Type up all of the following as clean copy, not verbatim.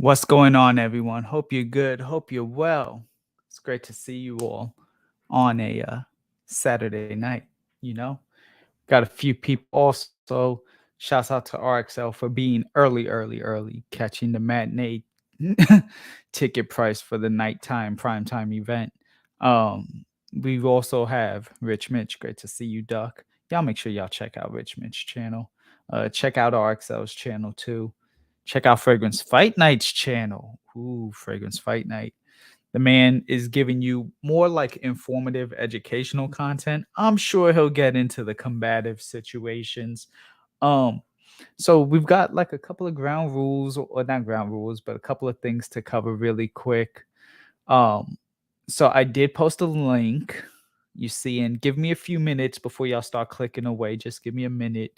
What's going on, everyone? Hope you're good. Hope you're well. It's great to see you all on a Saturday night. You know, got a few people also. Shouts out to RXL for being early, catching the matinee ticket price for the nighttime primetime event. We also have Rich Mitch. Great to see you, Duck. Y'all make sure y'all check out Rich Mitch's channel. Check out RXL's channel too. Check out Fragrance Fight Night's channel. Ooh, Fragrance Fight Night. The man is giving you more like informative, educational content. I'm sure he'll get into the combative situations. Um, so we've got like a couple of ground rules, or not ground rules, but a couple of things to cover really quick. Um, so I did post a link, you see, and give me a few minutes before y'all start clicking away. Just give me a minute,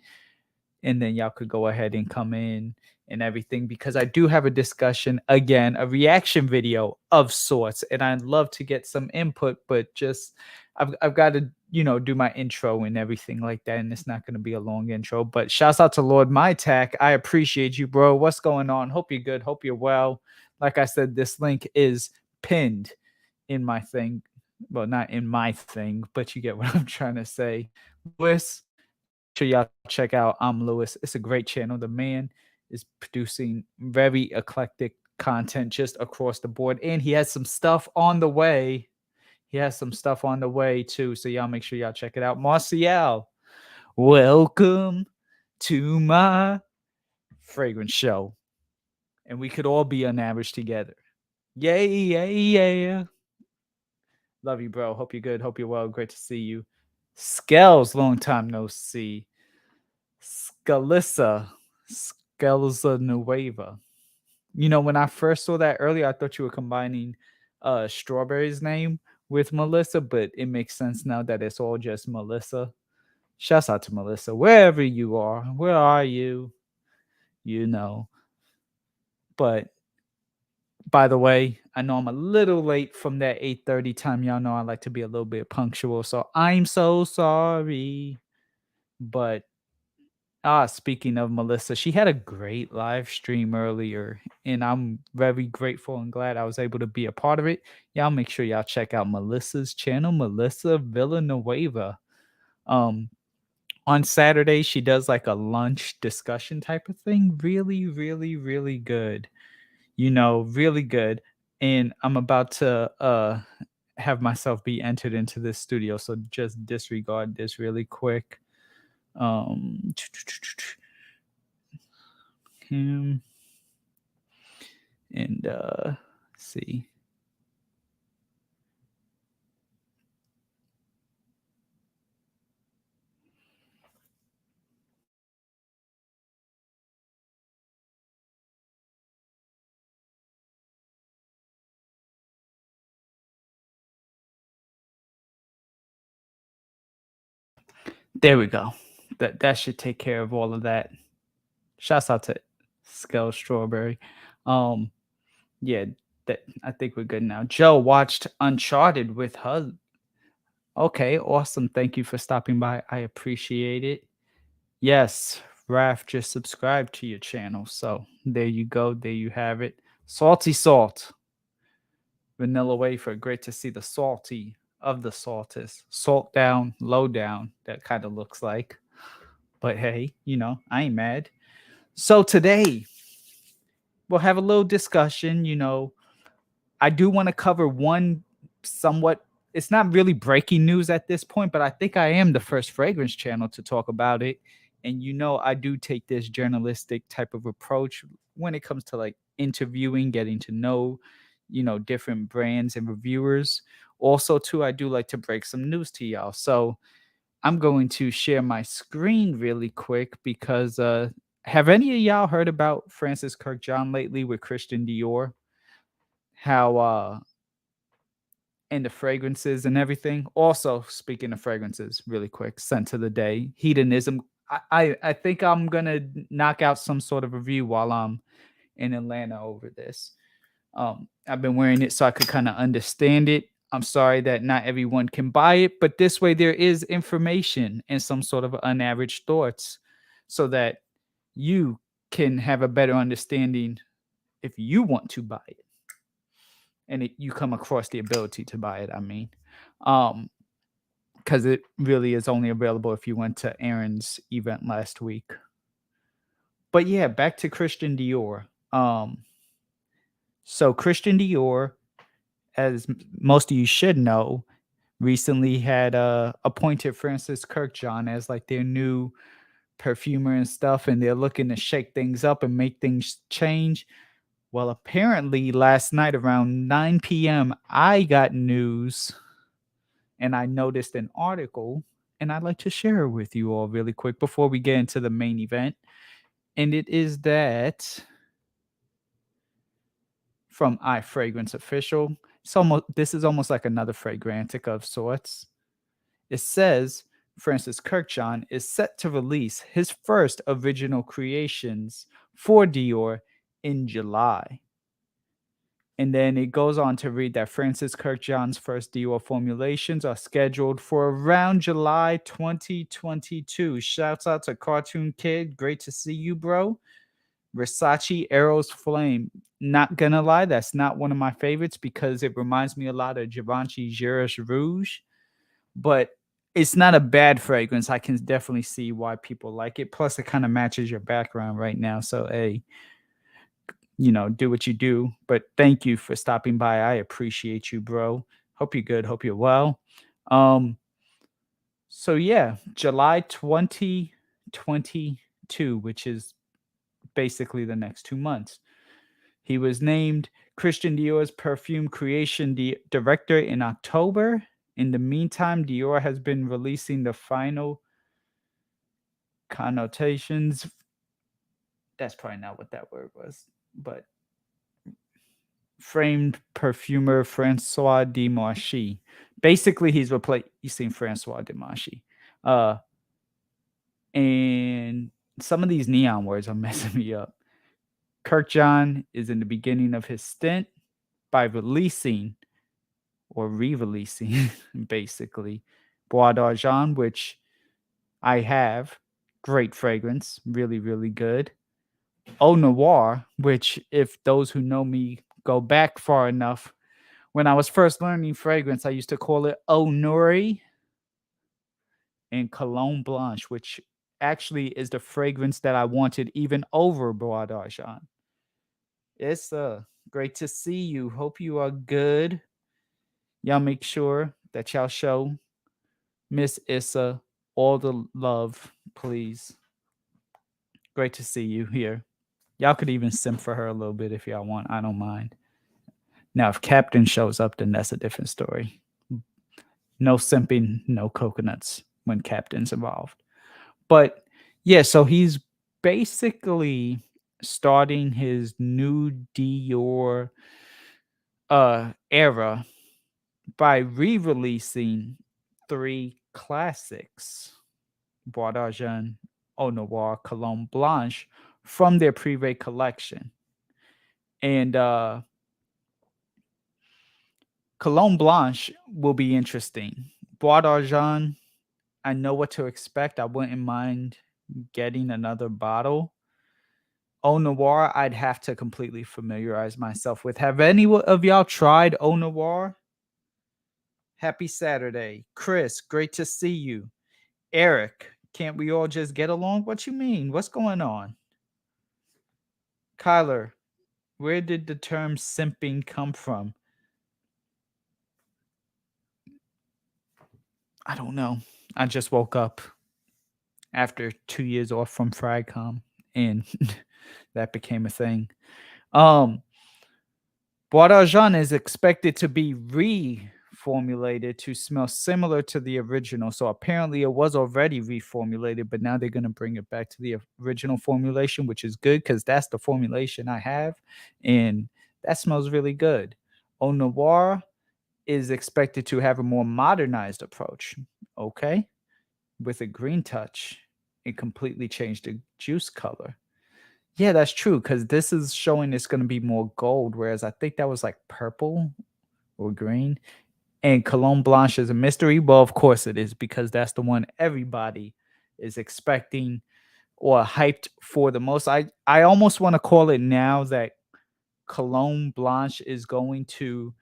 and then y'all could go ahead and come in and everything, because I do have a discussion, again, a reaction video of sorts, and I'd love to get some input, but just I've got to, do my intro and everything like that, and it's not going to be a long intro. But shouts out to Lord My Tac. I appreciate you, bro. What's going on? Hope you're good. Hope you're well. Like I said, this link is pinned in my thing. Well, not in my thing, but you get what I'm trying to say. Lewis, sure y'all check out I'm Lewis. It's a great channel. The man is producing very eclectic content just across the board, and he has some stuff on the way. He has some stuff on the way too, so y'all make sure y'all check it out. Marcial, welcome to my fragrance show, and we could all be on average together. Yay, yay, yeah. Love you, bro. Hope you're good. Hope you're well. Great to see you. Skells, long time no see. Scalissa Nueva. When I first saw that earlier, I thought you were combining Strawberry's name with Melissa, but it makes sense now that it's all just Melissa. Shouts out to Melissa, wherever you are. Where are you? But by the way, I know I'm a little late from that 8:30 time. Y'all know I like to be a little bit punctual, so I'm so sorry. But speaking of Melissa, she had a great live stream earlier, and I'm very grateful and glad I was able to be a part of it. Y'all make sure y'all check out Melissa's channel, Melissa Villanueva. On Saturday, she does like a lunch discussion type of thing. Really, really, really good. Really good. And I'm about to have myself be entered into this studio, so just disregard this really quick. Him and see. There we go. That should take care of all of that. Shouts out to Skell Strawberry. Yeah, that I think we're good now. Joe watched Uncharted with her. Okay, awesome. Thank you for stopping by. I appreciate it. Yes, Raf just subscribed to your channel. So there you go. There you have it. Salty Salt. Vanilla wafer. Great to see the salty of the saltest. Salt down, low down. That kind of looks like. But hey, I ain't mad. So today we'll have a little discussion. I do want to cover one somewhat, it's not really breaking news at this point, but I think I am the first fragrance channel to talk about it. And I do take this journalistic type of approach when it comes to like interviewing, getting to know, different brands and reviewers. Also, too, I do like to break some news to y'all. So I'm going to share my screen really quick because have any of y'all heard about Francis Kirk John lately with Christian Dior? How and the fragrances and everything. Also, speaking of fragrances, really quick, scent of the day, hedonism. I think I'm gonna knock out some sort of review while I'm in Atlanta over this. I've been wearing it so I could kind of understand it. I'm sorry that not everyone can buy it, but this way there is information and some sort of unaveraged thoughts so that you can have a better understanding if you want to buy it and you come across the ability to buy it, I mean, because it really is only available if you went to Aaron's event last week. But yeah, back to Christian Dior. So Christian Dior, as most of you should know, recently had appointed Francis Kirkjohn as like their new perfumer and stuff, and they're looking to shake things up and make things change. Well, apparently last night around 9 p.m., I got news and I noticed an article, and I'd like to share it with you all really quick before we get into the main event. And it is that from unOFFICIAL. This is almost like another Fragrantic of sorts. It says Francis Kirkjohn is set to release his first original creations for Dior in July. And then it goes on to read that Francis Kirkjohn's first Dior formulations are scheduled for around July 2022. Shouts out to Cartoon Kid. Great to see you, bro. Versace Eros Flame. Not gonna lie, that's not one of my favorites because it reminds me a lot of Givenchy Gyrus Rouge. But it's not a bad fragrance. I can definitely see why people like it. Plus, it kind of matches your background right now. So, hey, do what you do. But thank you for stopping by. I appreciate you, bro. Hope you're good. Hope you're well. So yeah, July 2022, which is basically the next 2 months. He was named Christian Dior's perfume creation director in October. In the meantime, Dior has been releasing the final connotations. That's probably not what that word was, but framed perfumer Francois de Marchy. Basically, he's replacing Francois de Marchy. And some of these neon words are messing me up. Kirkjohn is in the beginning of his stint by releasing or re-releasing basically Bois d'Argent, which I have. Great fragrance, really, really good. Eau Noir, which if those who know me go back far enough, when I was first learning fragrance, I used to call it Eau Noire. And Cologne Blanche, which actually is the fragrance that I wanted even over Bois d'Argent. It's great to see you. Hope you are good. Y'all make sure that y'all show Miss Issa all the love, please. Great to see you here. Y'all could even simp for her a little bit if y'all want. I don't mind. Now, if Captain shows up, then that's a different story. No simping, no coconuts when Captain's involved. But yeah, so he's basically starting his new Dior era by re-releasing 3 classics, Bois d'Argent, Eau Noir, Cologne Blanche, from their Privé collection. And Cologne Blanche will be interesting. Bois d'Argent, I know what to expect. I wouldn't mind getting another bottle. Eau Noir, I'd have to completely familiarize myself with. Have any of y'all tried Eau Noir? Happy Saturday. Chris, great to see you. Eric, can't we all just get along? What you mean? What's going on? Kyler, where did the term simping come from? I don't know. I just woke up after 2 years off from Fragcomm, and that became a thing. Bois d'Argent is expected to be reformulated to smell similar to the original. So apparently it was already reformulated, but now they're going to bring it back to the original formulation, which is good because that's the formulation I have, and that smells really good. Eau Noir is expected to have a more modernized approach, okay, with a green touch. It completely changed the juice color. Yeah, that's true, because this is showing it's going to be more gold, whereas I think that was like purple or green. And Cologne Blanche is a mystery. Well, of course it is, because that's the one everybody is expecting or hyped for the most. I almost want to call it now that Cologne Blanche is going to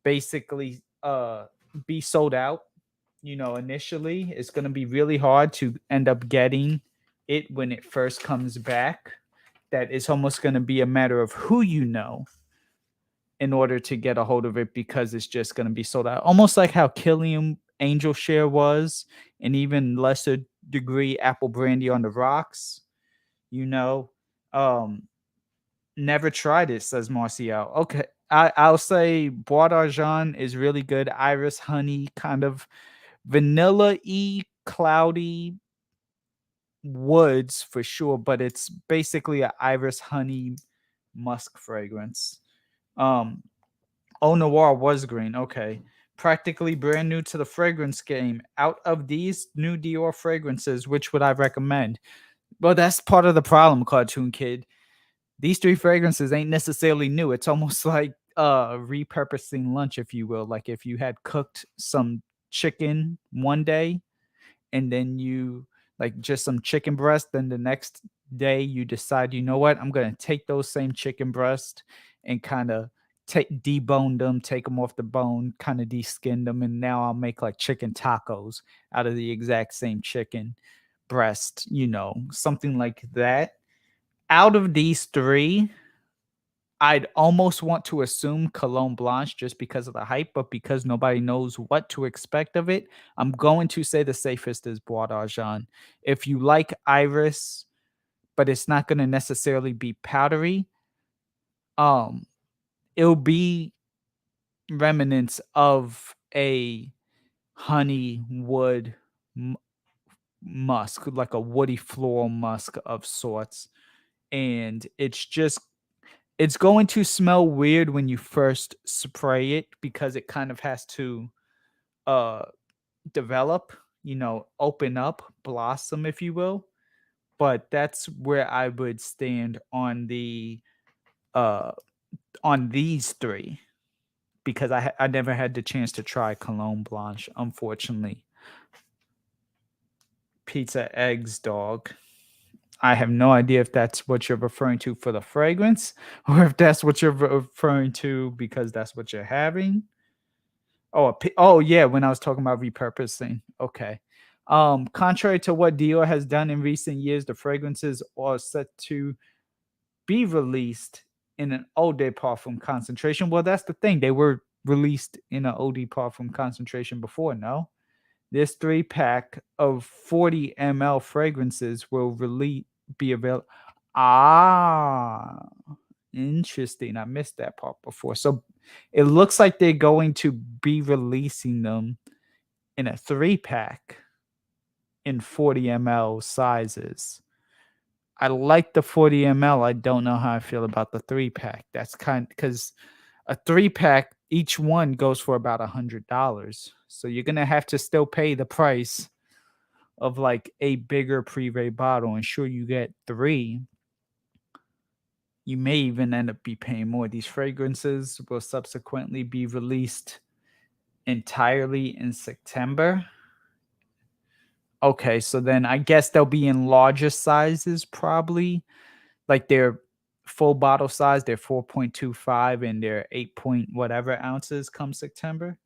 basically be sold out. Initially it's going to be really hard to end up getting it when it first comes back. That it's almost going to be a matter of who in order to get a hold of it, because it's just going to be sold out. Almost like how Killian Angel Share was, and even lesser degree Apple Brandy on the Rocks. You know, um, Never tried it, says Marcial. Okay, I'll say Bois d'Argent is really good. Iris honey, kind of vanilla-y, cloudy woods for sure, but it's basically an iris honey musk fragrance. Eau Noir was green. Okay. Practically brand new to the fragrance game. Out of these new Dior fragrances, which would I recommend? Well, that's part of the problem, Cartoon Kid. These 3 fragrances ain't necessarily new. It's almost like repurposing lunch, if you will. Like if you had cooked some chicken one day and then you like just some chicken breast, then the next day you decide, you know what, I'm gonna take those same chicken breast and kind of debone them, take them off the bone, kind of deskin them, and now I'll make like chicken tacos out of the exact same chicken breast, something like that. Out of these 3, I'd almost want to assume Cologne Blanche just because of the hype, but because nobody knows what to expect of it, I'm going to say the safest is Bois d'Argent. If you like iris, but it's not going to necessarily be powdery, it'll be remnants of a honey wood musk, like a woody floral musk of sorts. And it's going to smell weird when you first spray it, because it kind of has to develop, open up, blossom, if you will. But that's where I would stand on these 3, because I never had the chance to try Cologne Blanche, unfortunately. Pizza Eggs Dog. I have no idea if that's what you're referring to for the fragrance, or if that's what you're referring to because that's what you're having. Oh yeah, when I was talking about repurposing. Okay. Contrary to what Dior has done in recent years, the fragrances are set to be released in an eau de parfum concentration. Well, that's the thing. They were released in an eau de parfum concentration before, no? This 3-pack of 40 ml fragrances will be available. Ah, interesting. I missed that part before. So it looks like they're going to be releasing them in a 3-pack in 40 ml sizes. I like the 40 ml. I don't know how I feel about the 3-pack. That's because a 3-pack, each one goes for about $100. So you're gonna have to still pay the price of like a bigger Privé bottle. And sure, you get 3. You may even end up be paying more. These fragrances will subsequently be released entirely in September. Okay, so then I guess they'll be in larger sizes, probably. Like their full bottle size, they're 4.25 and they're 8 point whatever ounces come September.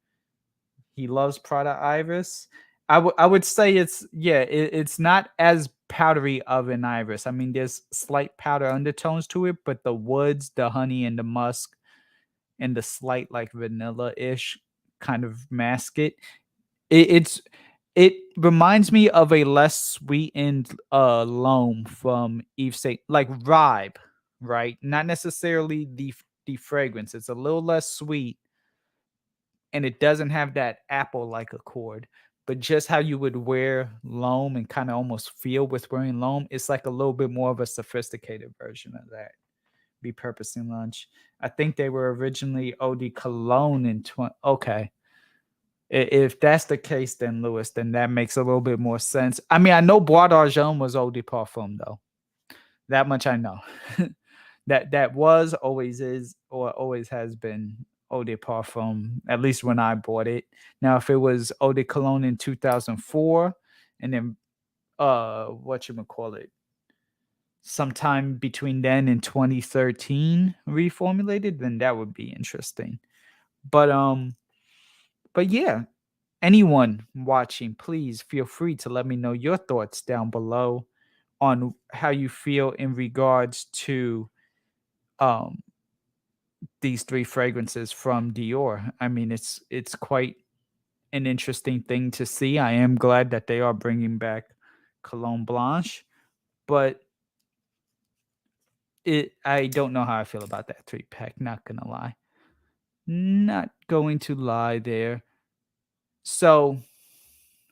He loves Prada Iris. I would say it's not as powdery of an iris. I mean, there's slight powder undertones to it, but the woods, the honey, and the musk, and the slight like vanilla-ish kind of mask it. It reminds me of a less sweetened loam from Yves Saint, like Ribe, right? Not necessarily the fragrance. It's a little less sweet, and it doesn't have that apple-like accord. But just how you would wear loam and kind of almost feel with wearing loam, it's like a little bit more of a sophisticated version of that. Repurposing lunch. I think they were originally Eau de Cologne in 20. Okay. If that's the case, then Lewis, then that makes a little bit more sense. I mean, I know Bois d'Argent was Eau de Parfum, though. That much I know. that was, always is, or always has been Eau de Parfum, at least when I bought it. Now, if it was Eau de Cologne in 2004, and then whatchamacallit, sometime between then and 2013 reformulated, then that would be interesting. But yeah, anyone watching, please feel free to let me know your thoughts down below on how you feel in regards to um these three fragrances from Dior. I mean, it's quite an interesting thing to see. I am glad that they are bringing back Cologne Blanche, but I don't know how I feel about that 3-pack, not gonna lie. Not going to lie there. So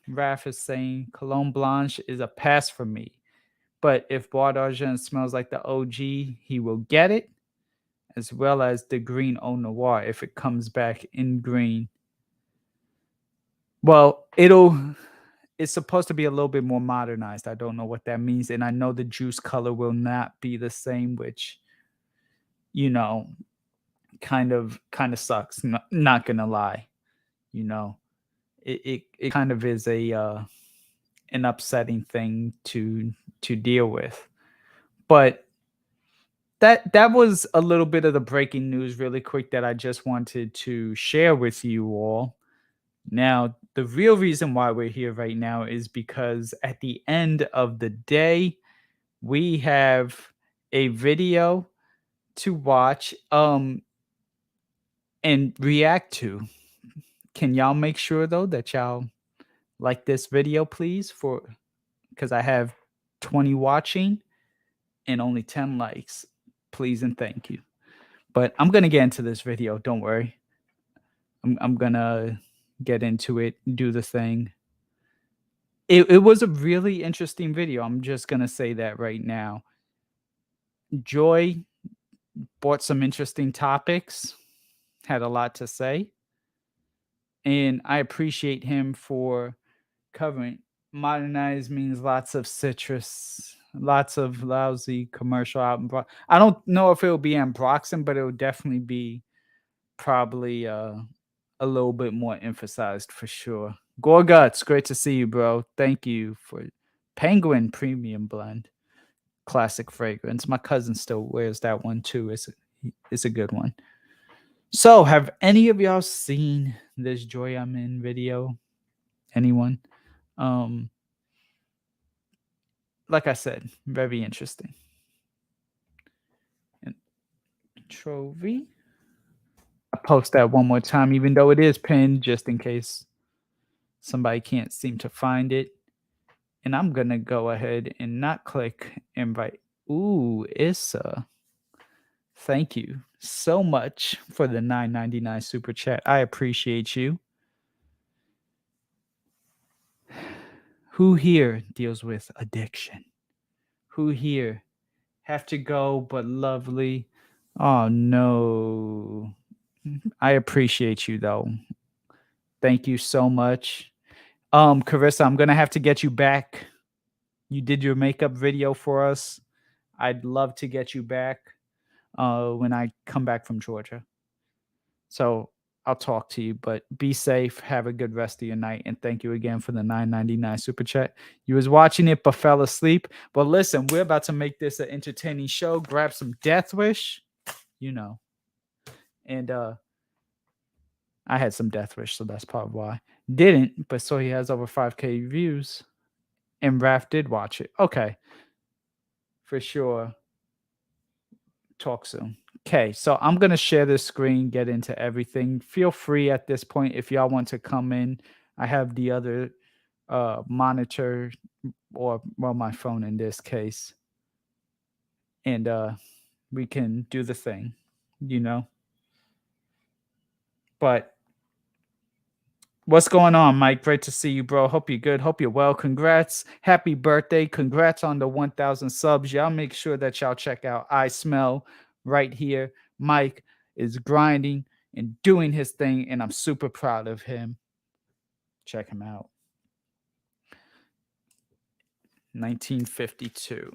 Raph is saying Cologne Blanche is a pass for me. But if Bois d'Argent smells like the OG, he will get it, as well as the green Eau Noir if it comes back in green. Well, it's supposed to be a little bit more modernized. I don't know what that means. And I know the juice color will not be the same, which, you know, kind of sucks. Not gonna lie. You know, it kind of is a an upsetting thing to deal with. But that was a little bit of the breaking news really quick that I just wanted to share with you all. Now, the real reason why we're here right now is because at the end of the day, we have a video to watch and react to. Can y'all make sure though that y'all like this video, please? Because I have 20 watching and only 10 likes. Please and thank you. But I'm gonna get into this video. Don't worry. I'm gonna get into it, do the thing. It was a really interesting video. I'm just gonna say that right now. Joy brought some interesting topics, had a lot to say, and I appreciate him for covering. Modernized means lots of citrus, lots of lousy commercial album. I don't know if it will be unboxing, but it will definitely be probably a little bit more emphasized for sure. Gorguts, great to see you, bro. Thank you for Penguin Premium Blend, classic fragrance. My cousin still wears that one too. It's a good one. So, have any of y'all seen this Joy I'm in video? Anyone? Like I said, very interesting. And Control V. I post that one more time, even though it is pinned, just in case somebody can't seem to find it. And I'm gonna go ahead and not click invite. Ooh, Issa. Thank you so much for the $9.99 super chat. I appreciate you. Who here deals with addiction? Who here have to go but lovely? Oh no. I appreciate you though. Thank you so much. Carissa, I'm gonna have to get you back. You did your makeup video for us. I'd love to get you back when I come back from Georgia. So I'll talk to you, but be safe. Have a good rest of your night. And thank you again for the $9.99 super chat. You was watching it, but fell asleep. But listen, we're about to make this an entertaining show. Grab some Death Wish, you know. And I had some Death Wish, so that's probably why. Didn't, but so he has over 5K views. And Raph did watch it. Okay. For sure. Talk soon. Okay, so I'm going to share this screen, get into everything. Feel free at this point if y'all want to come in. I have the other monitor, or well, my phone in this case. And we can do the thing, you know. But what's going on, Mike? Great to see you, bro. Hope you're good. Hope you're well. Congrats. Happy birthday. Congrats on the 1,000 subs. Y'all make sure that y'all check out I Smell right here. Mike is grinding and doing his thing, and I'm super proud of him. Check him out. 1952.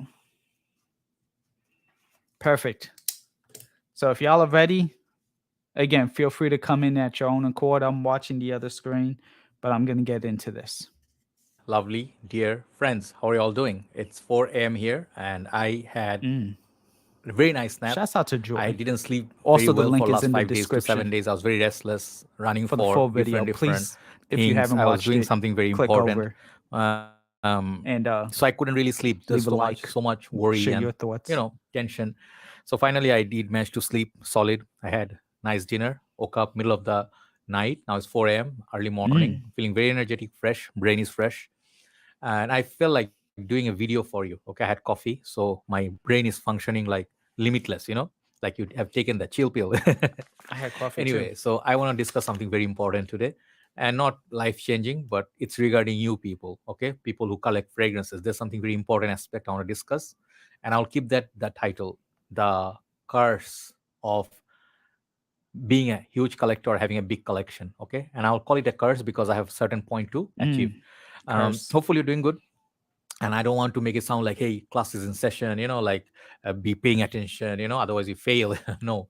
Perfect. So if y'all are ready, again, feel free to come in at your own accord. I'm watching the other screen, but I'm going to get into this. lovely, dear friends. How are you all doing? It's 4 a.m. here, and I had Mm. a very nice nap. Shouts out to I Joy. didn't sleep very Also, the well for link is last in the 5 days to description 7 days. I was very restless, running for the for full video. different Please, if you things. haven't I was watched doing it, something very click important. over and So I couldn't really sleep. There's leave a so like, much worry share and your thoughts. tension. So finally, I did manage to sleep solid. I had nice dinner. Woke up middle of the night. Now it's 4 a.m. early morning. Mm. Feeling very energetic, fresh. Brain is fresh, and I felt like doing a video for you. Okay, I had coffee, so my brain is functioning like limitless. Like you have taken the chill pill. I had coffee too. Anyway, so I want to discuss something very important today, and not life changing, but it's regarding you people. Okay, people who collect fragrances. There's something very important aspect I want to discuss, and I'll keep that title, the curse of being a huge collector or having a big collection. Okay, and I'll call it a curse because I have certain point to achieve. Mm. Curse. Hopefully you're doing good, and I don't want to make it sound like, hey, class is in session, like be paying attention, otherwise you fail. No,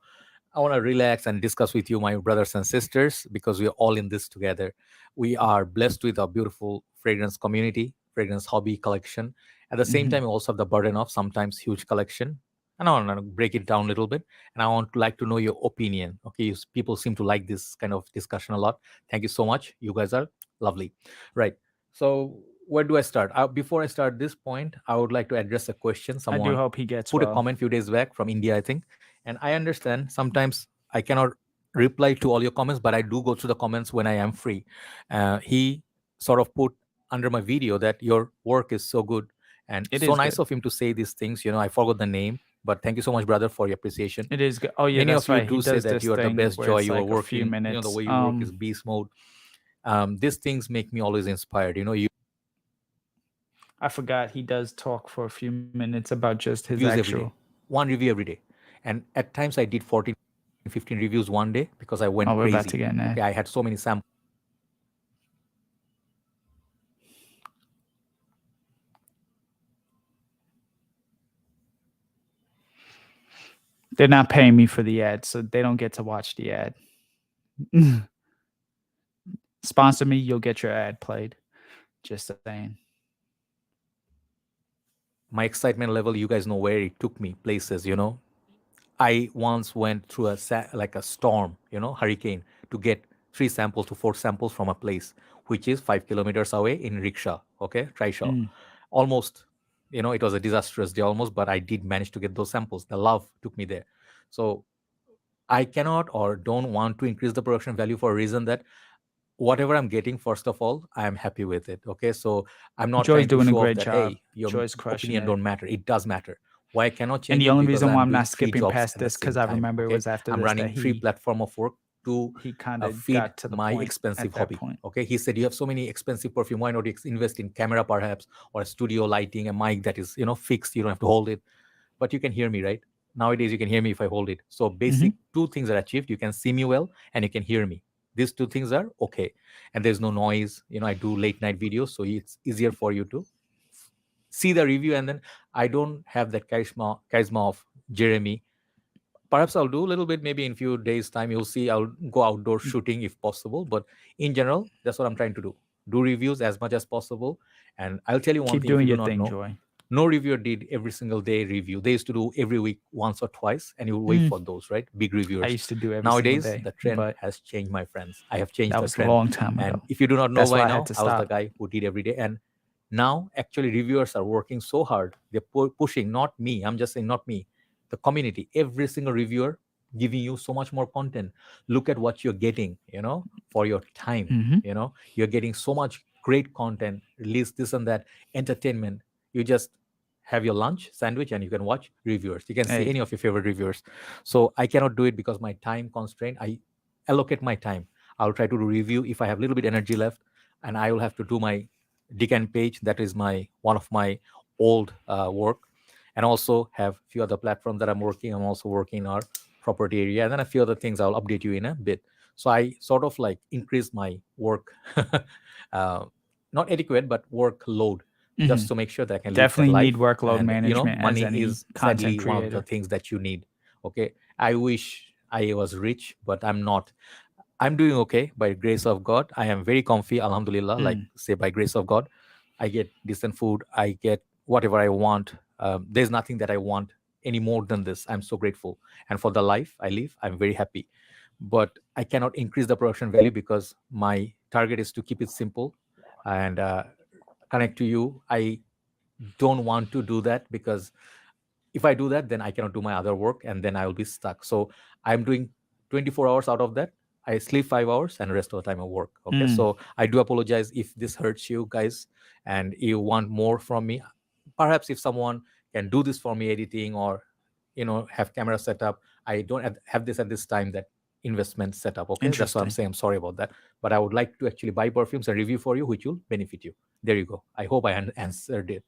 I want to relax and discuss with you, my brothers and sisters, because we're all in this together. We are blessed with a beautiful fragrance community, fragrance hobby collection. At the same Hmm. time, we also have the burden of sometimes huge collection. And I want to break it down a little bit. And I want to like to know your opinion. Okay, people seem to like this kind of discussion a lot. Thank you so much. You guys are lovely. Right. So where do I start? Before I start this point, I would like to address a question. I do Someone hope he gets put a well. comment few days back from India, I think. And I understand sometimes I cannot reply to all your comments, but I do go through the comments when I am free. He sort of put under my video that your work is so good and It so is nice good. of him to say these things. I forgot the name, but thank you so much, brother, for your appreciation. It is good. Oh yeah, Many that's of you right. He do say does that this you are the thing best where joy. it's You are like a few working. The minutes. way you work is beast mode. These things make me always inspired. You I forgot he does talk for a few minutes about just his reviews every actual. day, one review every day, and at times I did 14, 15 reviews one day because I went Oh, we're crazy. about to get an Okay, I ad. had so many samples. They're not paying me for the ad, so they don't get to watch the ad. Sponsor me, you'll get your ad played. Just saying. My excitement level, you guys know where it took me places. I once went through like a storm, hurricane, to get 3 samples to 4 samples from a place which is 5 kilometers away in rickshaw. Okay, trishaw. Mm. Almost, it was a disastrous day almost, but I did manage to get those samples. The love took me there. So I cannot or don't want to increase the production value for a reason that whatever I'm getting, first of all, I am happy with it. Okay, so I'm not Joy's trying to doing a show off great that, job. hey, your Joy's crushing opinion it. don't matter. It does matter. Why I cannot And change the it? only Because reason why I'm I'm doing not three skipping jobs past at the this, because same I time. remember it Okay, was after I'm this that running three he platform of work to kind of feed got to the my point expensive at that hobby. point. Okay, he said you have so many expensive perfume. Why not invest in camera perhaps, or a studio lighting, a mic that is fixed. You don't have to hold it, but you can hear me, right? Nowadays you can hear me if I hold it. So Hmm. basic two things are achieved. You can see me well and you can hear me. These two things are okay. And there's no noise. I do late night videos, so it's easier for you to see the review. And then I don't have that charisma of Jeremy. Perhaps I'll do a little bit, maybe in few days time. You'll see I'll go outdoor shooting if possible, but in general, that's what I'm trying to do reviews as much as possible. And I'll tell you one Keep thing, if doing you do your not thing, know, Joy. no reviewer did every single day review. They used to do every week once or twice, and you wait Mm. for those, right? Big I reviewers. used to do every single Nowadays day, the trend but has changed, my friends. I have changed that the was a trend. long time And ago. if you do not know That's by why I had now, to I was the stop. guy who did every day. And now actually reviewers are working so hard. They're pushing, not me, I'm just saying, not me, the community. Every single reviewer giving you so much more content. Look at what you're getting, for your time. Hmm. You're getting so much great content, release this and that, entertainment. You just have your lunch sandwich and you can watch reviewers. You can see Hey, any of your favorite reviewers. So I cannot do it because my time constraint. I allocate my time. I'll try to do review if I have a little bit energy left, and I will have to do my decant page. That is my one of my old work, and also have few other platforms that I'm working. I'm also working in our property area, and then a few other things I'll update you in a bit. So I sort of like increase my work, uh, not adequate, but workload, hmm, just to make sure that I can live that definitely need life. workload And management as money any is content sadly one of the creator. things that you need. Okay, I wish I was rich, but I'm not. I'm doing okay by grace of God. I am very comfy, alhamdulillah, like Mm. say by grace of God. I get decent food, I get whatever I want. There's nothing that I want any more than this. I'm so grateful. And for the life I live, I'm very happy. But I cannot increase the production value because my target is to keep it simple and connect to you. I don't want to do that because if I do that, then I cannot do my other work and then I will be stuck. So I'm doing 24 hours out of that. I sleep 5 hours and the rest of the time I work. Okay. So I do apologize if this hurts you guys and you want more from me. Perhaps if someone can do this for me, editing or, have camera set up, I don't have this at this time, that investment set up. Okay. That's what I'm saying. I'm sorry about that. But I would like to actually buy perfumes and review for you, which will benefit you. There you go. I hope I answered it.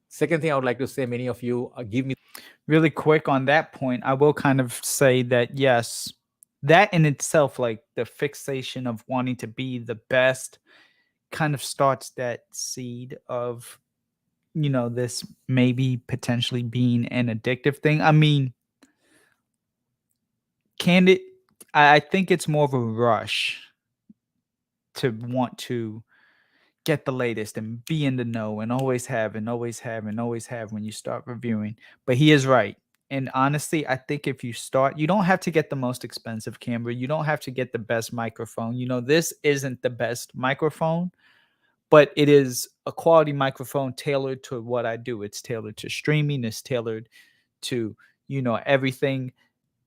Second thing I would like to say, many of you give me really quick on that point. I will kind of say that, yes, that in itself, like the fixation of wanting to be the best, kind of starts that seed of, this maybe potentially being an addictive thing. I mean, I think it's more of a rush to want to get the latest and be in the know and always have and always have and always have when you start reviewing. But he is right. And honestly, I think if you start, you don't have to get the most expensive camera. You don't have to get the best microphone. This isn't the best microphone, but it is a quality microphone tailored to what I do. It's tailored to streaming. It's tailored to, everything.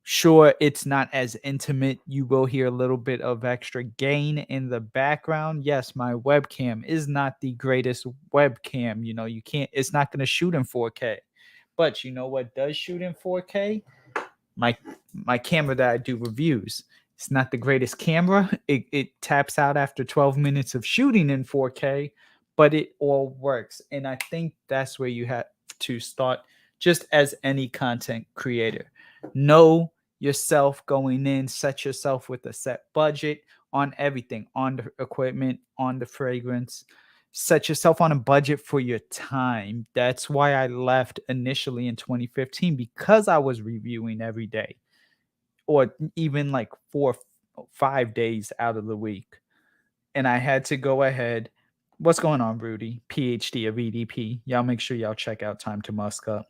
Sure, it's not as intimate. You will hear a little bit of extra gain in the background. Yes, my webcam is not the greatest webcam. It's not going to shoot in 4K. But you know what does shoot in 4K? My camera that I do reviews. It's not the greatest camera. It taps out after 12 minutes of shooting in 4K, but it all works. And I think that's where you have to start, just as any content creator. Know yourself going in, set yourself with a set budget on everything, on the equipment, on the fragrance. Set yourself on a budget for your time. That's why I left initially in 2015, because I was reviewing every day, or even like 4-5 days out of the week. And I had to go ahead. What's going on, Rudy? PhD of EDP. Y'all make sure y'all check out Time to Musk Up.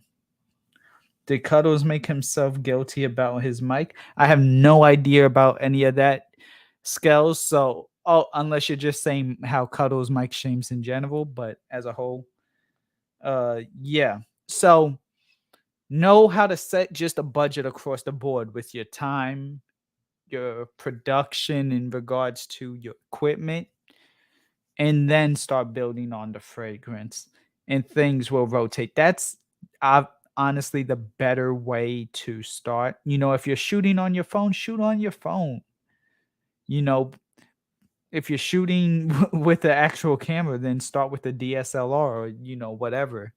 Did Cuddles make himself guilty about his mic? I have no idea about any of that, Skells. So, unless you're just saying how Cuddles mic shames in general, but as a whole, yeah. So, know how to set just a budget across the board with your time, your production in regards to your equipment, and then start building on the fragrance, and things will rotate. That's honestly the better way to start. If you're shooting on your phone, shoot on your phone. If you're shooting with the actual camera, then start with the DSLR or whatever.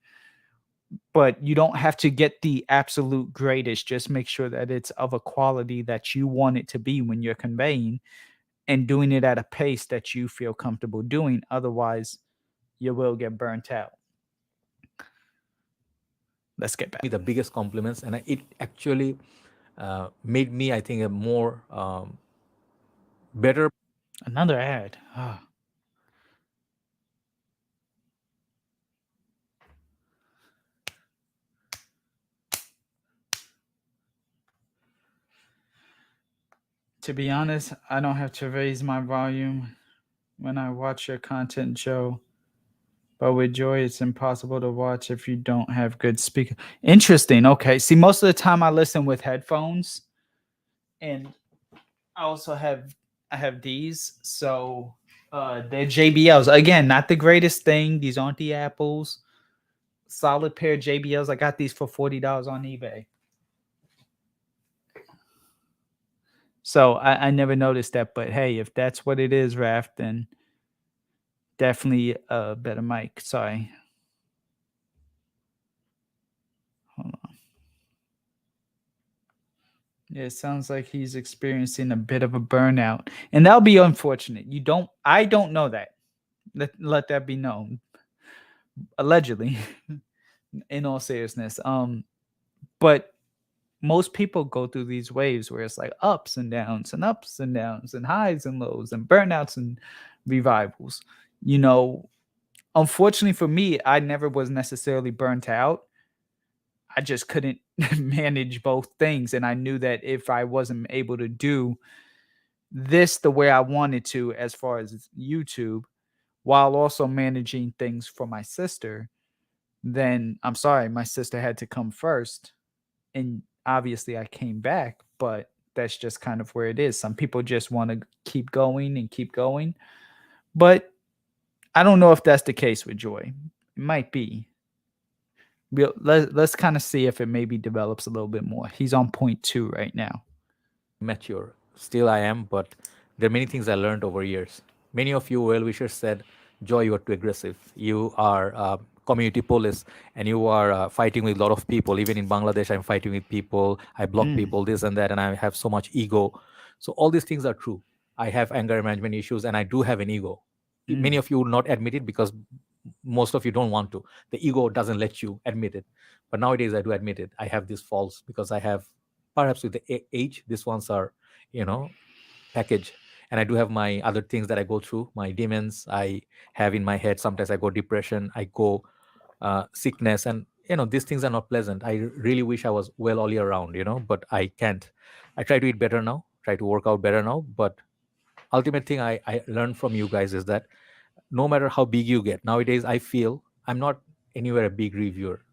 But you don't have to get the absolute greatest. Just make sure that it's of a quality that you want it to be when you're conveying, and doing it at a pace that you feel comfortable doing. Otherwise, you will get burnt out. Let's get back. the biggest compliments, and it actually made me, I think, a more better. Another ad. To be honest, I don't have to raise my volume when I watch your content, Joe. But with Joy, it's impossible to watch if you don't have good speaker. Interesting. Okay. See, most of the time I listen with headphones, and I have these. So they're JBLs. Again, not the greatest thing. These aren't the Apples. Solid pair of JBLs. I got these for $40 on eBay. So I never noticed that, but hey, if that's what it is, Raph, then definitely a better mic. Sorry. Hold on. Yeah, it sounds like he's experiencing a bit of a burnout, and that'll be unfortunate. I don't know that. Let that be known. Allegedly, in all seriousness. But most people go through these waves where it's like ups and downs and ups and downs and highs and lows and burnouts and revivals. unfortunately for me, I never was necessarily burnt out. I just couldn't manage both things. And I knew that if I wasn't able to do this the way I wanted to, as far as YouTube, while also managing things for my sister, then I'm sorry, my sister had to come first. And obviously I came back, but that's just kind of where it is. Some people just want to keep going and keep going. But I don't know if that's the case with Joy. It might be. Let's kind of see if it maybe develops a little bit more. He's on point 2 right now. Mature. Still, I am, but there are many things I learned over years. Many of you well wishers said, Joy, you are too aggressive. You are community police and you are fighting with a lot of people. Even in Bangladesh, I'm fighting with people. I block people, this and that, and I have so much ego. So, all these things are true. I have anger management issues and I do have an ego. Many of you will not admit it because most of you don't want to. The ego doesn't let you admit it. But nowadays, I do admit it. I have these faults because I have, perhaps with the age, these ones are, package. And I do have my other things that I go through, my demons I have in my head. Sometimes I go depression, I go sickness, and these things are not pleasant. I really wish I was well all year round, but I can't. I try to eat better now, try to work out better now, but ultimate thing I learned from you guys is that no matter how big you get nowadays, I feel I'm not anywhere a big reviewer.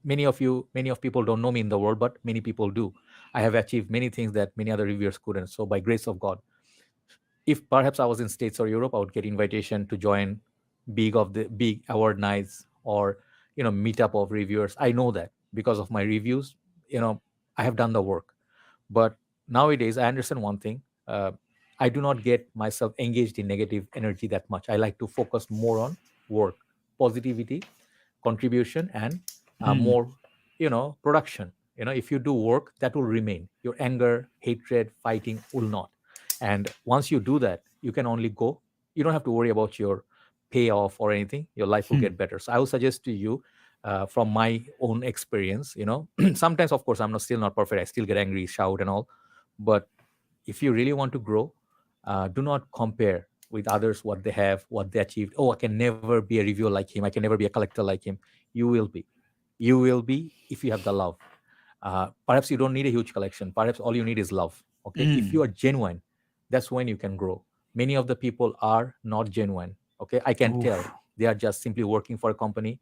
Many of people don't know me in the world, but many people do. I have achieved many things that many other reviewers couldn't. So by grace of God, if perhaps I was in States or Europe, I would get invitation to join big award nights or meetup of reviewers. I know that because of my reviews, I have done the work. But nowadays, I understand one thing. I do not get myself engaged in negative energy that much. I like to focus more on work, positivity, contribution, and more, production. If you do work, that will remain. Your anger, hatred, fighting will not. And once you do that, you can only go. You don't have to worry about your payoff or anything. Your life will get better. So I will suggest to you, from my own experience, sometimes, of course, I'm not still not perfect. I still get angry, shout, and all. But if you really want to grow, do not compare with others what they have, what they achieved. Oh, I can never be a reviewer like him. I can never be a collector like him. You will be. You will be if you have the love. Perhaps you don't need a huge collection. Perhaps all you need is love. Okay. If you are genuine, that's when you can grow. Many of the people are not genuine. Okay. I can tell they are just simply working for a company.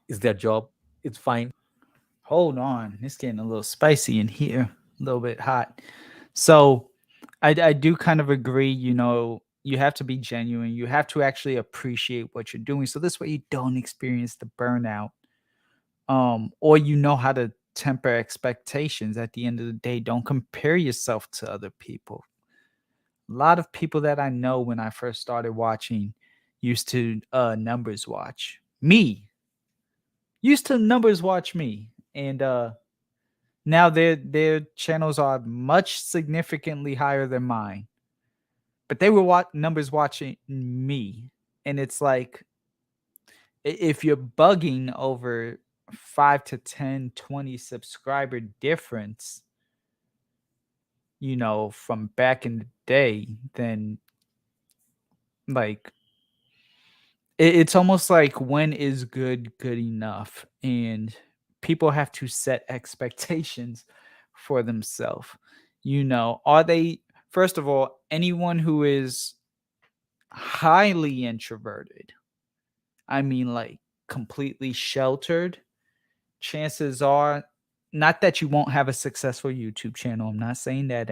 It's their job. It's fine. Hold on. It's getting a little spicy in here, a little bit hot. So I do kind of agree, you have to be genuine. You have to actually appreciate what you're doing. So this way you don't experience the burnout. Or you know how to temper expectations at the end of the day. Don't compare yourself to other people. A lot of people that I know when I first started watching used to numbers watch me. Used to numbers watch me. And now their channels are much significantly higher than mine. But they were numbers watching me. And it's like, if you're bugging over 5 to 10, 20 subscriber difference, from back in the day, then like it's almost like, when is good enough? And people have to set expectations for themselves. Are they, first of all, anyone who is highly introverted, I mean, like completely sheltered, chances are, not that you won't have a successful YouTube channel. I'm not saying that.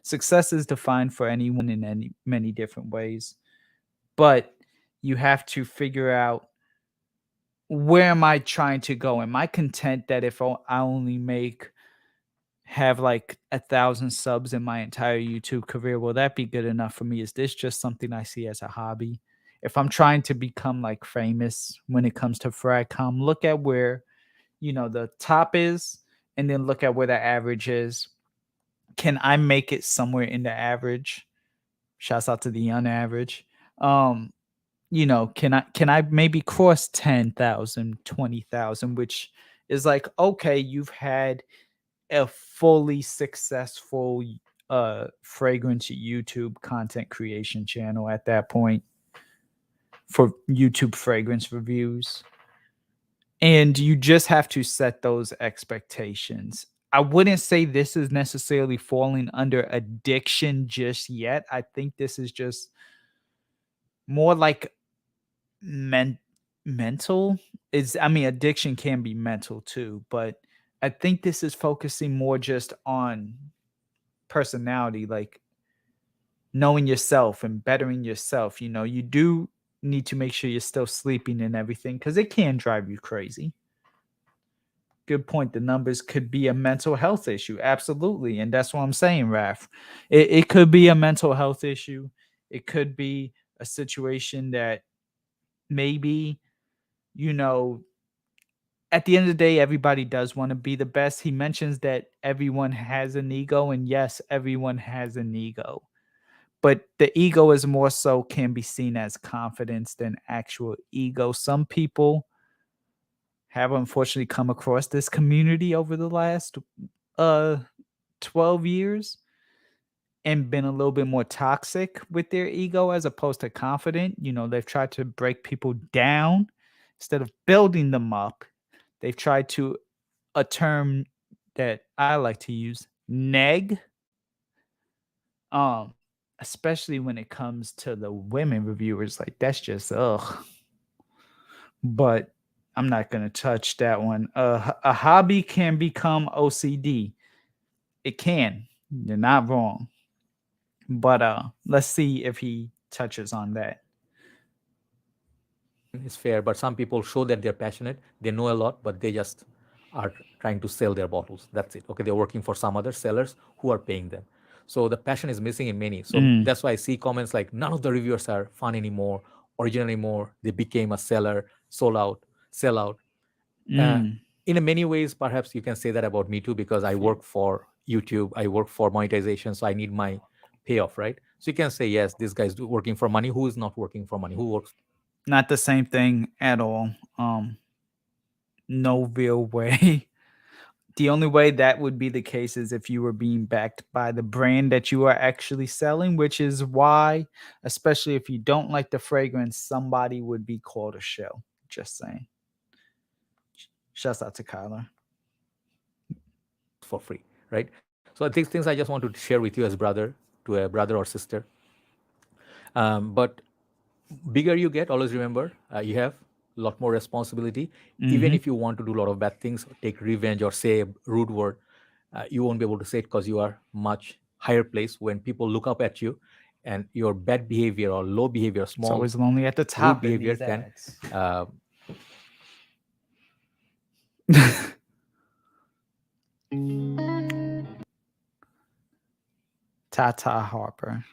Success is defined for anyone in many different ways. But you have to figure out, where am I trying to go? Am I content that if I only have like 1,000 subs in my entire YouTube career, will that be good enough for me? Is this just something I see as a hobby? If I'm trying to become like famous when it comes to Fragcomm, look at where the top is, and then look at where the average is. Can I make it somewhere in the average? Shouts out to the unAVERAGE. Can I maybe cross 10,000, 20,000, which is like, okay, you've had a fully successful fragrance YouTube content creation channel at that point. for YouTube fragrance reviews. And you just have to set those expectations. I wouldn't say this is necessarily falling under addiction just yet. I think this is just more like mental. Is I mean, addiction can be mental too, but I think this is focusing more just on personality, like knowing yourself and bettering yourself. You know, you do need to make sure you're still sleeping and everything because it can drive you crazy. Good point. The numbers could be a mental health issue. Absolutely. And that's what I'm saying, Raf. It could be a mental health issue. It could be a situation that maybe, you know, at the end of the day, everybody does want to be the best. He mentions that everyone has an ego. And yes, everyone has an ego. But the ego is more so can be seen as confidence than actual ego. Some people have unfortunately come across this community over the last 12 years and been a little bit more toxic with their ego as opposed to confident. You know, they've tried to break people down instead of building them up. They've tried to a term that I like to use, neg. Um, Especially when it comes to the women reviewers, like that's just ugh. But I'm not gonna touch that one. A hobby can become OCD. It can. You're not wrong. But let's see if he touches on that. Is fair, but some people show that they're passionate, they know a lot, but they just are trying to sell their bottles. That's it. Okay, they're working for some other sellers who are paying them. So the passion is missing in many. So that's why I see comments like none of the reviewers are fun anymore, original anymore. They became a seller, sold out, sell out. In many ways, perhaps you can say that about me too, because I work for YouTube, I work for monetization, so I need my payoff, right? So you can say, yes, this guy's working for money. Who is not working for money? Who works? Not the same thing at all. No real way. The only way that would be the case is if you were being backed by the brand that you are actually selling, which is why, especially if you don't like the fragrance, somebody would be called a show. Just saying. Shouts out to Kyler. For free, right? So these things I just want to share with you as brother to a brother or sister. But bigger you get, always remember you have a lot more responsibility. Even if you want to do a lot of bad things, take revenge or say a rude word, you won't be able to say it because you are much higher place. When people look up at you, and your bad behavior or low behavior, It's small always lonely at the rude top in behavior these can ads. Tata Harper.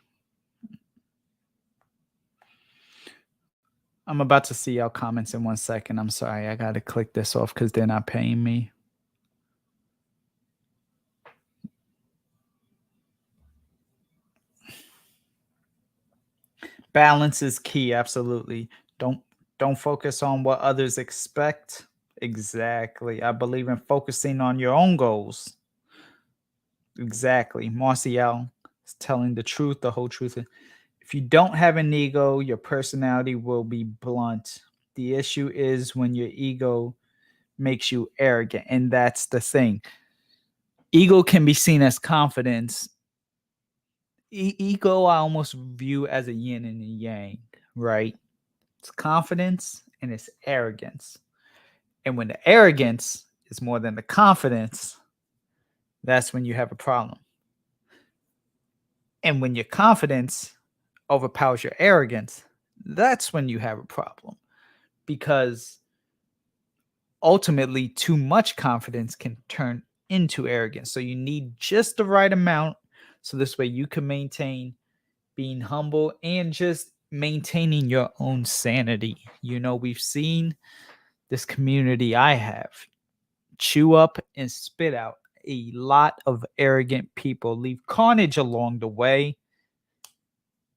I'm about to see y'all comments in 1 second. I'm sorry. I got to click this off because they're not paying me. Balance is key. Absolutely. Don't focus on what others expect. Exactly. I believe in focusing on your own goals. Exactly. Marcial is telling the truth, the whole truth. If you don't have an ego, your personality will be blunt. The issue is when your ego makes you arrogant. And that's the thing. Ego can be seen as confidence. Ego, I almost view as a yin and a yang, right? It's confidence and it's arrogance. And when the arrogance is more than the confidence, that's when you have a problem. And when your confidence overpowers your arrogance, that's when you have a problem. Because ultimately, too much confidence can turn into arrogance. So you need just the right amount. So this way you can maintain being humble and just maintaining your own sanity. You know, we've seen this community I have chew up and spit out a lot of arrogant people, leave carnage along the way.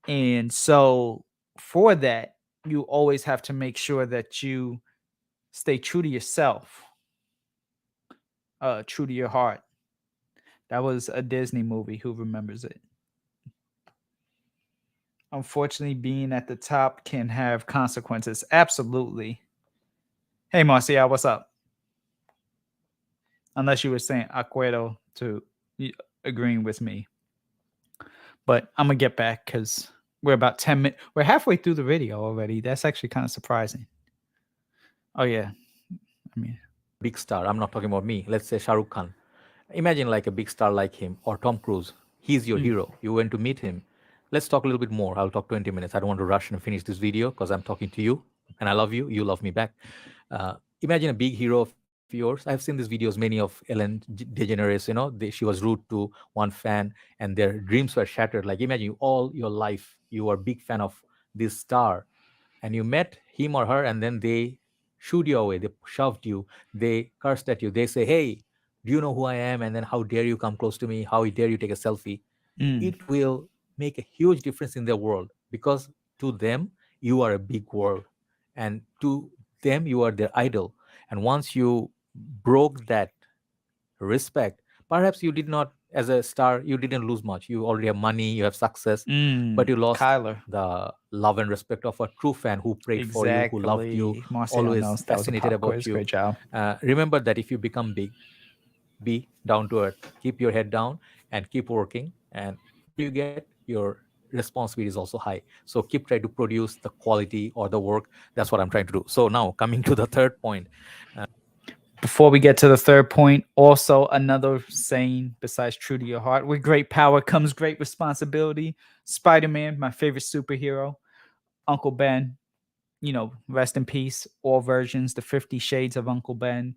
And so for that, you always have to make sure that you stay true to yourself, true to your heart. That was a Disney movie. Who remembers it? Unfortunately, being at the top can have consequences. Absolutely. Hey, Marcia, what's up? Unless you were saying acuerdo to agreeing with me. But I'm gonna get back because we're about 10 minutes. We're halfway through the video already. That's actually kind of surprising. Oh yeah, I mean, Big star. I'm not talking about me. Let's say Shah Rukh Khan. Imagine like a big star like him or Tom Cruise. He's your hero. You went to meet him. Let's talk a little bit more. I'll talk 20 minutes. I don't want to rush and finish this video because I'm talking to you and I love you. You love me back. Imagine a big hero of yours. I've seen these videos, many of Ellen DeGeneres, she was rude to one fan and their dreams were shattered. Like imagine all your life, you were a big fan of this star and you met him or her and then they shooed you away, they shoved you, they cursed at you, they say, hey, do you know who I am, and then how dare you come close to me, how dare you take a selfie. It will make a huge difference in their world because to them you are a big world and to them you are their idol. And once you broke that respect, perhaps you did not, as a star you didn't lose much, you already have money, you have success, but you lost Kyler. the love and respect of a true fan who prayed for you, who loved you, Exactly. Marcia always knows that was a fascinated pop about quiz. you. Great job. Remember that if you become big, be down to earth, keep your head down and keep working, and whatever you get, your responsibility is also high. So keep trying to produce the quality or the work. That's what I'm trying to do. So now coming to the third point. Before we get to the third point, also another saying besides true to your heart: with great power comes great responsibility. Spider-Man, my favorite superhero. Uncle Ben, rest in peace. All versions, the 50 Shades of Uncle Ben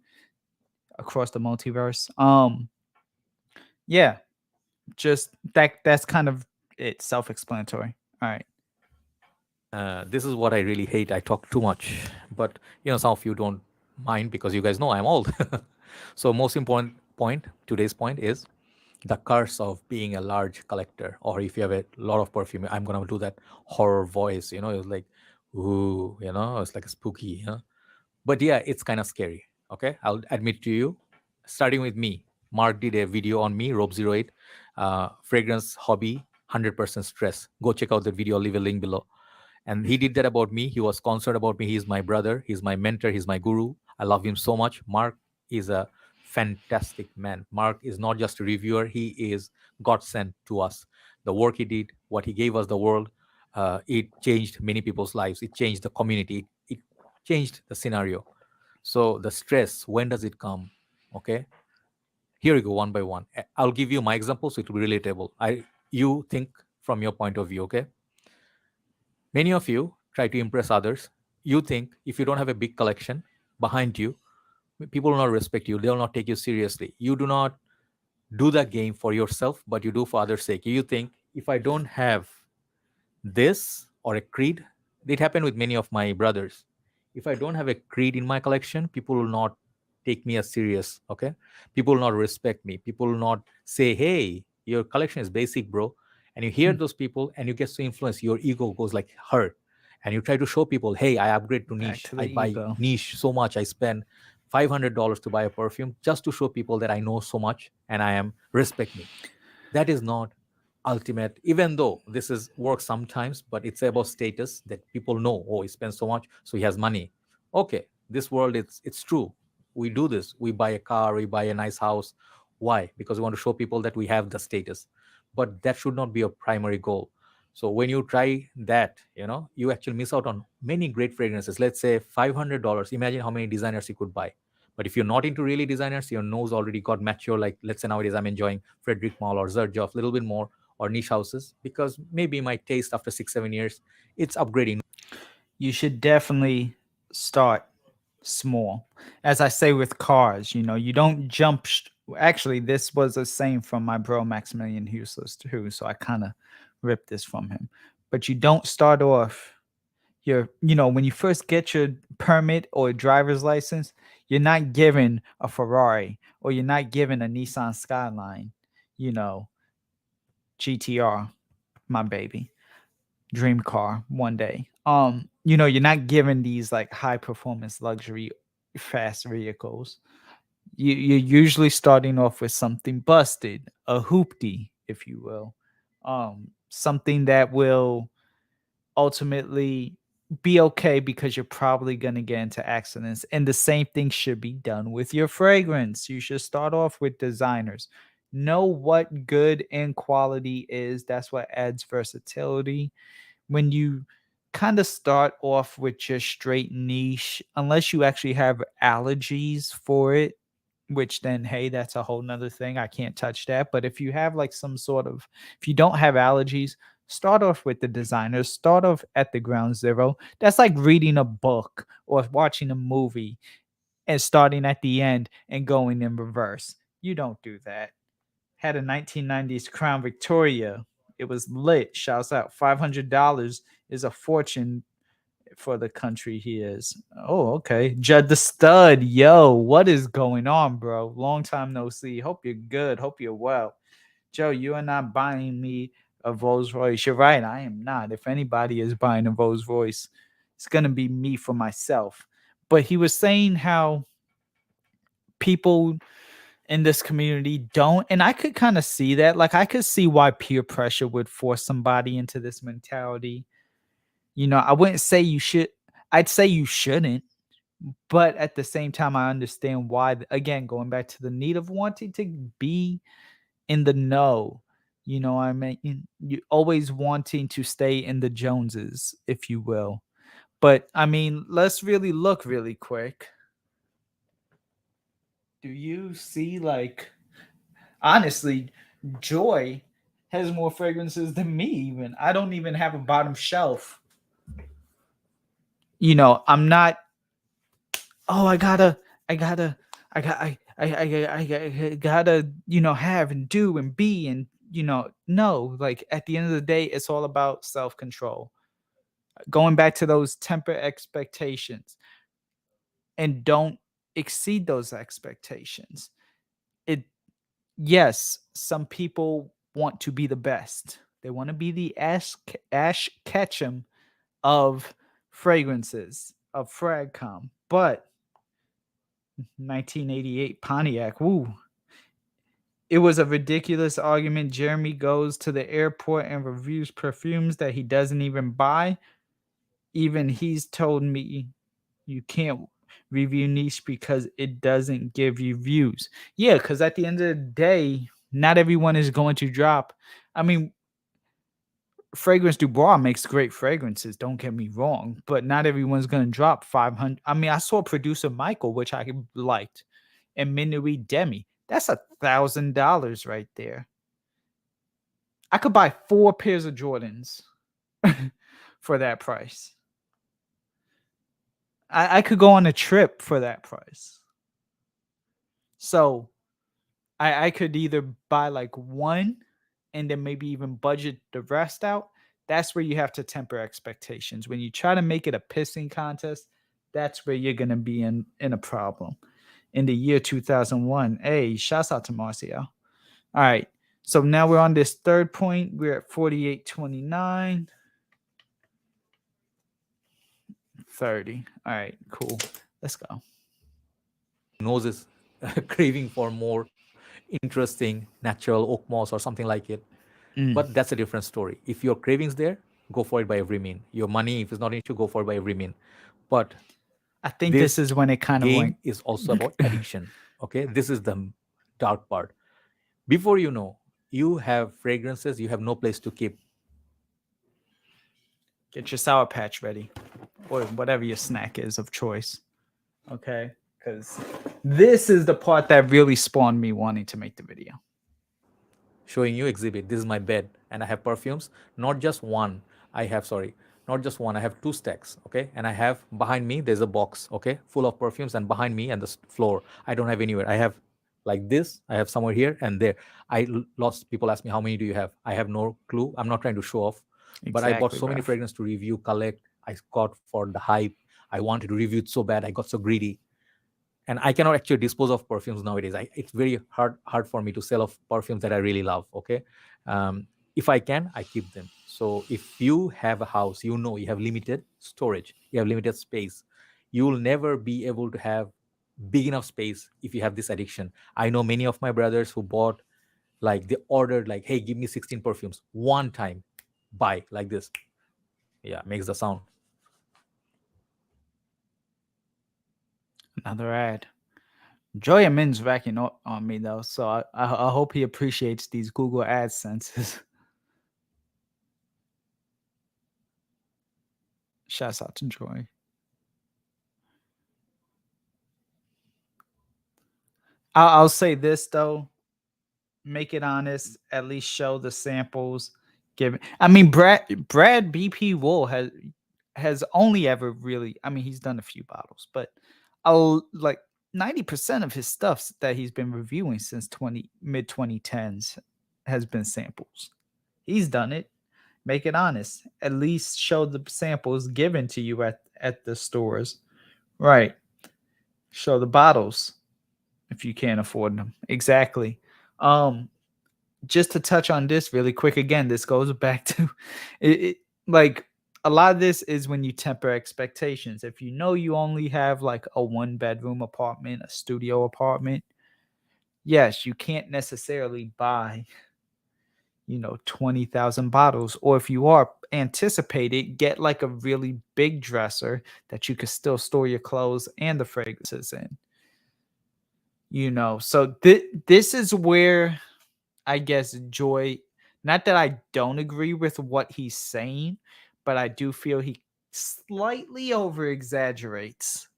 across the multiverse. Yeah, just that's kind of it. Self-explanatory. All right. This is what I really hate. I talk too much, but some of you don't mind because you guys know I'm old. So most important point, today's point is the curse of being a large collector, or if you have a lot of perfume. I'm gonna do that horror voice. It's like, ooh, it's like a spooky. But yeah, it's kind of scary. Okay, I'll admit to you. Starting with me, Mark did a video on me, Rope08, fragrance hobby, 100% stress. Go check out that video. I'll leave a link below. And he did that about me. He was concerned about me. He's my brother, he's my mentor, he's my guru. I love him so much. Mark is a fantastic man. Mark is not just a reviewer, he is God sent to us. The work he did, what he gave us the world, it changed many people's lives, it changed the community, it changed the scenario. So the stress, when does it come? Okay, here we go, one by one. I'll give you my example so it will be relatable. You think from your point of view. Okay, many of you try to impress others. You think if you don't have a big collection behind you, people will not respect you. They will not take you seriously. You do not do the game for yourself, but you do for others' sake. You think if I don't have this or a creed, it happened with many of my brothers. If I don't have a creed in my collection, people will not take me as serious. Okay, people will not respect me. People will not say, hey, your collection is basic, bro. And you hear those people and you get so influenced, your ego goes like hurt, and you try to show people, hey, I upgrade to Back niche, to the I buy ego. niche so much, I spend $500 to buy a perfume just to show people that I know so much and I am respect me. That is not ultimate, even though this is work sometimes, but it's about status that people know, oh, he spends so much so he has money. Okay, this world, it's true. We do this, we buy a car, we buy a nice house. Why? Because we want to show people that we have the status, but that should not be a primary goal. So when you try that, you actually miss out on many great fragrances. Let's say $500, imagine how many designers you could buy. But if you're not into really designers, your nose already got mature. Like let's say nowadays I'm enjoying Frederick Malle or Xerjoff a little bit more, or niche houses, because maybe my taste after 6-7 years, it's upgrading. You should definitely start small. As I say with cars, you don't jump. Actually, this was a saying from my bro Maximilian Huseless too, so I kind of ripped this from him. But you don't start off when you first get your permit or driver's license, you're not given a Ferrari or you're not given a Nissan Skyline, you know, GTR, my baby, dream car one day. You're not given these like high performance luxury fast vehicles. You're usually starting off with something busted, a hoopty, if you will. Something that will ultimately be okay because you're probably going to get into accidents. And the same thing should be done with your fragrance. You should start off with designers. Know what good and quality is. That's what adds versatility. When you kind of start off with just straight niche, unless you actually have allergies for it, which then, hey, that's a whole nother thing. I can't touch that. But if you have like some sort of, if you don't have allergies, start off with the designers, start off at the ground zero. That's like reading a book or watching a movie and starting at the end and going in reverse. You don't do that. Had a 1990s Crown Victoria. It was lit. Shouts out. $500 is a fortune for the country he is. Oh, okay. Judd the Stud. Yo, what is going on, bro? Long time no see. Hope you're good. Hope you're well. Joe, you are not buying me a Rolls Royce. You're right. I am not. If anybody is buying a Rolls Royce, it's going to be me for myself. But he was saying how people in this community don't, and I could kind of see that. Like, I could see why peer pressure would force somebody into this mentality. You know, I wouldn't say you should. I'd say you shouldn't, but at the same time, I understand why. Again, going back to the need of wanting to be in the know. You know, I mean, you always wanting to stay in the Joneses, if you will. But I mean, let's really look really quick. Do you see, like, honestly, Joy has more fragrances than me, even. I don't even have a bottom shelf. You know, I'm not, oh, I gotta, I gotta, I gotta, you know, have and do and be and, you know, no, like at the end of the day, it's all about self control. Going back to those temper expectations and don't exceed those expectations. It, yes, some people want to be the best. They want to be the Ash Ketchum of fragrances, of Fragcomm. But 1988 Pontiac, woo. It was a ridiculous argument. Jeremy goes to the airport and reviews perfumes that he doesn't even buy. Even he's told me you can't review niche because it doesn't give you views. Yeah, because at the end of the day, not everyone is going to drop. I mean, Fragrance Dubois makes great fragrances, don't get me wrong, but not everyone's going to drop 500. I mean, I saw producer Michael, which I liked, and Minuit Demi. That's $1,000 right there. I could buy 4 pairs of Jordans for that price. I could go on a trip for that price. So I could either buy like one and then maybe even budget the rest out. That's where you have to temper expectations. When you try to make it a pissing contest, that's where you're going to be in a problem. In the year 2001, hey, shouts out to Marcial. All right. So now we're on this third point. We're at 48.29. 30. All right, cool. Let's go. Nose is craving for more interesting natural oak moss or something like it. But that's a different story. If your cravings there, go for it by every mean. Your money, if it's not an issue, go for it by every mean. But I think this is when it kind of game went. is also about addiction. Okay, this is the dark part. Before you know, you have fragrances you have no place to keep. Get your Sour Patch ready, or whatever your snack is of choice. Okay, because this is the part that really spawned me wanting to make the video. Showing you exhibit. This is my bed, and I have perfumes. Not just one. Not just one. I have 2 stacks. Okay, and I have behind me there's a box. Okay, full of perfumes, and behind me and the floor I don't have anywhere. I have like this. I have somewhere here and there. Lost people ask me how many do you have. I have no clue. I'm not trying to show off, but I bought so many fragrances to review, collect. I got for the hype. I wanted to review it so bad. I got so greedy. And I cannot actually dispose of perfumes nowadays. It's very hard for me to sell off perfumes that I really love. Okay, if I can, I keep them. So if you have a house, you know you have limited storage, you have limited space. You will never be able to have big enough space if you have this addiction. I know many of my brothers who bought, like they ordered like, hey, give me 16 perfumes one time, buy like this. Yeah, makes the sound. Another ad. Joya Min's racking up on me though, so I hope he appreciates these Google AdSenses. Shouts out to Joy. I'll say this though, make it honest. At least show the samples. Give. I mean, Brad BP Wool has only ever really. I mean, he's done a few bottles, but I'll like 90% of his stuff that he's been reviewing since mid 2010s has been samples. He's done it. Make it honest. At least show the samples given to you at the stores. Right. Show the bottles if you can't afford them. Exactly. Just to touch on this really quick again, this goes back to like a lot of this is when you temper expectations. If you know you only have like a 1-bedroom apartment, a studio apartment, yes, you can't necessarily buy 20,000 bottles. Or if you are, anticipate it, get like a really big dresser that you could still store your clothes and the fragrances in. So this is where I guess Joy, not that I don't agree with what he's saying, but I do feel he slightly over exaggerates.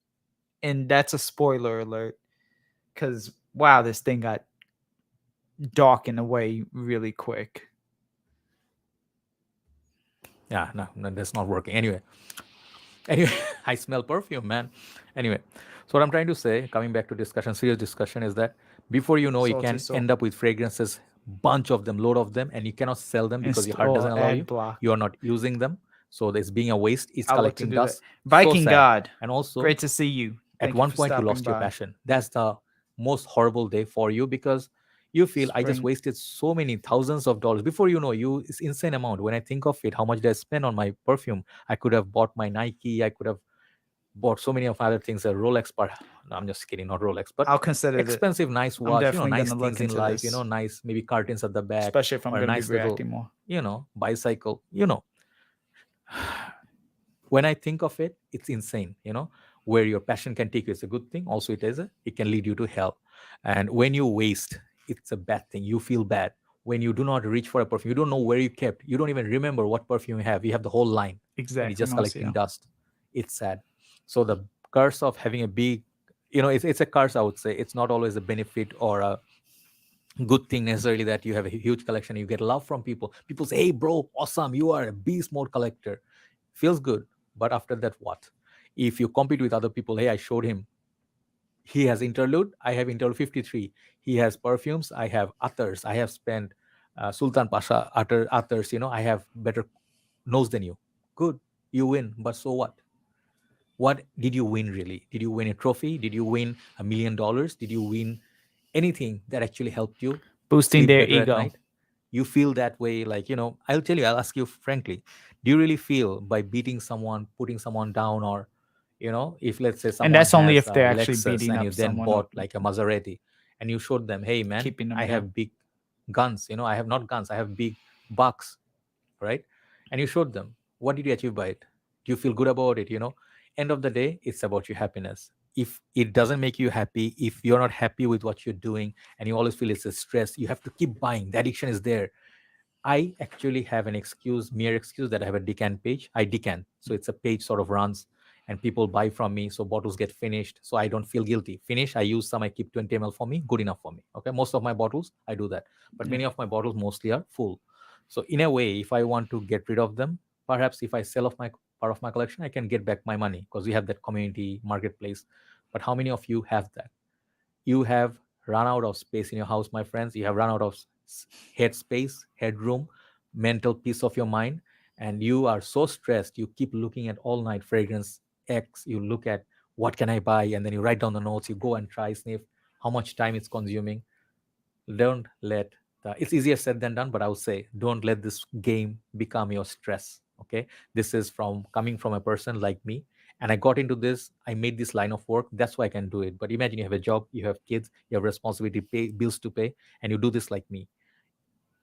And that's a spoiler alert, because wow, this thing got dark in a way really quick. Yeah, no, that's not working. Anyway, I smell perfume, man. Anyway, so what I'm trying to say, coming back to discussion, serious discussion, is that before you know, you Salty can soul. end up with fragrances, bunch of them, load of them, and you cannot sell them because your heart doesn't allow Ad you. block. You are not using them, so it's being a waste. It's I'll look to collecting do that. dust. Viking so sad. God, And also, great to see you. at Thank you one for point, you stopping lost your by. passion. That's the most horrible day for you because you feel I just Spring. wasted so many thousands of dollars. Before you know, it's insane amount. When I think of it, how much did I spend on my perfume? I could have bought my Nike. I could have bought so many of other things, a Rolex, but no, I'm just kidding, not Rolex, but I'll consider it. expensive, nice I'm watch, definitely nice gonna look things in into life, this, nice maybe curtains at the back, especially if I'm or a gonna be nice little, reacting more. bicycle. When I think of it, it's insane, where your passion can take you. It's a good thing. Also, it can lead you to hell. And when you waste, it's a bad thing. You feel bad. When you do not reach for a perfume, you don't know where you kept. You don't even remember what perfume you have. You have the whole line. And it's Exactly, just collecting Marcio. dust. It's sad. So the curse of having a big, it's a curse, I would say. It's not always a benefit or a good thing necessarily that you have a huge collection. You get love from people. People say, hey, bro, awesome. You are a beast mode collector. Feels good. But after that, what? If you compete with other people, hey, I showed him. He has interlude. I have interlude 53. He has perfumes. I have others. I have spent Sultan Pasha others. I have better nose than you. Good. You win. But so what? What did you win really? Did you win a trophy? Did you win $1 million? Did you win anything that actually helped you Boosting sleep their better at ego. night? You feel that way, like, I'll tell you, I'll ask you frankly, do you really feel by beating someone, putting someone down, or, if let's say And someone that's only has if a they're actually Lexus beating and you up then someone or bought like a Maserati and you showed them, hey man, keeping them I down. have big guns, I have not guns, I have big bucks, right? And you showed them, what did you achieve by it? Do you feel good about it? End of the day, it's about your happiness. If it doesn't make you happy, if you're not happy with what you're doing and you always feel it's a stress, you have to keep buying. The addiction is there. I actually have an mere excuse, that I have a decant page. I decant. So it's a page sort of runs and people buy from me. So bottles get finished. So I don't feel guilty. Finish, I use some, I keep 20 ml for me, good enough for me. Okay. Most of my bottles, I do that. But many of my bottles mostly are full. So in a way, if I want to get rid of them, perhaps if I sell off my part of my collection, I can get back my money because we have that community marketplace. But how many of you have that? You have run out of space in your house, my friends. You have run out of head space, headroom, mental peace of your mind, and you are so stressed. You keep looking at all night fragrance X. You look at what can I buy, and then you write down the notes. You go and try sniff how much time it's consuming. Don't let it's easier said than done, but I would say don't let this game become your stress. Okay, this is from coming from a person like me, and I got into this. I made this line of work. That's why I can do it. But imagine you have a job, you have kids, you have responsibility, pay bills to pay, and you do this like me.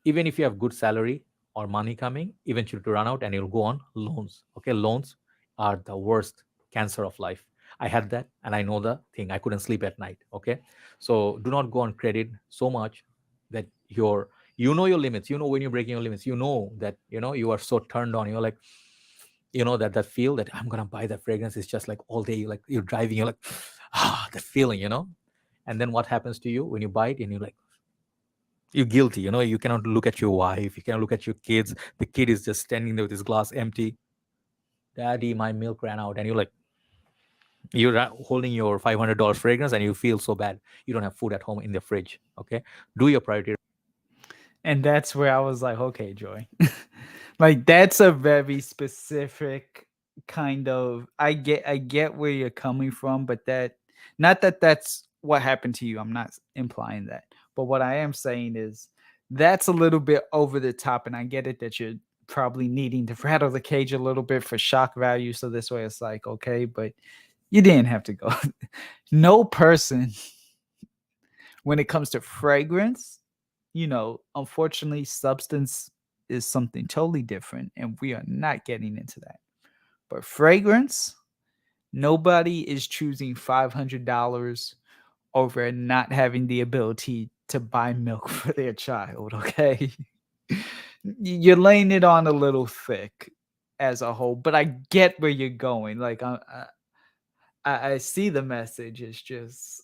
Even if you have good salary, or money coming, eventually to run out and you'll go on loans. Okay, loans are the worst cancer of life. I had that and I know the thing. I couldn't sleep at night. Okay, so do not go on credit so much that you know your limits. You know when you're breaking your limits. You know that you are so turned on. You're like, that feel that I'm gonna buy that fragrance. Is just like all day. You're driving. You're like, that feeling. And then what happens to you when you buy it and you're like, you're guilty. You cannot look at your wife. You cannot look at your kids. The kid is just standing there with his glass empty. Daddy, my milk ran out, and you're like, you're holding your $500 fragrance and you feel so bad. You don't have food at home in the fridge. Okay, do your priority. And that's where I was like, okay, Joy. Like that's a very specific kind of I get where you're coming from, but not that that's what happened to you. I'm not implying that. But what I am saying is that's a little bit over the top, and I get it that you're probably needing to rattle the cage a little bit for shock value. So this way it's like, okay, but you didn't have to go. No person when it comes to fragrance, unfortunately, substance is something totally different, and we are not getting into that. But fragrance, nobody is choosing $500 over not having the ability to buy milk for their child, okay? You're laying it on a little thick as a whole, but I get where you're going. Like, I see the message. It's just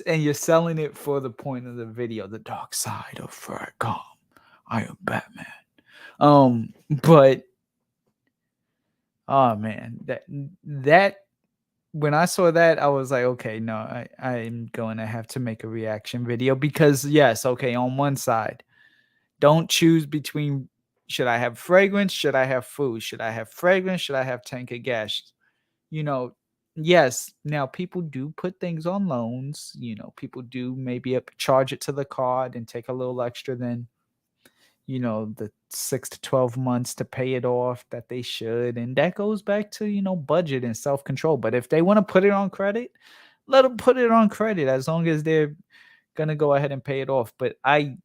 and you're selling it for the point of the video, the dark side of Fragcomm. I am Batman. But oh man, that when I saw that, I was like, okay, no, I'm going to have to make a reaction video because yes, okay, on one side, don't choose between should I have fragrance, should I have food, should I have fragrance, should I have tank of gas? Yes, now people do put things on loans. People do maybe charge it to the card and take a little extra than, the 6 to 12 months to pay it off that they should. And that goes back to, budget and self control. But if they want to put it on credit, let them put it on credit as long as they're going to go ahead and pay it off. But I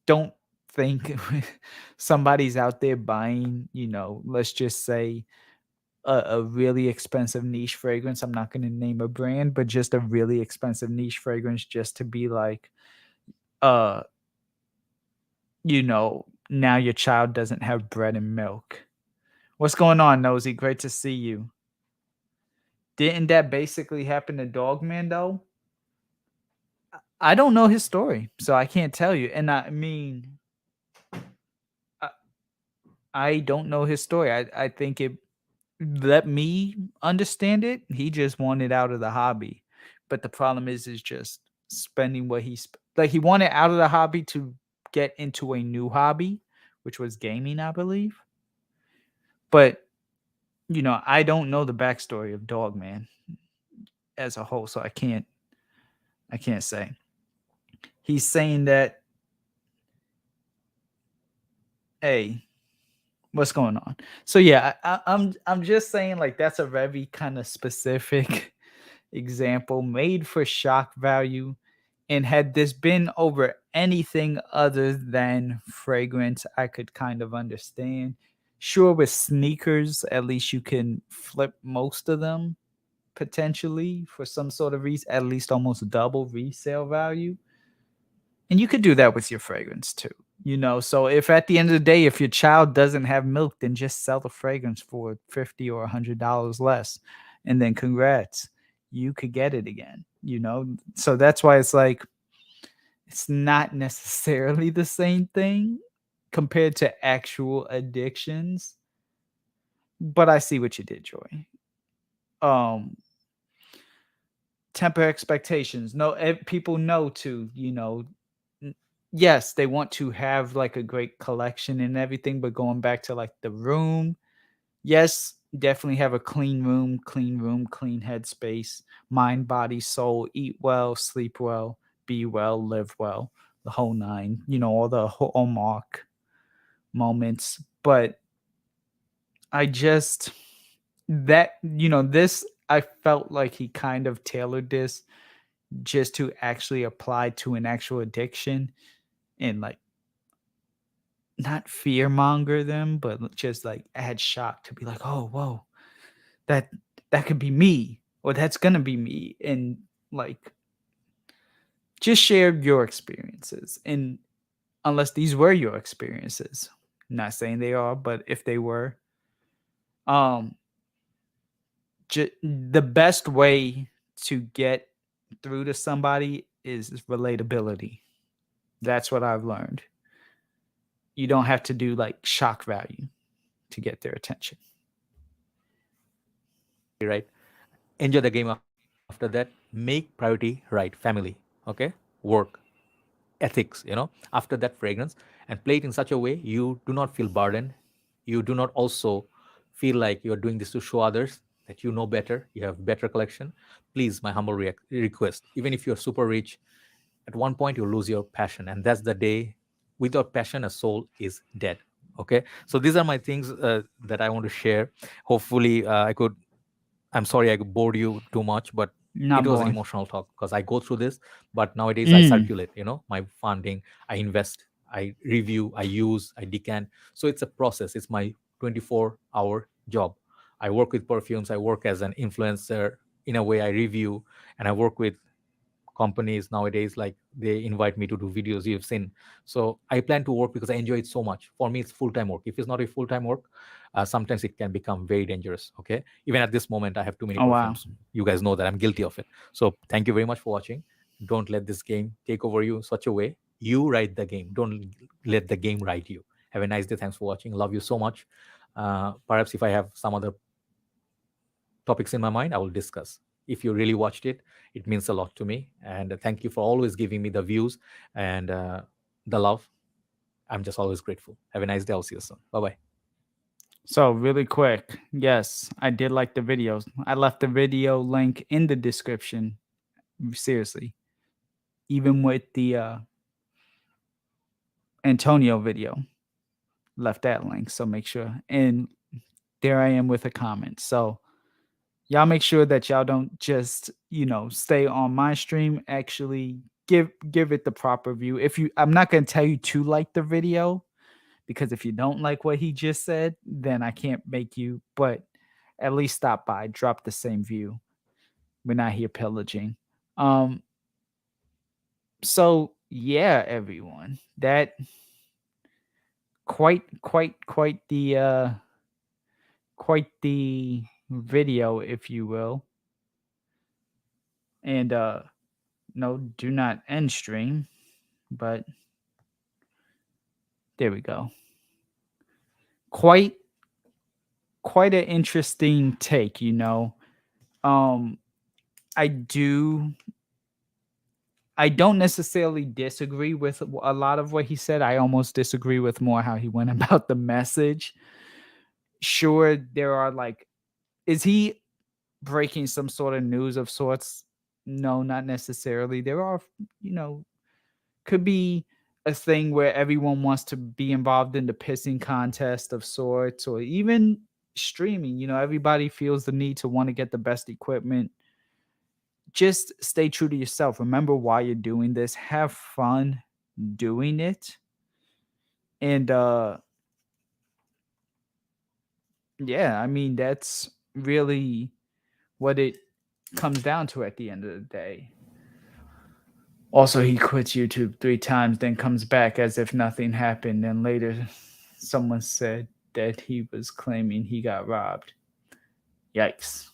don't think somebody's out there buying, let's just say, a really expensive niche fragrance. I'm not going to name a brand, but just a really expensive niche fragrance just to be like, now your child doesn't have bread and milk. What's going on, Nosy? Great to see you. Didn't that basically happen to Dogman though? I don't know his story, so I can't tell you. And I mean, I don't know his story. I think it let me understand it. He just wanted out of the hobby. But the problem is just spending what he wanted out of the hobby to get into a new hobby, which was gaming, I believe. But I don't know the backstory of Dogman as a whole, so I can't say. He's saying that, hey, what's going on? So yeah, I'm just saying like that's a very kind of specific example made for shock value. And had this been over anything other than fragrance, I could kind of understand. Sure, with sneakers, at least you can flip most of them potentially for some sort of at least almost double resale value. And you could do that with your fragrance too. So if at the end of the day, if your child doesn't have milk, then just sell the fragrance for $50 or $100 less. And then congrats, you could get it again, So that's why it's like, it's not necessarily the same thing compared to actual addictions. But I see what you did, Joy. Temper expectations. No, people know to, yes, they want to have like a great collection and everything, but going back to like the room, yes, definitely have a clean room, clean headspace, mind, body, soul, eat well, sleep well, be well, live well, the whole nine, all the hallmark moments. But I just, this, I felt like he kind of tailored this just to actually apply to an actual addiction. and like not fear monger them, but just like add shock to be like, oh, whoa, that could be me, or that's gonna be me, and like just share your experiences. And unless these were your experiences, not saying they are, but if they were, um, the best way to get through to somebody is relatability. That's what I've learned. You don't have to do like shock value to get their attention. Right? Enjoy the game after that. Make priority right, family, okay? Work, ethics, after that fragrance, and play it in such a way you do not feel burdened. You do not also feel like you're doing this to show others that you know better, you have better collection. Please, my humble request, even if you're super rich, at one point you'll lose your passion, and that's the day. Without passion, a soul is dead. Okay, so these are my things that I want to share. Hopefully I'm sorry I bored you too much, but it Not was an born. emotional talk because I go through this, but nowadays I Mm. circulate, my funding, I invest, I review, I use, I decant. So it's a process. It's my 24-hour job. I work with perfumes. I work as an influencer. In a way, I review, and I work with companies nowadays, like they invite me to do videos you've seen. So I plan to work because I enjoy it so much. For me, it's full-time work. If it's not a full-time work, sometimes it can become very dangerous. Okay, even at this moment I have too many Oh wow. perfumes. You guys know that I'm guilty of it. So thank you very much for watching. Don't let this game take over you in such a way. You write the game, don't let the game write you. Have a nice day. Thanks for watching. Love you so much. Perhaps if I have some other topics in my mind, I will discuss. If you really watched it, it means a lot to me. And thank you for always giving me the views and the love. I'm just always grateful. Have a nice day. I'll see you soon. Bye bye. So really quick, yes, I did like the videos. I left the video link in the description. Seriously, even with the Antonio video, left that link. So make sure. And there I am with a comment. So y'all make sure that y'all don't just stay on my stream. Actually, give it the proper view. If you, I'm not gonna tell you to like the video, because if you don't like what he just said, then I can't make you. But at least stop by, drop the same view. We're not here pillaging. Um. So yeah, everyone, that quite the video, if you will. And no, do not end stream, but there we go. Quite an interesting take, Um I don't necessarily disagree with a lot of what he said. I almost disagree with more how he went about the message. Sure, there are like, is he breaking some sort of news of sorts? No, not necessarily. There are, could be a thing where everyone wants to be involved in the pissing contest of sorts, or even streaming. Everybody feels the need to want to get the best equipment. Just stay true to yourself. Remember why you're doing this. Have fun doing it. And yeah, I mean, that's really what it comes down to at the end of the day. Also, he quits YouTube 3 times, then comes back as if nothing happened. And later, someone said that he was claiming he got robbed. Yikes.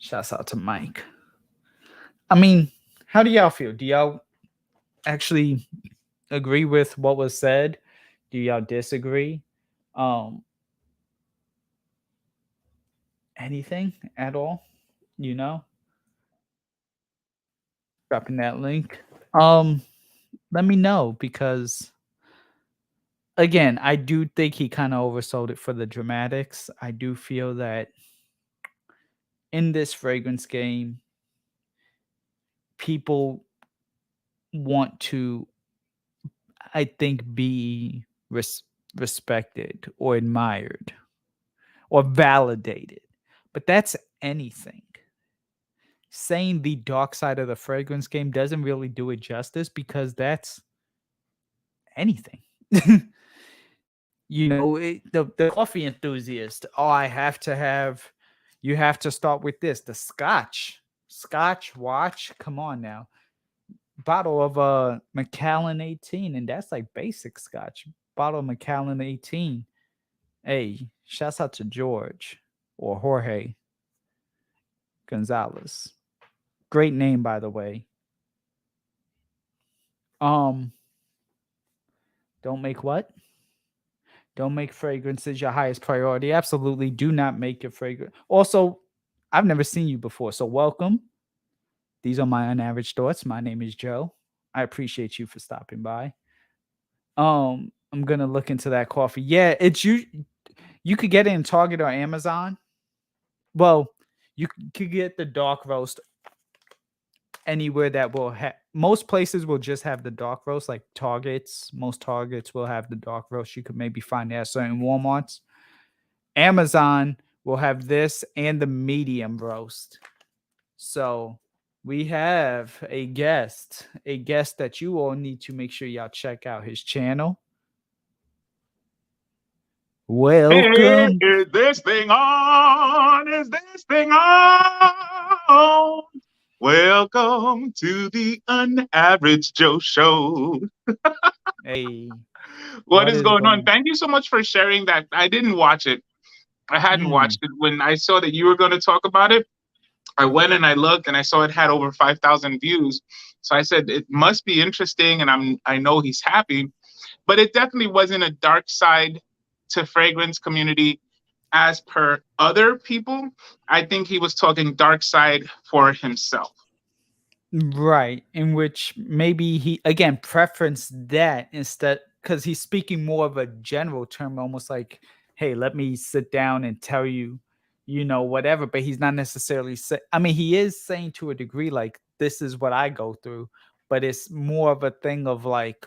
Shouts out to Mike. I mean, how do y'all feel? Do y'all actually agree with what was said? Do y'all disagree? Anything at all? Dropping that link. Let me know, because again, I do think he kind of oversold it for the dramatics. I do feel that in this fragrance game, people want to, I think, be respected or admired or validated. But that's anything. saying the dark side of the fragrance game doesn't really do it justice, because that's anything. The coffee enthusiast. Oh, you have to start with this. The Scotch watch. Come on now. Bottle of Macallan 18, and that's like basic Scotch. Bottle of Macallan 18. Hey, shouts out to George or Jorge Gonzalez. Great name, by the way. Don't make what? Don't make fragrances your highest priority. Absolutely do not make your fragrance. Also, I've never seen you before, so welcome. These are my unaverage thoughts. My name is Joe. I appreciate you for stopping by. I'm gonna look into that coffee. Yeah, it's you could get it in Target or Amazon. Well, you could get the dark roast anywhere that will have. Most places will just have the dark roast, like Targets. Most Targets will have the dark roast. You could maybe find that at certain Walmarts. Amazon will have this and the medium roast. So we have a guest that you all need to make sure y'all check out his channel. Welcome. Hey, is this thing on? Is this thing on? Welcome to the Unaverage Joe Show. Hey. What is going on? Thank you so much for sharing that. I didn't watch it. I hadn't watched it. When I saw that you were going to talk about it, I went and I looked and I saw it had over 5,000 views. So I said, it must be interesting, and I know he's happy. But it definitely wasn't a dark side to fragrance community as per other people. I think he was talking dark side for himself. Right. In which maybe he, again, preferenced that instead, because he's speaking more of a general term, almost like, hey, let me sit down and tell you, whatever. But he's not necessarily he is saying to a degree, like, this is what I go through, but it's more of a thing of like,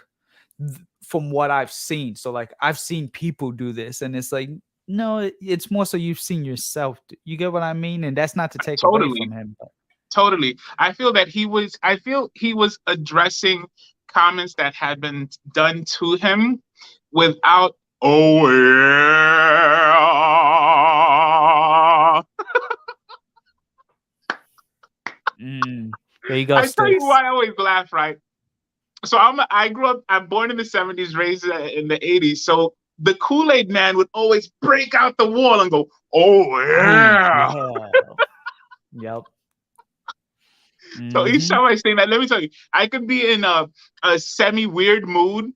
from what I've seen. So like, I've seen people do this, and it's like, no, it's more so you've seen yourself. You get what I mean? And that's not to take away from him. But. Totally. I feel he was addressing comments that had been done to him without, oh, yeah. There you go. I tell you why I always laugh, right? So I'm born in the 70s, raised in the 80s. So the Kool-Aid man would always break out the wall and go, oh, yeah. Yep. So each time I say that, let me tell you, I could be in a semi-weird mood.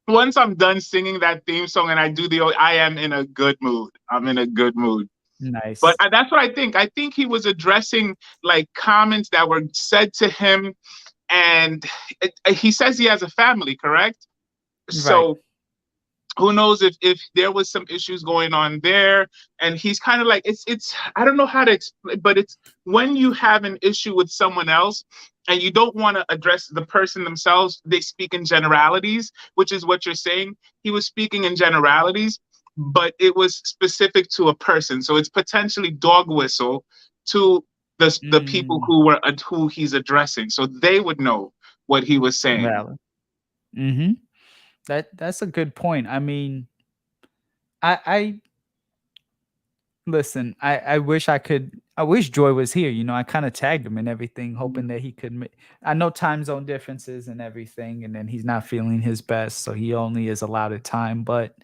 Once I'm done singing that theme song and I do I am in a good mood. I'm in a good mood. Nice. But that's what I think. I think he was addressing like comments that were said to him. And he says he has a family, correct? Right. So who knows if there was some issues going on there. And he's kind of like, it's I don't know how to explain, but it's when you have an issue with someone else and you don't want to address the person themselves, they speak in generalities, which is what you're saying. He was speaking in generalities, but it was specific to a person. So it's potentially dog whistle to the people who he's addressing. So they would know what he was saying. Valid. That's a good point. I mean, I listen, I wish Joy was here. I kind of tagged him and everything, hoping that he could. I know time zone differences and everything, and then he's not feeling his best, so he only is allowed a time. But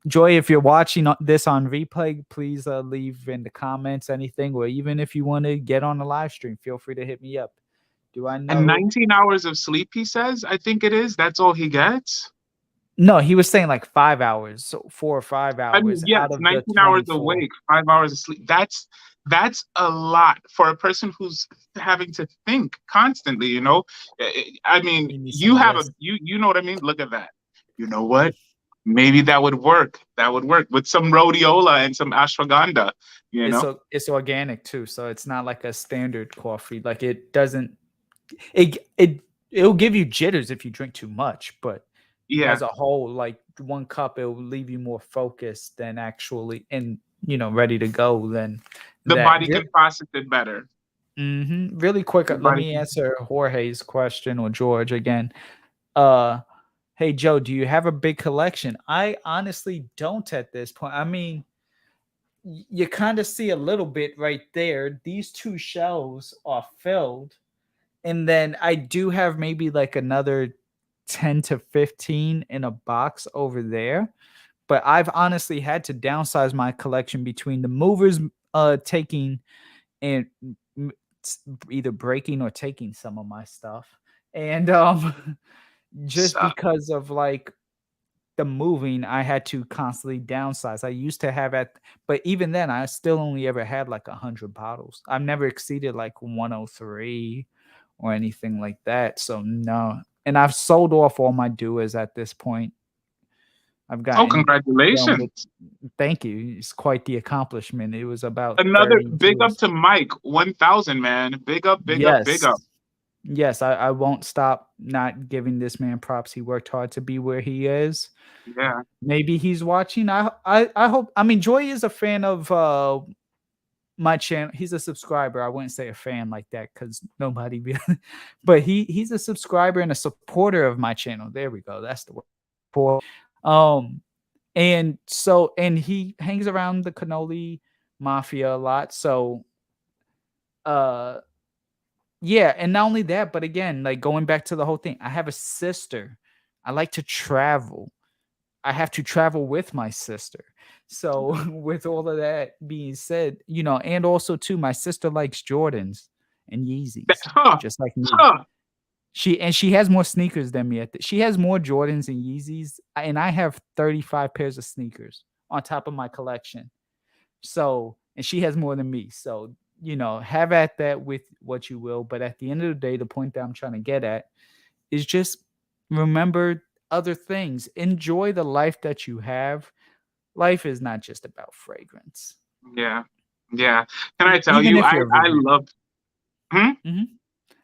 Joy, if you're watching this on replay, please leave in the comments anything, or even if you want to get on the live stream, feel free to hit me up. Do I know? And 19 hours of sleep, he says, I think it is. That's all he gets? No, he was saying like 5 hours, so 4 or 5 hours. I mean, yeah, out of 19 hours awake, 5 hours of sleep. That's a lot for a person who's having to think constantly, I mean, you have you know what I mean? Look at that. You know what? Maybe that would work. That would work with some rhodiola and some ashwagandha, It's organic too, so it's not like a standard coffee. Like it doesn't it'll give you jitters if you drink too much, but as a whole, like 1 cup, it will leave you more focused than actually and ready to go than the body can process it better. Really quick, let Everybody- me answer Jorge's question, or George again. Hey Joe, do you have a big collection? I honestly don't at this point. I mean, you kind of see a little bit right there. These two shelves are filled, and then I do have maybe like another 10 to 15 in a box over there. But I've honestly had to downsize my collection between the movers taking and either breaking or taking some of my stuff, and just So- because of like the moving, I had to constantly downsize. I used to have but even then I still only ever had like 100 bottles. I've never exceeded like 103 or anything like that, so no. And I've sold off all my doers at this point. I've gotten done congratulations. with, thank you. It's quite the accomplishment. It was about Another 30 big up doers. to Mike, 1,000, man. Big up, big up, big up. Yes, I won't stop not giving this man props. He worked hard to be where he is. Yeah. Maybe he's watching. I hope. I mean, Joy is a fan of my channel. He's a subscriber. I wouldn't say a fan like that because nobody really, but he's a subscriber and a supporter of my channel. There we go. That's the word. And so, and he hangs around the cannoli mafia a lot. So yeah, and not only that, but again, like going back to the whole thing, I have a sister. I like to travel. I have to travel with my sister. So with all of that being said, you know, and also too, my sister likes Jordans and Yeezys, just like me. She has more sneakers than me. She has more Jordans and Yeezys, and I have 35 pairs of sneakers on top of my collection. So, and she has more than me. So, you know, have at that with what you will. But at the end of the day, the point that I'm trying to get at is just remember other things. Enjoy the life that you have. Life is not just about fragrance. Yeah. Yeah. Can I tell Even you, if I you're a reviewer. love.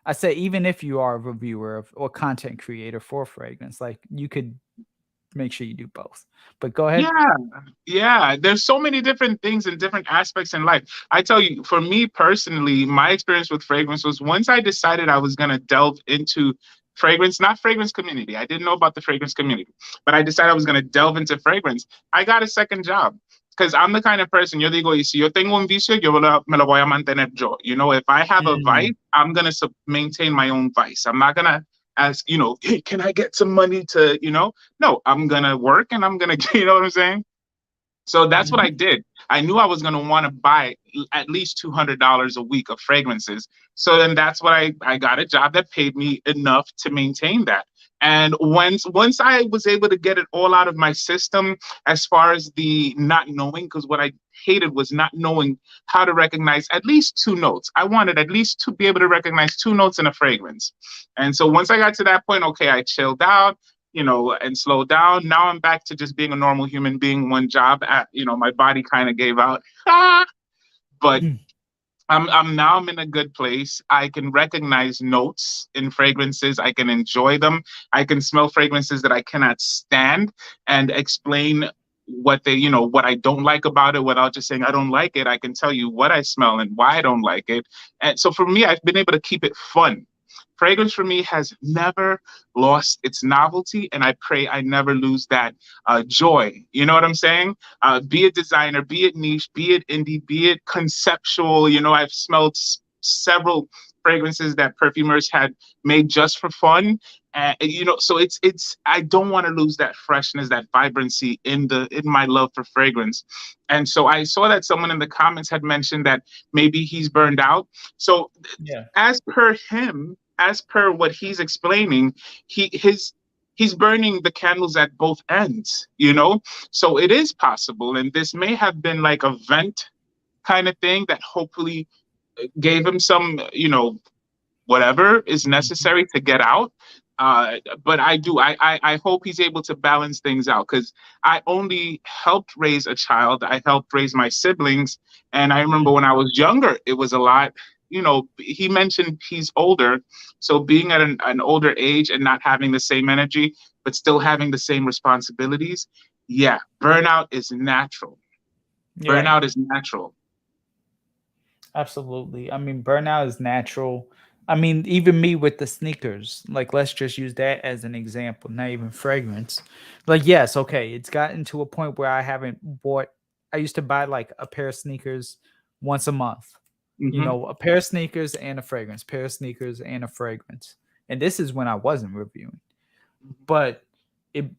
I say, even if you are a reviewer or content creator for fragrance, like you could make sure you do both. But go ahead. Yeah. There's so many different things and different aspects in life. I tell you, for me personally, my experience with fragrance was once I decided I was going to delve into fragrance, not fragrance community. I didn't know about the fragrance community, but I decided I was going to delve into fragrance. I got a second job. Because I'm the kind of person, yo digo, y si yo tengo un vicio, me lo voy a mantener yo. You know, if I have a vice, I'm going to maintain my own vice. I'm not going to ask, you know, hey, can I get some money to, you know? No, I'm going to work and I'm going to, you know what I'm saying? So that's what I did. I knew I was going to want to buy at least $200 a week of fragrances. So then that's what I got a job that paid me enough to maintain that. And once I was able to get it all out of my system, as far as the not knowing, because what I hated was not knowing how to recognize at least two notes. I wanted at least to be able to recognize two notes in a fragrance. And so once I got to that point, okay, I chilled out, you know, and slowed down. Now I'm back to just being a normal human being, one job at, you know, my body kind of gave out. But I'm in a good place. I can recognize notes in fragrances. I can enjoy them. I can smell fragrances that I cannot stand and explain what they, you know, what I don't like about it without just saying I don't like it. I can tell you what I smell and why I don't like it. And so for me, I've been able to keep it fun. Fragrance for me has never lost its novelty, and I pray I never lose that joy. You know what I'm saying? Be it designer, be it niche, be it indie, be it conceptual. You know, I've smelled several fragrances that perfumers had made just for fun. You know, so it's I don't want to lose that freshness, that vibrancy in my love for fragrance. And so I saw that someone in the comments had mentioned that maybe he's burned out. So as per him, as per what he's explaining, he's burning the candles at both ends, you know? So it is possible. And this may have been like a vent kind of thing that hopefully gave him some, you know, whatever is necessary to get out. But I hope he's able to balance things out, because I only helped raise a child. I helped raise my siblings. And I remember when I was younger, it was a lot. You know, he mentioned he's older. So being at an older age and not having the same energy, but still having the same responsibilities. Yeah, burnout is natural. Burnout is natural. Absolutely. I mean, burnout is natural. I mean, even me with the sneakers, like, let's just use that as an example, not even fragrance. Like, yes, okay, it's gotten to a point where I haven't bought, I used to buy like a pair of sneakers once a month, you Hmm. know, a pair of sneakers and a fragrance, pair of sneakers and a fragrance. And this is when I wasn't reviewing. But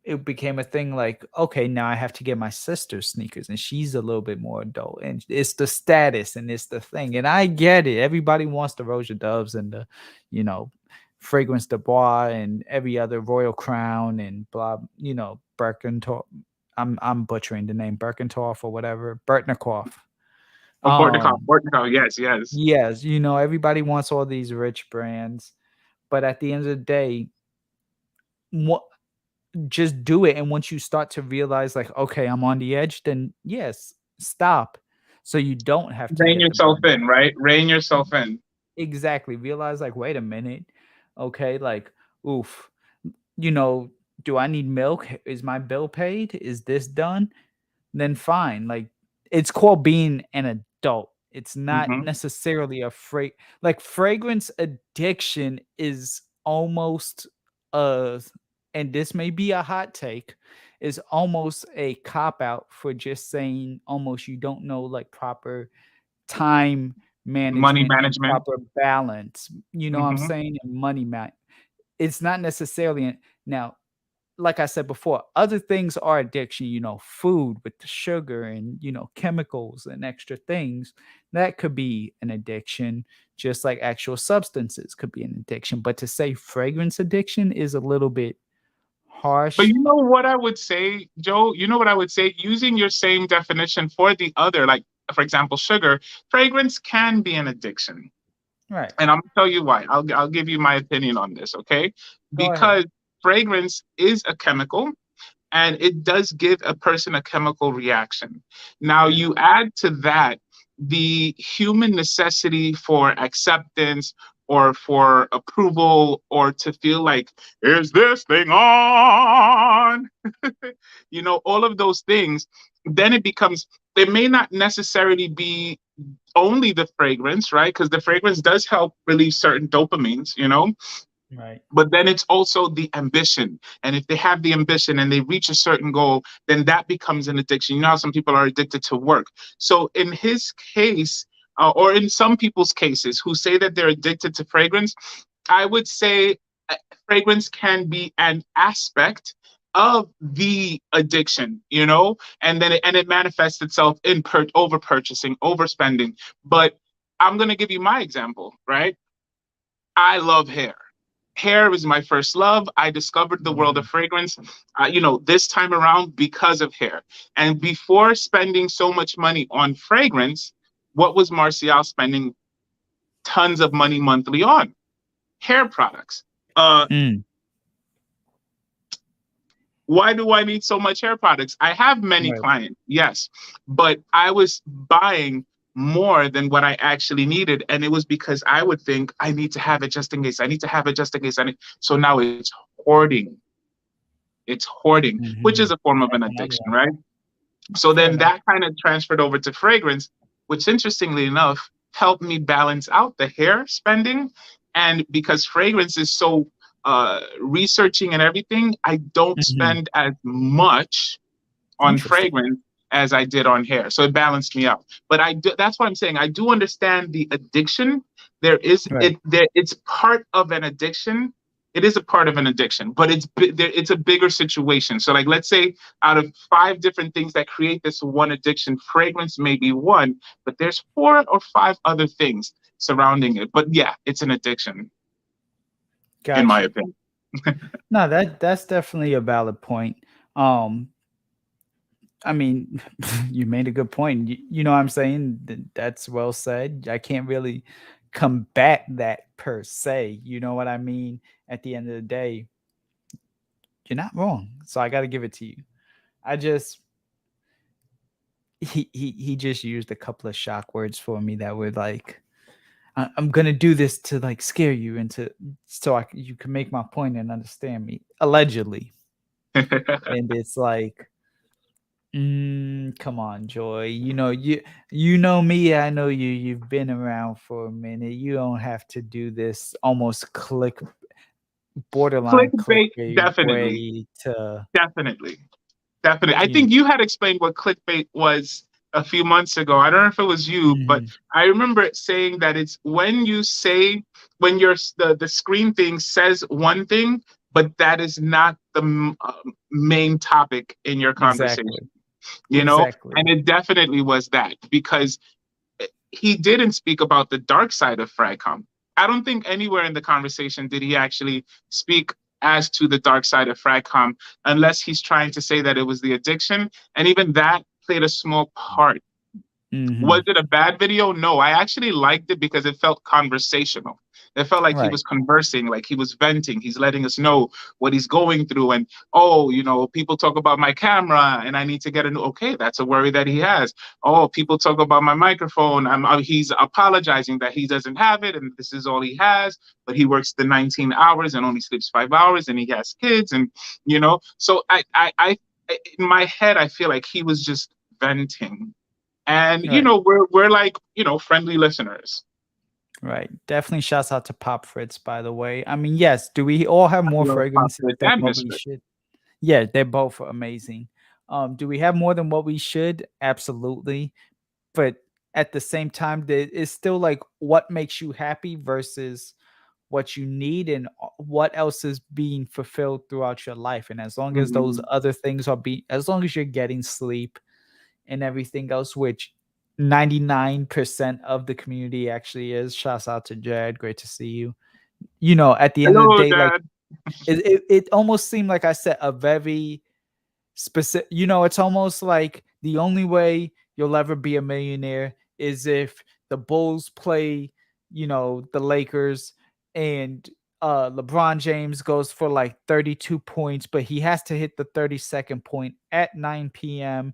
it became a thing like, okay, now I have to get my sister's sneakers and she's a little bit more adult and it's the status and it's the thing. And I get it. Everybody wants the Roja Doves and the, you know, Fragrance de Bois and every other Royal Crown and blah, you know, Birkentoff. I'm butchering the name, Birkentoff or whatever, Bertnikoff. Oh, Bortnikov, yes, yes. Yes, you know, everybody wants all these rich brands, but at the end of the day, what, just do it. And once you start to realize, like, okay, I'm on the edge, then yes, stop. So you don't have to Rein get the yourself burnout. in, right? Rein yourself in. Exactly. Realize, like, wait a minute. Okay, like, oof, you know, do I need milk? Is my bill paid? Is this done? Then fine. Like, it's called being an adult. It's not Hmm. necessarily a like, fragrance addiction is almost and this may be a hot take, is almost a cop out for just saying almost you don't know like proper time Money management and management. proper balance. You know what I'm Hmm. saying? And money man. It's not necessarily now, like I said before, other things are addiction, you know, food with the sugar and, you know, chemicals and extra things. That could be an addiction, just like actual substances could be an addiction. But to say fragrance addiction is a little bit But harsh. you know what I would say, Joe? You know what I would say? Using your same definition for the other, like, for example, sugar, fragrance can be an addiction. Right. And I'm gonna tell you why. I'll give you my opinion on this, okay? Go ahead. Because fragrance is a chemical and it does give a person a chemical reaction. Now, Right. you add to that the human necessity for acceptance or for approval or to feel like, is this thing on? You know, all of those things, then it becomes, it may not necessarily be only the fragrance, right? Because the fragrance does help release certain dopamines, you know, Right. but then it's also the ambition. And if they have the ambition and they reach a certain goal, then that becomes an addiction. You know how some people are addicted to work. So in his case, or in some people's cases who say that they're addicted to fragrance, I would say fragrance can be an aspect of the addiction, you know, and then it manifests itself in over purchasing, overspending. But I'm going to give you my example, right? I love hair. Hair was my first love. I discovered the world of fragrance, you know, this time around because of hair. And before spending so much money on fragrance, what was Marcial spending tons of money monthly on? Hair products. Mm. Why do I need so much hair products? I have many Right. clients, yes, but I was buying more than what I actually needed. And it was because I would think I need to have it just in case. I need to have it just in case. So now it's hoarding. It's hoarding, which is Mhm. a form of an That's another addiction, one. right? So Fair then enough. that kind of transferred over to fragrance, which interestingly enough helped me balance out the hair spending. And because fragrance is so researching and everything, I don't Mhm. spend as much on Interesting. fragrance as I did on hair. So it balanced me out. But that's what I'm saying. I do understand the addiction. Right. It's part of an addiction. It is a part of an addiction, but it's a bigger situation. So like, let's say out of 5 different things that create this one addiction, fragrance may be one, but there's 4 or 5 other things surrounding it. But yeah, it's an addiction, in Got my you. opinion. No, that's definitely a valid point. Um, I mean, you made a good point. You know what I'm saying? That's well said. I can't really combat that per se. You know what I mean? At the end of the day, you're not wrong. So I got to give it to you. I just he just used a couple of shock words for me that were like, I'm gonna do this to like scare you into so you can make my point and understand me allegedly. And it's like, Come on, Joy. You know me. I know you. You've been around for a minute. You don't have to do this almost borderline Clickbait, clickbait definitely, way to definitely. Definitely. I you. think you had explained what clickbait was a few months ago. I don't know if it was you, but Mhm. I remember it saying that it's when you say, when the screen thing says one thing, but that is not the main topic in your Exactly. conversation, you know? Exactly. And it definitely was that because he didn't speak about the dark side of Fragcomm. I don't think anywhere in the conversation did he actually speak as to the dark side of Fragcomm, unless he's trying to say that it was the addiction. And even that played a small part. Was Hmm. it a bad video? No, I actually liked it because it felt conversational. It felt like he Right. was conversing, like he was venting. He's letting us know what he's going through. And, oh, you know, people talk about my camera and I need to get a new, okay, that's a worry that he has. Oh, people talk about my microphone. He's apologizing that he doesn't have it and this is all he has, but he works the 19 hours and only sleeps 5 hours and he has kids. And, you know, so in my head, I feel like he was just venting and you Right. know, we're like, you know, friendly listeners. Right. Definitely shouts out to Pop Fritz, by the way. I mean, yes, do we all have I more love fragrances Popford than and what we Mister. should? Yeah, they're both amazing. Do we have more than what we should? Absolutely. But at the same time, there is still like what makes you happy versus what you need and what else is being fulfilled throughout your life. And as long as those Mhm. other things are being, as long as you're getting sleep and everything else, which 99% of the community actually is. Shouts out to Jad. Great to see you. At the end of the Hello, day, like Dad. it almost seemed like I said a very specific, it's almost like the only way you'll ever be a millionaire is if the Bulls play, the Lakers and LeBron James goes for like 32 points, but he has to hit the 32nd point at 9 p.m.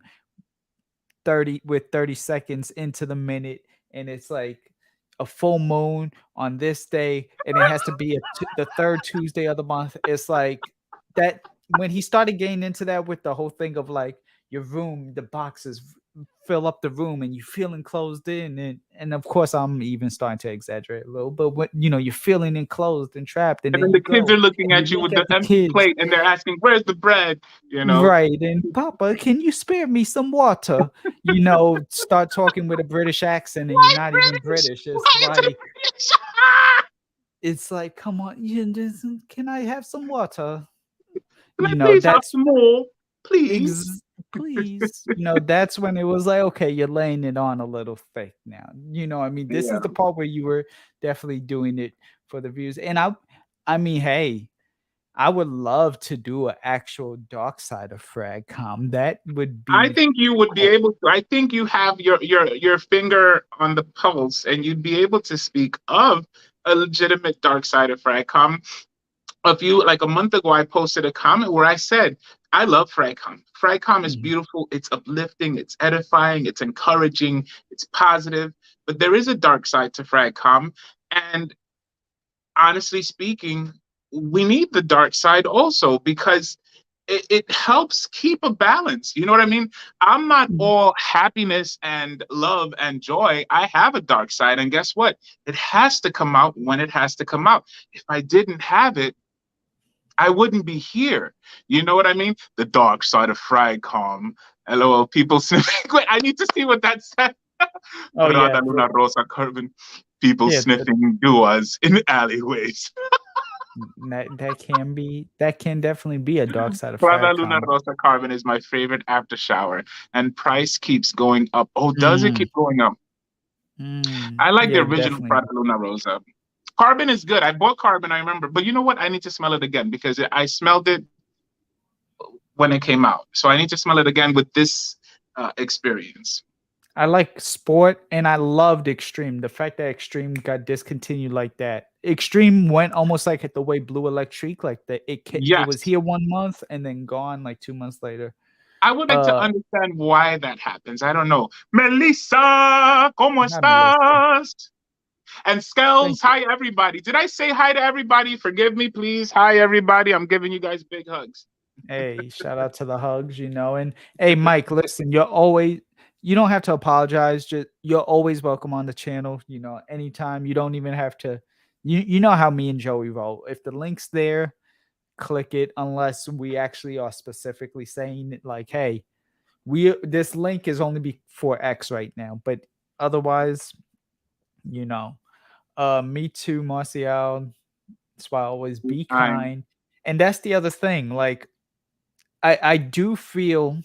30 seconds into the minute, and it's like a full moon on this day, and it has to be the third Tuesday of the month. It's like that when he started getting into that with the whole thing of like your room, the boxes fill up the room and you feeling closed in, and of course I'm even starting to exaggerate a little, but when you're feeling enclosed and trapped, and And then then you the kids go are looking and you at you look with the at the empty kids. plate and they're asking, "Where's the bread?" You know. Right. And Papa, can you spare me some water? Start talking with a British accent and you're Why not even British? British. Why is it British? It's like, come on, can I have some water? Can I please have That's some more, please? please. That's when it was like, okay, you're laying it on a little thick now. I mean, this is Yeah. the part where you were definitely doing it for the views. And I mean, hey, I would love to do an actual dark side of Fragcom. That would I be think you would be able to. I think you have your finger on the pulse, and you'd be able to speak of a legitimate dark side of Fragcom. Like a month ago, I posted a comment where I said, I love Fragcom. Fragcom is Mhm. beautiful, it's uplifting, it's edifying, it's encouraging, it's positive, but there is a dark side to Fragcom. And honestly speaking, we need the dark side also because it helps keep a balance. You know what I mean? I'm not Mhm. all happiness and love and joy. I have a dark side. And guess what? It has to come out when it has to come out. If I didn't have it, I wouldn't be here. You know what I mean? The dark side of Fragcom. LOL, people sniffing. Wait, I need to see what that said. Oh yeah, Prada Luna Rosa Carbon. People yeah. sniffing duas in alleyways. That can definitely be a dark side of Prada Luna Fragcom. Rosa Carbon is my favorite after shower, and price keeps going up. Oh, does it Mm, keep going up? I like the yeah, original Prada definitely. Luna Rosa. Carbon is good. I bought Carbon, I remember. But you know what? I need to smell it again because I smelled it when it came out. So I need to smell it again with this experience. I like Sport and I loved Extreme. The fact that Extreme got discontinued like that. Extreme went almost like the way Blue Electric, like that it was Yes. here 1 month and then gone like 2 months later. I would like to Uh understand why that happens. I don't know. Melissa, ¿cómo Hi Melissa. estás? And Thank Skells, you. hi everybody. Did I say hi to everybody? Forgive me, please. Hi everybody. I'm giving you guys big hugs. Hey, shout out to the hugs, you know. And hey, Mike, listen, you don't have to apologize. Just you're always welcome on the channel, you know, anytime. You don't even have to, you know how me and Joey roll. If the link's there, click it, unless we actually are specifically saying it like, hey, this link is only for X right now. But otherwise, you know, me too, Marcial. That's why I always be kind. And that's the other thing. Like, I do feel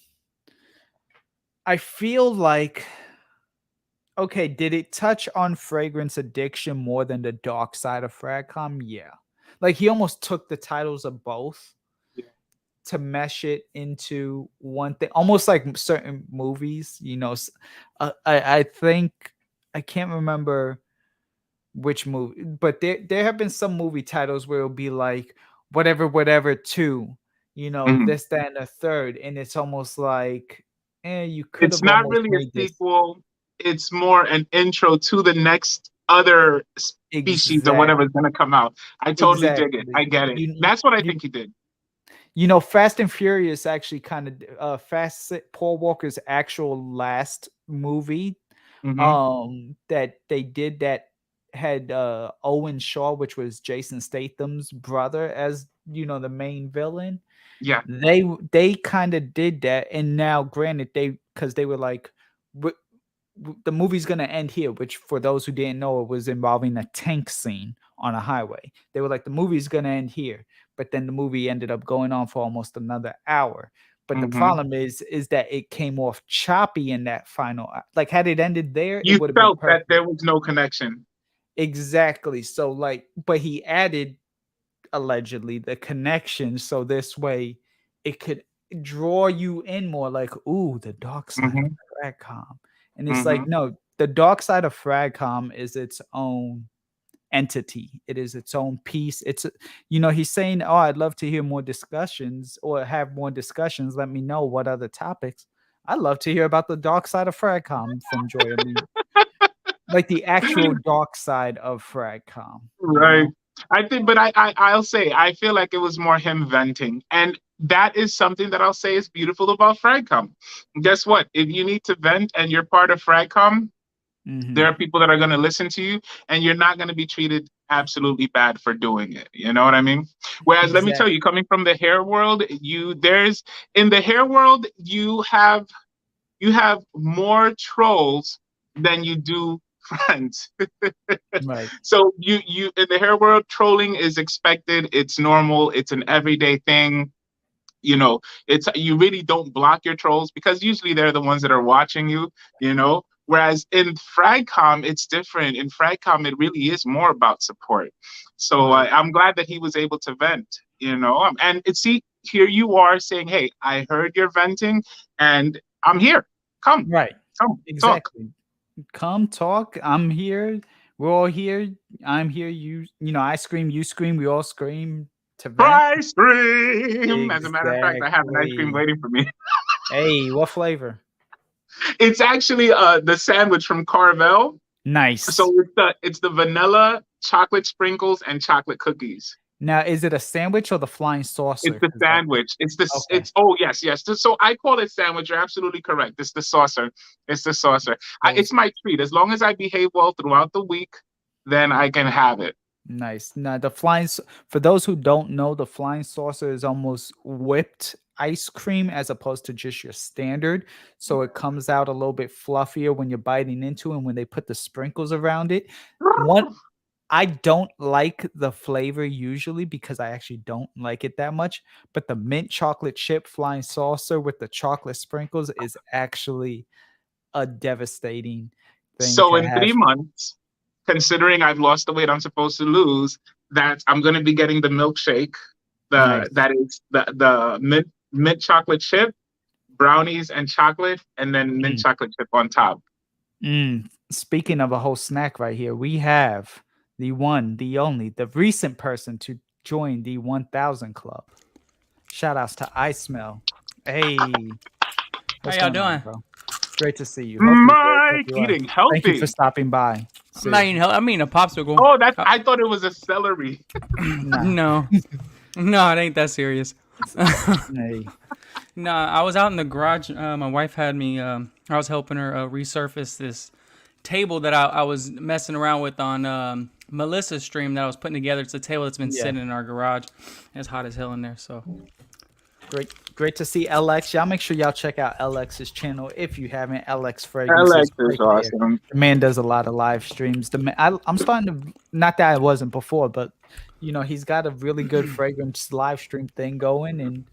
like, okay, did it touch on fragrance addiction more than the dark side of Fragcomm? Yeah. Like he almost took the titles of both to mesh it into one thing, almost like certain movies, you know. I think I can't remember which movie, but there have been some movie titles where it'll be like whatever two, you know, this, that, and a third, and it's almost like, you could have. It's not really a sequel. It's more an intro to the next other species or whatever is going to come out. I totally dig it. I get it. That's what I think he did. You know, Fast and Furious actually kind of Paul Walker's actual last movie that they did that had Owen Shaw, which was Jason Statham's brother, as you know, the main villain. Yeah, they kind of did that, and now granted, because they were like, the movie's gonna end here, which for those who didn't know, it was involving a tank scene on a highway. They were like, the movie's gonna end here, but then the movie ended up going on for almost another hour. But the problem is that it came off choppy in that final. Like, had it ended there, you it would have felt been perfect. that there was no connection. Exactly. So like, but he added allegedly the connection, so this way it could draw you in more. Like, ooh, the dark side of Fragcomm. And it's like, no, the dark side of Fragcomm is its own entity. It is its own piece. It's, you know, he's saying, oh, I'd love to hear more discussions or have more discussions. Let me know what other topics. I'd love to hear about the dark side of Fragcomm from Joy Elite. Like the actual dark side of Fragcomm. Right. Know? I think, but I'll say, I feel like it was more him venting. And that is something that I'll say is beautiful about Fragcomm. Guess what? If you need to vent and you're part of Fragcomm, there are people that are going to listen to you, and you're not going to be treated absolutely bad for doing it. You know what I mean? Whereas, let me tell you, coming from the hair world, in the hair world, you have more trolls than you do friends. Right. So you in the hair world, trolling is expected. It's normal. It's an everyday thing. You know, you really don't block your trolls because usually they're the ones that are watching you, you know. Whereas in Fragcomm, it's different. In Fragcomm, it really is more about support. So I'm glad that he was able to vent, you know. And see, here you are saying, hey, I heard you're venting and I'm here. Come. Right. Come. Exactly. Talk. Come talk. I'm here. We're all here. I'm here. You know, I scream, you scream, we all scream to vent. Ice cream. As a matter of fact, I have an ice cream waiting for me. Hey, what flavor? It's actually the sandwich from Carvel. Nice. So it's the vanilla, chocolate sprinkles, and chocolate cookies. Now, is it a sandwich or the flying saucer? It's the sandwich. It's oh yes. So I call it sandwich. You're absolutely correct. It's the saucer. It's the saucer. It's my treat. As long as I behave well throughout the week, then I can have it. Nice. Now, for those who don't know, the flying saucer is almost whipped ice cream as opposed to just your standard. So it comes out a little bit fluffier when you're biting into it, and when they put the sprinkles around it. I don't like the flavor usually because I actually don't like it that much, but the mint chocolate chip flying saucer with the chocolate sprinkles is actually a devastating thing. So in 3 months, considering I've lost the weight I'm supposed to lose, that I'm going to be getting the milkshake, that is the mint chocolate chip, brownies and chocolate, and then mint chocolate chip on top. Speaking of a whole snack right here, we have the one, the only, the recent person to join the 1000 Club. Shout outs to I Smell. Hey. How y'all doing? Bro? Great to see you. Mike, eating healthy. Thank you for stopping by. I'm not eating healthy. I mean a popsicle. Oh, I thought it was a celery. No. No, it ain't that serious. Hey. No, I was out in the garage. My wife had me. I was helping her resurface this table that I was messing around with on Melissa's stream that I was putting together. It's a table that's been sitting in our garage. It's hot as hell in there. So great to see LX. Y'all make sure y'all check out LX's channel if you haven't. LX Fragrances. LX is awesome. The man does a lot of live streams. I'm starting to, not that I wasn't before, but you know, he's got a really good fragrance live stream thing going, and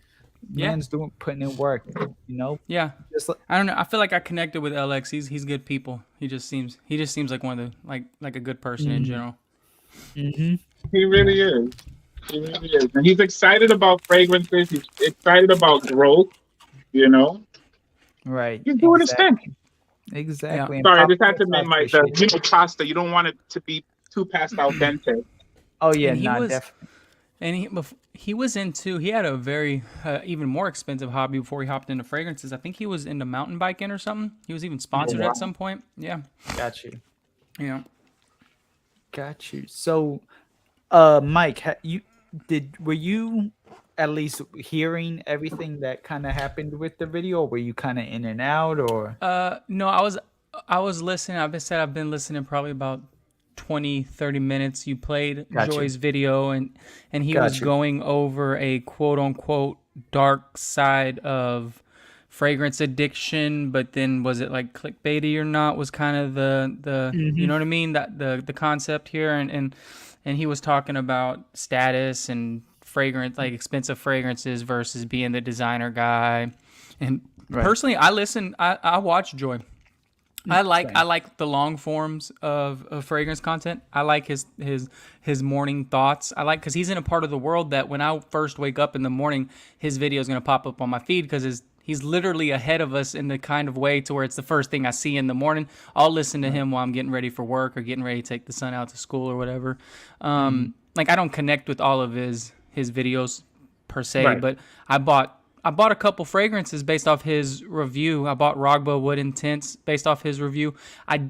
man's putting in work. You know. Yeah. I don't know. I feel like I connected with LX. He's good people. He just seems like one of the like a good person in general. He really is. He really is. And he's excited about fragrances. He's excited about growth, you know? Right. He's doing his thing. Exactly. Yeah. Sorry, I just had to make my pasta. You don't want it to be too past al dente. Oh, yeah, definitely. And he was into, he had a very, even more expensive hobby before he hopped into fragrances. I think he was into mountain biking or something. He was even sponsored at some point. Yeah. Got you. Yeah. Got you. So, Mike, were you at least hearing everything that kind of happened with the video, or were you kind of in and out, or? No, I was listening. I've been listening probably about 20-30 minutes. You played Joy's video, and he was going over a quote unquote dark side of fragrance addiction, but then was it like clickbaity or not was kind of the you know what I mean, that the concept here, and he was talking about status and fragrance, like expensive fragrances versus being the designer guy. And personally, I watch Joy. I like the long forms of fragrance content. I like his morning thoughts. I like, because he's in a part of the world that when I first wake up in the morning, his video is going to pop up on my feed, because he's literally ahead of us in the kind of way to where it's the first thing I see in the morning. I'll listen to him while I'm getting ready for work or getting ready to take the son out to school or whatever. Like, I don't connect with all of his videos per se, but I bought a couple fragrances based off his review. I bought Rogba Wood Intense based off his review. I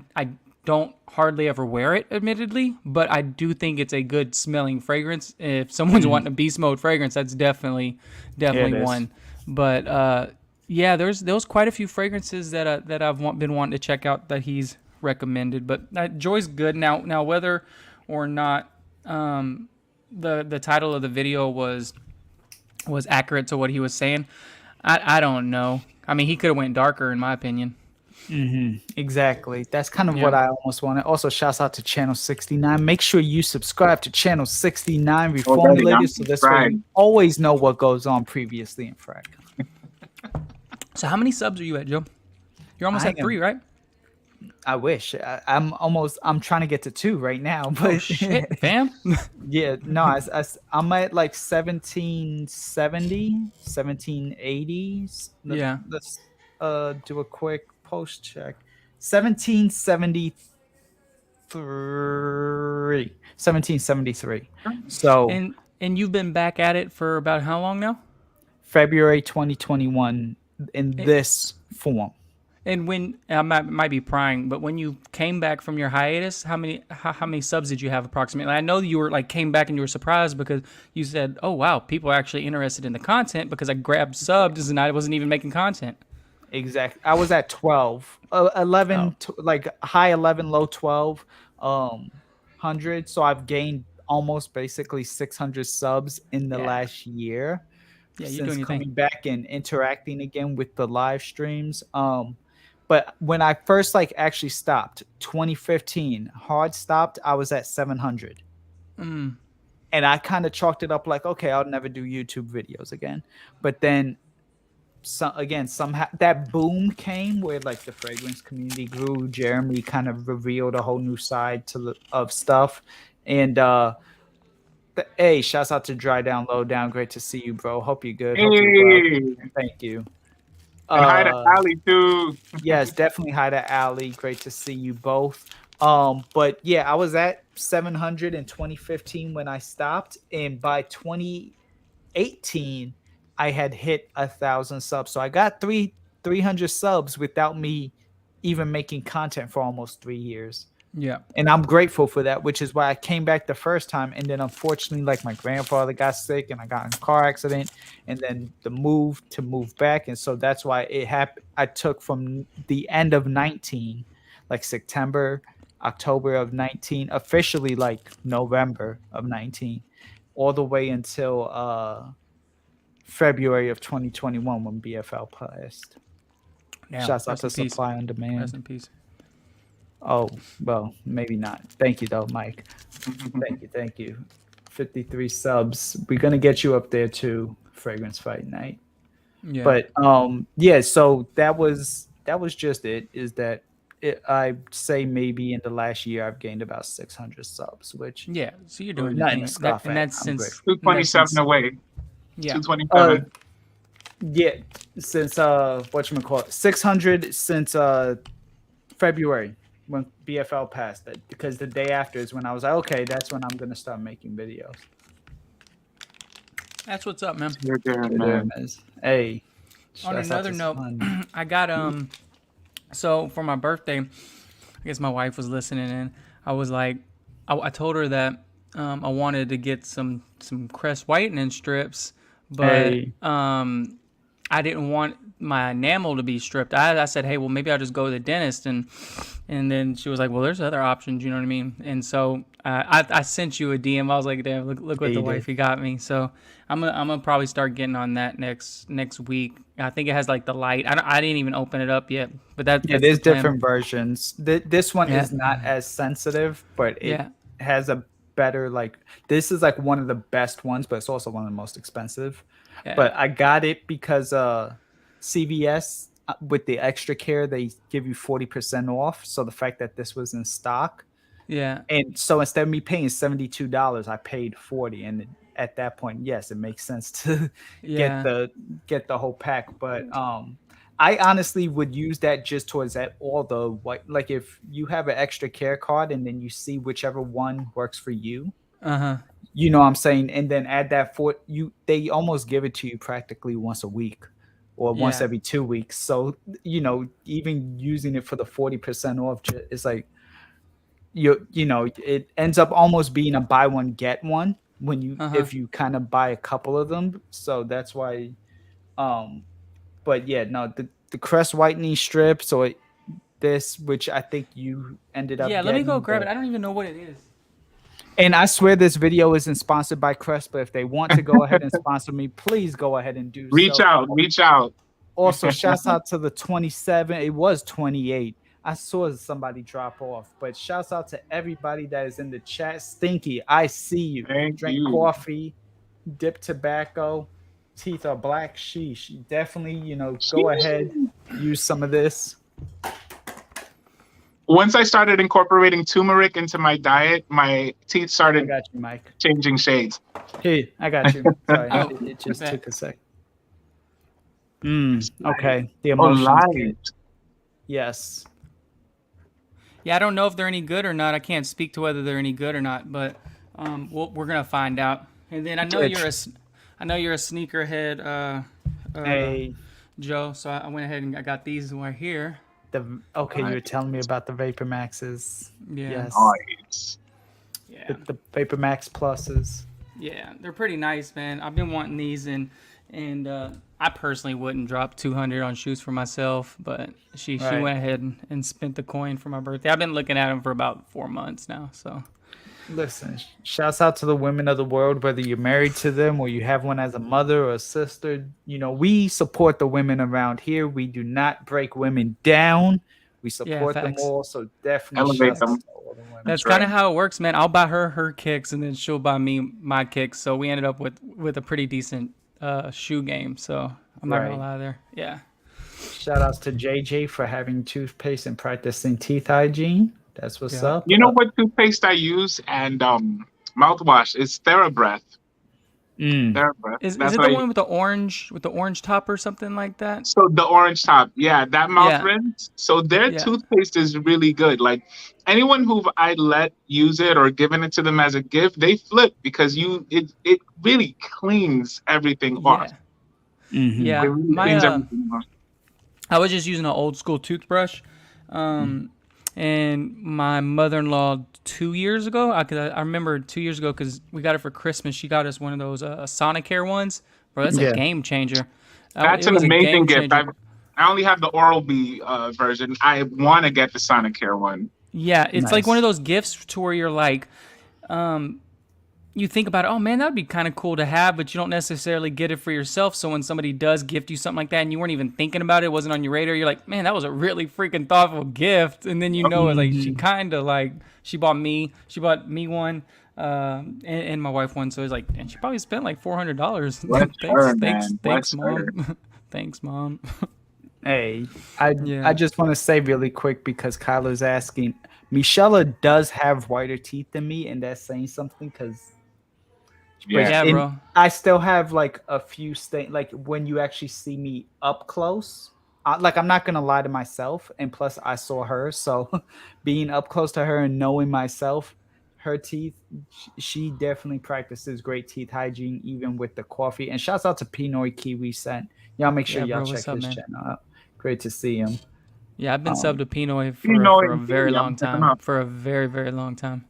don't hardly ever wear it, admittedly, but I do think it's a good smelling fragrance. If someone's wanting a beast mode fragrance, that's definitely one. But yeah, there was quite a few fragrances that I've been wanting to check out that he's recommended. But Joy's good. Now whether or not the title of the video was accurate to what he was saying, I don't know. I mean, he could have went darker, in my opinion. Exactly. That's kind of what I almost wanted. Also, shouts out to Channel 69. Make sure you subscribe to Channel 69 Reformulated, so this way you always know what goes on previously in Frag. So how many subs are you at, Joe? You're almost at 3, right? I wish. I'm trying to get to 2 right now, but oh, shit, fam. Yeah, no, I'm at like 1770, 1780. Yeah. Let's do a quick post check. 1773. So and you've been back at it for about how long now? February 2021 in this form. And when I might be prying, but when you came back from your hiatus, how many subs did you have approximately? I know you were like came back and you were surprised because you said, "Oh wow, people are actually interested in the content," because I grabbed subs and I wasn't even making content. Exactly. I was at 12, 11, like high 11, low 12, 100. So I've gained almost basically 600 subs in the last year. Yeah, you're since doing your coming thing. back and interacting again with the live streams. But when I first actually stopped, 2015, hard stopped, I was at 700. And I kind of chalked it up like, okay, I'll never do YouTube videos again. But then somehow that boom came where like the fragrance community grew. Jeremy kind of revealed a whole new side of stuff. And hey, shouts out to Dry Down, Low Down. Great to see you, bro. Hope you're good. Hope you're well. Thank you. And hi to Ali too. Yes, definitely hi to Ali. Great to see you both. But yeah, I was at 700 in 2015 when I stopped, and by 2018, I had hit 1,000 subs. So I got 300 subs without me even making content for almost 3 years. Yeah. And I'm grateful for that, which is why I came back the first time. And then unfortunately, like my grandfather got sick and I got in a car accident, and then the move back. And so that's why it happened. I took from the end of 19, like September, October of 19, officially like November of 19, all the way until February of 2021 when BFL passed. Shouts out to Supply on Demand. Rest in peace. Oh, well, maybe not. Thank you, though, Mike. Thank you. 53 subs. We're going to get you up there, too, Fragrance Fight Night. Yeah. But, yeah, so that was just it, is that I'd say maybe in the last year I've gained about 600 subs, which... Yeah, so you're doing nothing to thing. scoff And at. that's since... 227 away. Yeah. 227. Yeah, since, whatchamacallit, 600 since February. When BFL passed it, because the day after is when I was like, okay, that's when I'm gonna start making videos. That's what's up, man. You're there, man. Hey. On another note, I got so for my birthday, I guess my wife was listening, and I was like, I told her that I wanted to get some Crest whitening strips, but I didn't want my enamel to be stripped. I said, hey, well, maybe I'll just go to the dentist, and then she was like, well, there's other options, you know what I mean? And so I sent you a DM. I was like, damn, look what the wifey got me. So I'm gonna probably start getting on that next week. I think it has like the light. I didn't even open it up yet, but that's there's different versions. This one is not as sensitive, but it has a better, like, this is like one of the best ones, but it's also one of the most expensive. Yeah. But I got it because CVS, with the extra care, they give you 40% off. So the fact that this was in stock. Yeah. And so instead of me paying $72, I paid $40. And at that point, yes, it makes sense to get the whole pack. But I honestly would use that just towards that all the white. Like if you have an extra care card and then you see whichever one works for you. You know what I'm saying? And then add that for you. They almost give it to you practically once a week or once every 2 weeks. So, you know, even using it for the 40% off, it's like, you know, it ends up almost being a buy one, get one when you, if you kind of buy a couple of them. So that's why, but yeah, no, the Crest whitening strips or this, which I think you ended up let me go grab it. I don't even know what it is. And I swear this video isn't sponsored by Crest, but if they want to go ahead and sponsor me, please go ahead and do reach out. Also, shouts out to the 27. It was 28. I saw somebody drop off, but shouts out to everybody that is in the chat. Stinky, I see you. Drink coffee, dip tobacco, teeth are black. Sheesh. Definitely, you know, go ahead, use some of this. Once I started incorporating turmeric into my diet, my teeth started changing shades. Hey, I got you. Sorry, it just took a sec. Okay, the emotions. Yes. Yeah, I don't know if they're any good or not. I can't speak to whether they're any good or not, but we're gonna find out. And then I know you're a sneakerhead, Joe. So I went ahead and I got these right here. Okay, you were telling me about the Vapor Maxes. Yeah. Yes. Yeah. The Vapor Max Pluses. Yeah, they're pretty nice, man. I've been wanting these, and I personally wouldn't drop 200 on shoes for myself, but she went ahead and spent the coin for my birthday. I've been looking at them for about 4 months now, so. Listen, shouts out to the women of the world, whether you're married to them or you have one as a mother or a sister. You know, we support the women around here. We do not break women down. We support them all, so definitely elevate them. That's kind of how it works, man. I'll buy her kicks, and then she'll buy me my kicks. So we ended up with a pretty decent shoe game. So I'm not gonna lie there. Yeah. Shout outs to JJ for having toothpaste and practicing teeth hygiene. That's what's up. You know what toothpaste I use and mouthwash is TheraBreath. TheraBreath. Is it the one with the orange top or something like that? So the orange top, that mouth rinse. So their toothpaste is really good. Like anyone who I let use it or given it to them as a gift, they flip because it really cleans everything off. Yeah, really cleans everything off. I was just using an old school toothbrush. And my mother-in-law 2 years ago, I remember 2 years ago because we got it for Christmas. She got us one of those Sonicare ones. Bro, that's a game changer. That's an amazing gift. I only have the Oral-B version. I want to get the Sonicare one. Yeah, it's like one of those gifts to where you're like, you think about it, oh man, that would be kind of cool to have, but you don't necessarily get it for yourself. So when somebody does gift you something like that and you weren't even thinking about it, it wasn't on your radar, you're like, man, that was a really freaking thoughtful gift. And then you know, like she kind of like, she bought me one, and my wife one. So it's like, and she probably spent like $400. Thanks, mom. Thanks, mom. Hey, I just want to say really quick because Kyla's asking, Michelle does have whiter teeth than me, and that's saying something because bro. I still have like a few stains. Like when you actually see me up close, like I'm not gonna lie to myself, and plus I saw her, so being up close to her and knowing myself, her teeth, she definitely practices great teeth hygiene, even with the coffee. And shouts out to PINOYKIWISCENT. Y'all make sure y'all check his channel out. Great to see him. Yeah, I've been subbed to Pinoy for a very long time. For a very, very long time.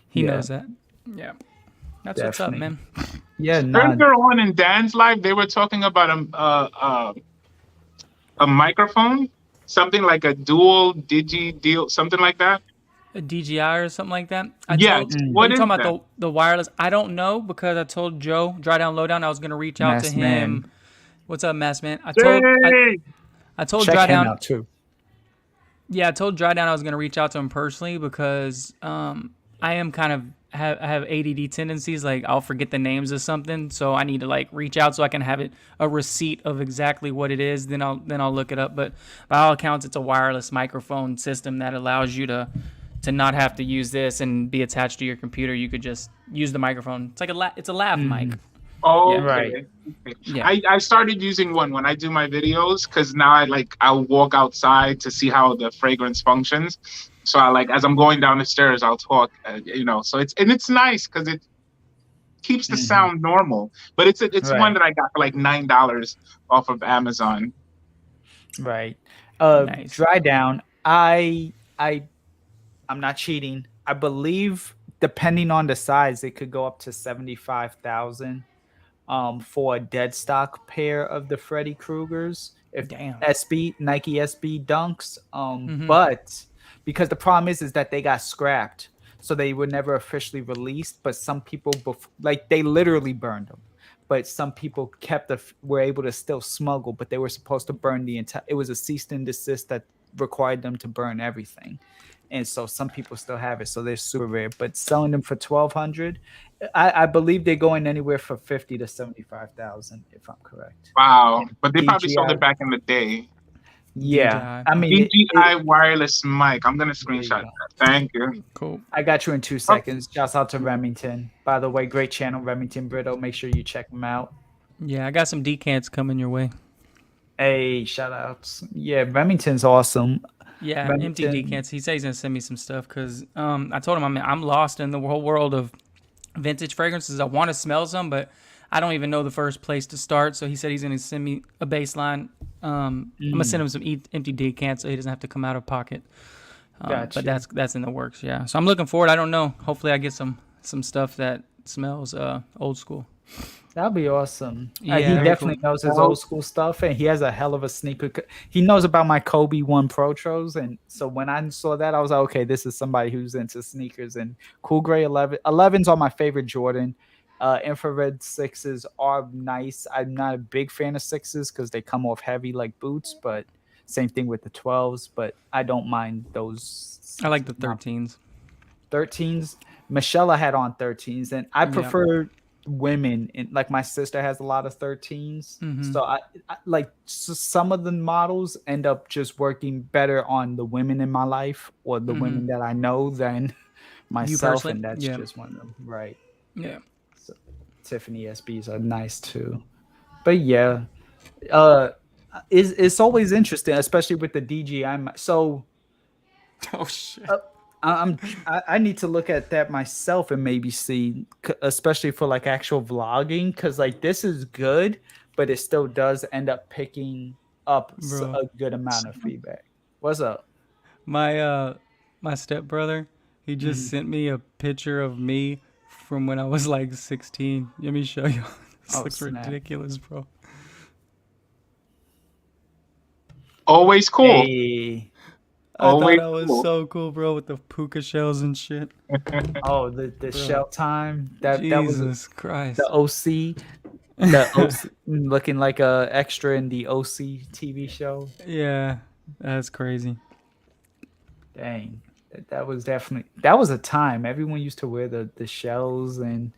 He knows that. Yeah. That's what's up, man. Yeah. Earlier on in Dan's live, they were talking about a microphone, something like a dual deal, something like that. A DJI or something like that. What is talking about the wireless? I don't know because I told Joe, Dry Down Lowdown, I was gonna reach out to him. What's up, Mass Man? I told Check Dry him Down out too. Yeah, I told Dry Down I was gonna reach out to him personally because I am kind of have ADD tendencies. Like I'll forget the names of something, so I need to like reach out so I can have a receipt of exactly what it is. Then I'll look it up. But by all accounts, it's a wireless microphone system that allows you to not have to use this and be attached to your computer. You could just use the microphone. It's like it's a lav mic. Oh, Yeah. okay. Yeah. I started using one when I do my videos because now I'll walk outside to see how the fragrance functions. So as I'm going down the stairs, I'll talk, so it's nice because it keeps the sound normal, but it's one that I got for like $9 off of Amazon. Right. Nice. Dry Down. I'm not cheating. I believe depending on the size, it could go up to 75,000 for a dead stock pair of the Freddy Kruegers. Nike SB Dunks. But because the problem is that they got scrapped, so they were never officially released. But some people, they literally burned them. But some people were able to still smuggle, but they were supposed to burn the entire. It was a cease and desist that required them to burn everything. And so some people still have it, so they're super rare. But selling them for $1,200, I believe they're going anywhere from 50 to 75,000, if I'm correct. Wow! But they probably sold it back in the day. Yeah, I mean DJI wireless mic. I'm gonna screenshot that. Thank you. Cool. I got you in 2 seconds. Shouts out to Remington. By the way, great channel, Remington Brito. Make sure you check them out. Yeah, I got some decants coming your way. Hey, shout outs. Yeah, Remington's awesome. Yeah, empty decants. He said he's gonna send me some stuff because I told him I'm lost in the whole world of vintage fragrances. I want to smell some, but I don't even know the first place to start. So he said he's gonna send me a baseline. I'm gonna send him some empty decants so he doesn't have to come out of pocket. Gotcha. But that's in the works. Yeah, so I'm looking forward. I don't know. Hopefully, I get some stuff that smells old school. That'd be awesome. Yeah, he definitely knows his old school stuff, and he has a hell of a sneaker. He knows about my Kobe 1 Protros, and so when I saw that, I was like, okay, this is somebody who's into sneakers. And Cool Gray 11s are my favorite Jordan. Infrared 6s are nice. I'm not a big fan of 6s because they come off heavy like boots, but same thing with the 12s, but I don't mind those. I like the 13s. 13s. Michelle had on 13s, and I prefer women. And like my sister has a lot of 13s, so I like some of the models end up just working better on the women in my life or the women that I know than myself, and that's just one of them. Right. Yeah. So Tiffany SBs are nice too, but yeah, it's always interesting, especially with the DJI. So, oh shit. I need to look at that myself and maybe see, especially for like actual vlogging, because like this is good, but it still does end up picking up a good amount of feedback. What's up? My stepbrother, he just sent me a picture of me from when I was like 16. Let me show you. This looks ridiculous, bro. Always cool. Hey. I thought I was so cool, bro, with the puka shells and shit. Oh, the shell time. That Jesus was Christ. the OC. The OC looking like a extra in the OC TV show. Yeah, that's crazy. Dang. That was a time. Everyone used to wear the shells and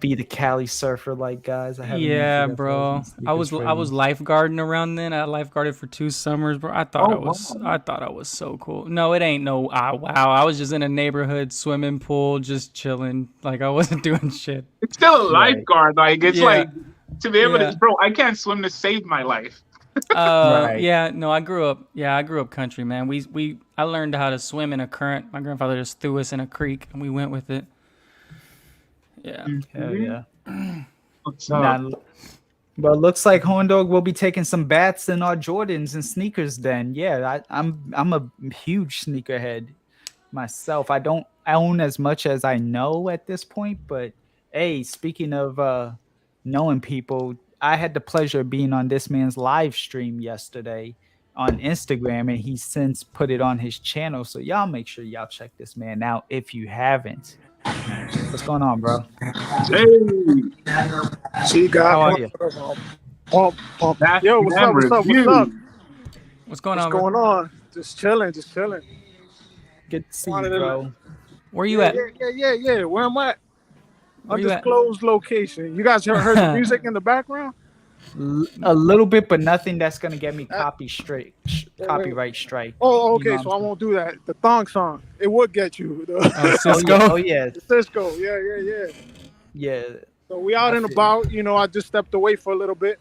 be the Cali surfer like guys. Yeah, bro. I was lifeguarding around then. I lifeguarded for 2 summers, bro. I thought I was so cool. No, it ain't no wow. I was just in a neighborhood swimming pool, just chilling. Like I wasn't doing shit. It's still a lifeguard. Like it's like to be able to, bro. I can't swim to save my life. Yeah, no, I grew up country, man. I learned how to swim in a current. My grandfather just threw us in a creek and we went with it. Yeah. Hell yeah. But looks like Horn Dog will be taking some bats in our Jordans and sneakers then. Yeah, I'm a huge sneakerhead myself. I don't own as much as I know at this point, but hey, speaking of knowing people, I had the pleasure of being on this man's live stream yesterday on Instagram, and he's since put it on his channel. So y'all make sure y'all check this man out if you haven't. What's going on, bro? Hey, she got. How are you? Yo, what's up? What's going on? What's going on? Just chilling. Good to see you, bro. Where you at? Yeah. Where am I? Undisclosed location. You guys heard the music in the background? A little bit, but nothing that's gonna get me copyright strike. Oh, okay. So I won't do that. The thong song, it would get you. Cisco. Oh yeah. Cisco. Yeah. Yeah. So we out and about. I just stepped away for a little bit.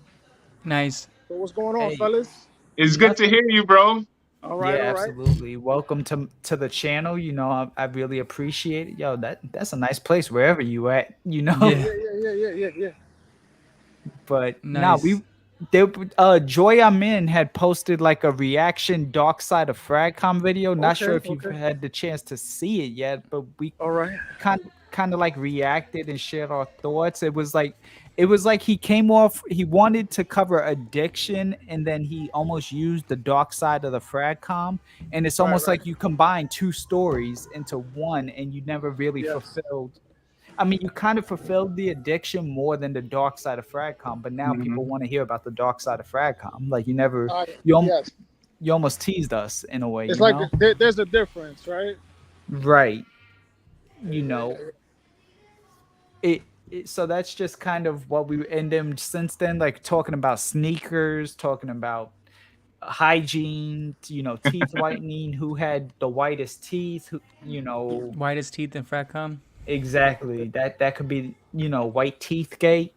Nice. So what's going on, fellas? It's good to hear you, bro. All right. Absolutely. Welcome to the channel. I really appreciate it. Yo, that's a nice place wherever you at. Yeah. But nice. Joy Amin had posted like a reaction Dark Side of Fragcomm video. Not sure if you've had the chance to see it yet, but we kind of like reacted and shared our thoughts. It was like he came off, he wanted to cover addiction, and then he almost used the dark side of the Fragcomm, and it's almost like you combine 2 stories into one, and you never really fulfilled. I mean, you kind of fulfilled the addiction more than the dark side of Fragcomm, but now people want to hear about the dark side of Fragcomm. Like you almost teased us in a way. It's like there's a difference, right? Right. So that's just kind of what we and then since then, like talking about sneakers, talking about hygiene, teeth whitening, who had the whitest teeth, whitest teeth in Fragcomm. Exactly. That could be, white teeth gate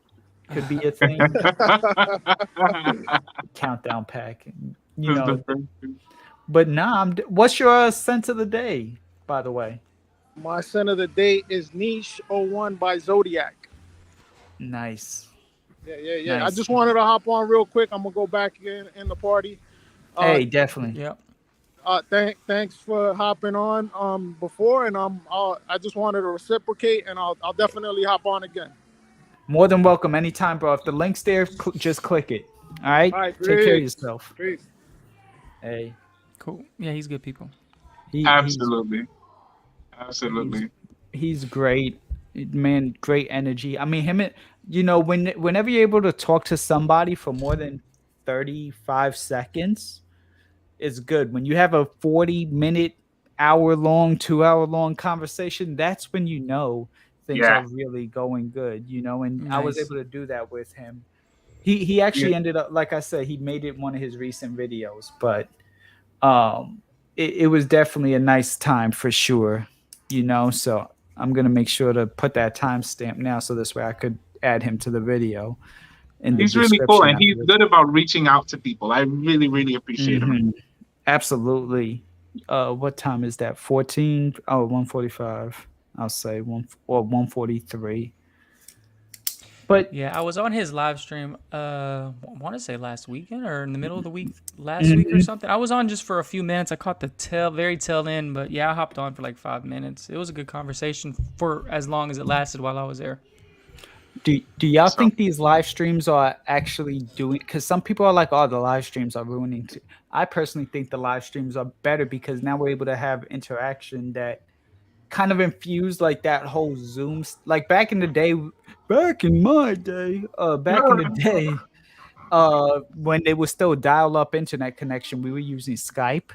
could be a thing. Countdown pack, But what's your scent of the day, by the way? My scent of the day is Niche 01 by Zodiac. Nice. Yeah. Nice. I just wanted to hop on real quick. I'm gonna go back in the party. Hey, definitely. Yep. Thanks for hopping on before, and I just wanted to reciprocate, and I'll definitely hop on again. More than welcome anytime, bro. If the link's there, just click it. All right. Take care of yourself. Peace. Hey. Cool. Yeah, he's good people. Absolutely. He's great, man. Great energy. I mean, whenever you're able to talk to somebody for more than 35 seconds. Is good. When you have a 40-minute, hour-long, 2-hour-long conversation, that's when things are really going good, and nice. I was able to do that with him. He actually ended up, like I said, he made it one of his recent videos, but it was definitely a nice time for sure, so I'm gonna make sure to put that timestamp now so this way I could add him to the video. He's really cool, and he's good about reaching out to people. I really, really appreciate him. Absolutely. What time is that? 14? Oh, 1:45. I'll say 1 or 1:43. But yeah, I was on his live stream. I want to say last weekend or in the middle of the week last week or something. I was on just for a few minutes. I caught the very tail end, but yeah, I hopped on for like 5 minutes. It was a good conversation for as long as it lasted while I was there. Do y'all think these live streams are actually doing? Because some people are like, "Oh, the live streams are ruining." I personally think the live streams are better because now we're able to have interaction that kind of infused like that whole Zoom. Like back in the day, back in my day, when it was still dial-up internet connection, we were using Skype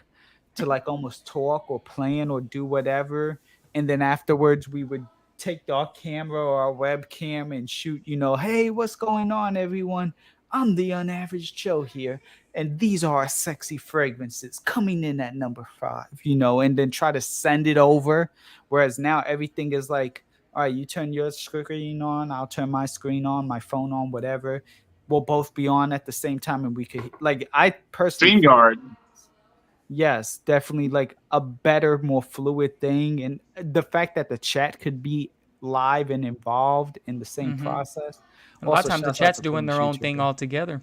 to like almost talk or plan or do whatever, and then afterwards we would take our camera or our webcam and shoot, hey, what's going on, everyone? I'm the unAVERAGE Joe here, and these are our sexy fragrances coming in at number 5, and then try to send it over. Whereas now everything is like, all right, you turn your screen on, I'll turn my screen on, my phone on, whatever. We'll both be on at the same time, and we could, like, I personally StreamYard. Yes, definitely like a better, more fluid thing. And the fact that the chat could be live and involved in the same process. And a lot of times the chat's doing their own thing altogether.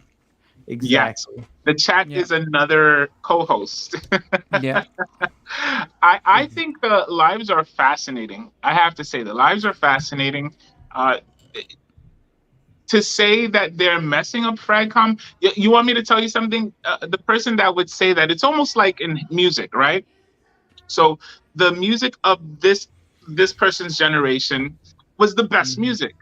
Exactly. Yes. The chat is another co-host. Yeah. I think the lives are fascinating. I have to say the lives are fascinating. To say that they're messing up Fragcomm, you want me to tell you something? The person that would say that, it's almost like in music, right? So the music of this person's generation was the best music,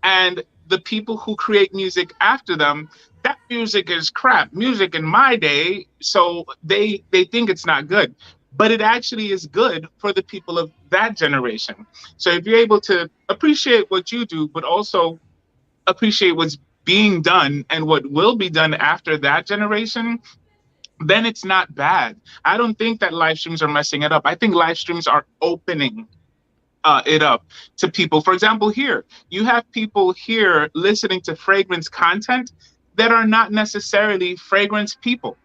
and the people who create music after them, that music is crap music in my day, so they think it's not good, but it actually is good for the people of that generation. So if you're able to appreciate what you do, but also appreciate what's being done and what will be done after that generation, then it's not bad. I don't think that live streams are messing it up. I think live streams are opening it up to people. For example, here, you have people here listening to fragrance content that are not necessarily fragrance people,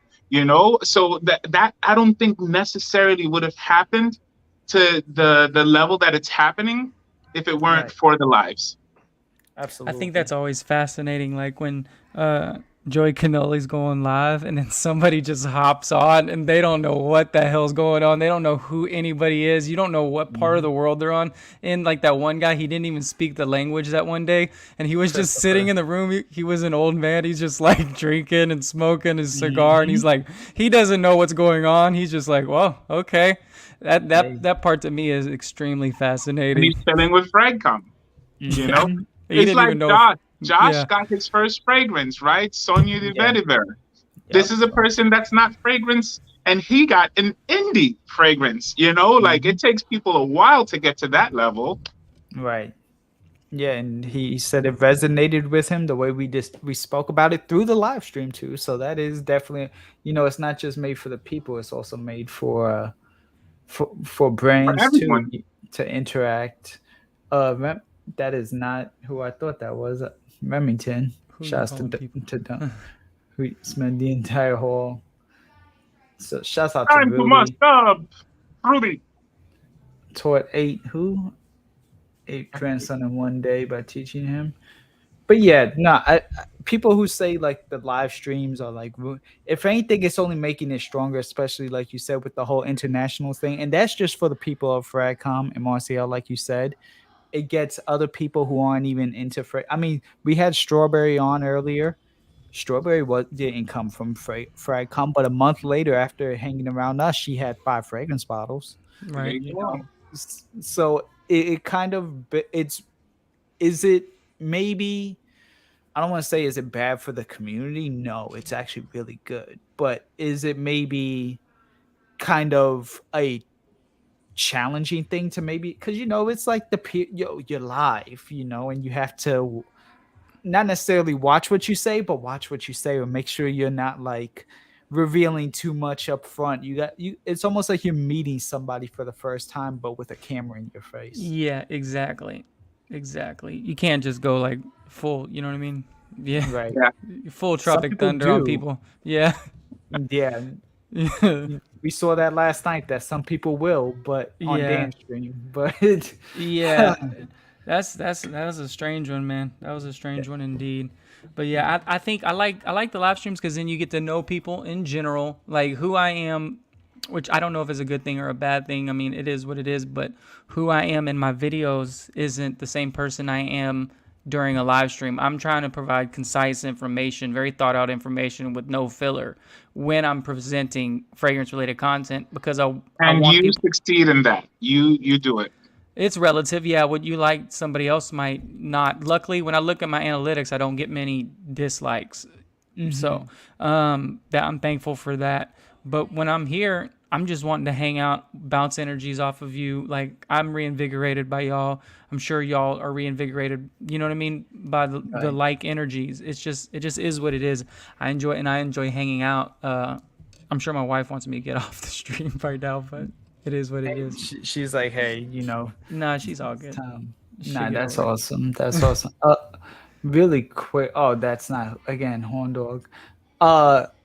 So that I don't think necessarily would have happened to the level that it's happening if it weren't for the lives. Absolutely. I think that's always fascinating. Like when Joey Cannoli's going live and then somebody just hops on and they don't know what the hell's going on. They don't know who anybody is. You don't know what part of the world they're on. And like that one guy, he didn't even speak the language that one day. And he was just sitting in the room. He was an old man. He's just like drinking and smoking his cigar. And he's like, he doesn't know what's going on. He's just like, well, okay. That part to me is extremely fascinating. And he's chilling with Fragcomm, It's like Josh got his first fragrance, right? Sonia de Vetiver. This is a person that's not fragrance, and he got an indie fragrance, Like it takes people a while to get to that level. Right. Yeah, and he said it resonated with him the way we spoke about it through the live stream too. So that is definitely, it's not just made for the people, it's also made for brands to interact. That is not who I thought that was. Remington. Shouts to Don. We spent the entire haul. So shouts out to Ruby. Ruby. Taught 8 grandson in one day by teaching him. But yeah, people who say like the live streams are like, if anything, it's only making it stronger, especially like you said with the whole international thing. And that's just for the people of Fragcomm and Marcial, like you said. It gets other people who aren't even into I mean, we had Strawberry on earlier. Strawberry didn't come from Fragcomm, but a month later, after hanging around us, she had 5 fragrance bottles. Right. So it kind of is it maybe, I don't want to say is it bad for the community? No, it's actually really good. But is it maybe kind of a challenging thing to maybe, because it's like you're live, and you have to not necessarily watch what you say, but watch what you say or make sure you're not like revealing too much up front. It's almost like you're meeting somebody for the first time, but with a camera in your face. Yeah, exactly. You can't just go like full, you know what I mean? Yeah. Right. Yeah. Full Tropic Thunder on people. Yeah. Yeah. We saw that last night that some people will, but on dance stream. But yeah, That was a strange one, man. That was a strange one indeed. But yeah, I think I like the live streams because then you get to know people in general, like who I am, which I don't know if it's a good thing or a bad thing. I mean, it is what it is. But who I am in my videos isn't the same person I am during a live stream. I'm trying to provide concise information, very thought out information with no filler when I'm presenting fragrance related content because I want you succeed in that. You do it. It's relative. Yeah, what you like, somebody else might not. Luckily, when I look at my analytics, I don't get many dislikes. So that I'm thankful for that. But when I'm here, I'm just wanting to hang out, bounce energies off of you. Like, I'm reinvigorated by y'all. I'm sure y'all are reinvigorated, you know what I mean, by the like energies. It just is what it is. I enjoy hanging out. I'm sure my wife wants me to get off the stream right now, but it is what it is. She's like, hey, you know. Nah, she's all good. Nah, that's awesome. That's awesome. Really quick. Oh, that's not, again, Horn Dog.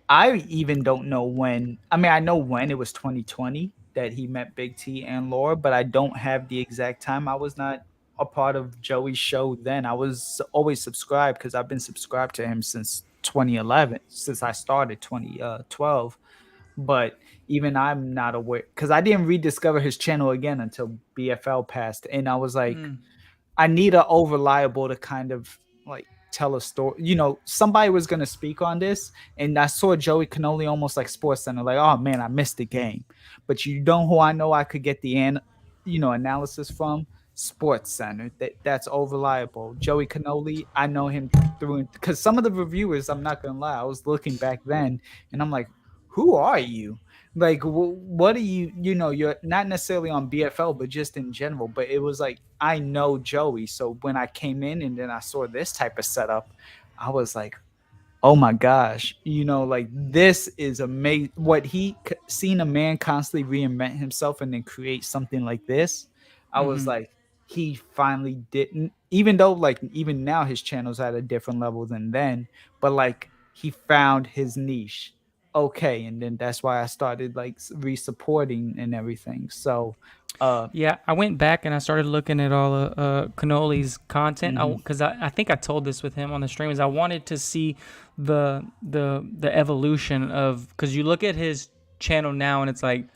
I even don't know when. I mean, I know when it was 2020 that he met Big T and Laura, but I don't have the exact time. I was not a part of Joey's show then. I was always subscribed because I've been subscribed to him since 2011, since I started 2012. But even I'm not aware because I didn't rediscover his channel again until BFL passed, and I was like, I need a reliable to kind of like tell a story. You know, somebody was gonna speak on this, and I saw Joey Cannoli almost like Sports Center, like, oh man, I missed the game. But you know who I know I could get the analysis from? Sports Center. That's reliable. Joey Cannoli, I know him through because some of the reviewers, I'm not gonna lie, I was looking back then, and I'm like, who are you? Like, what are you? You know, you're not necessarily on BFL, but just in general. But it was like, I know Joey. So when I came in and then I saw this type of setup, I was like, oh my gosh, you know, like this is amazing. What seen a man constantly reinvent himself and then create something like this. I was like, he finally didn't, even though like even now his channel's at a different level than then, but like he found his niche. Okay, and then that's why I started like re-supporting and everything. So yeah, I went back and I started looking at all of Cannoli's content because I think I told this with him on the stream is I wanted to see the evolution of, because you look at his channel now and it's like,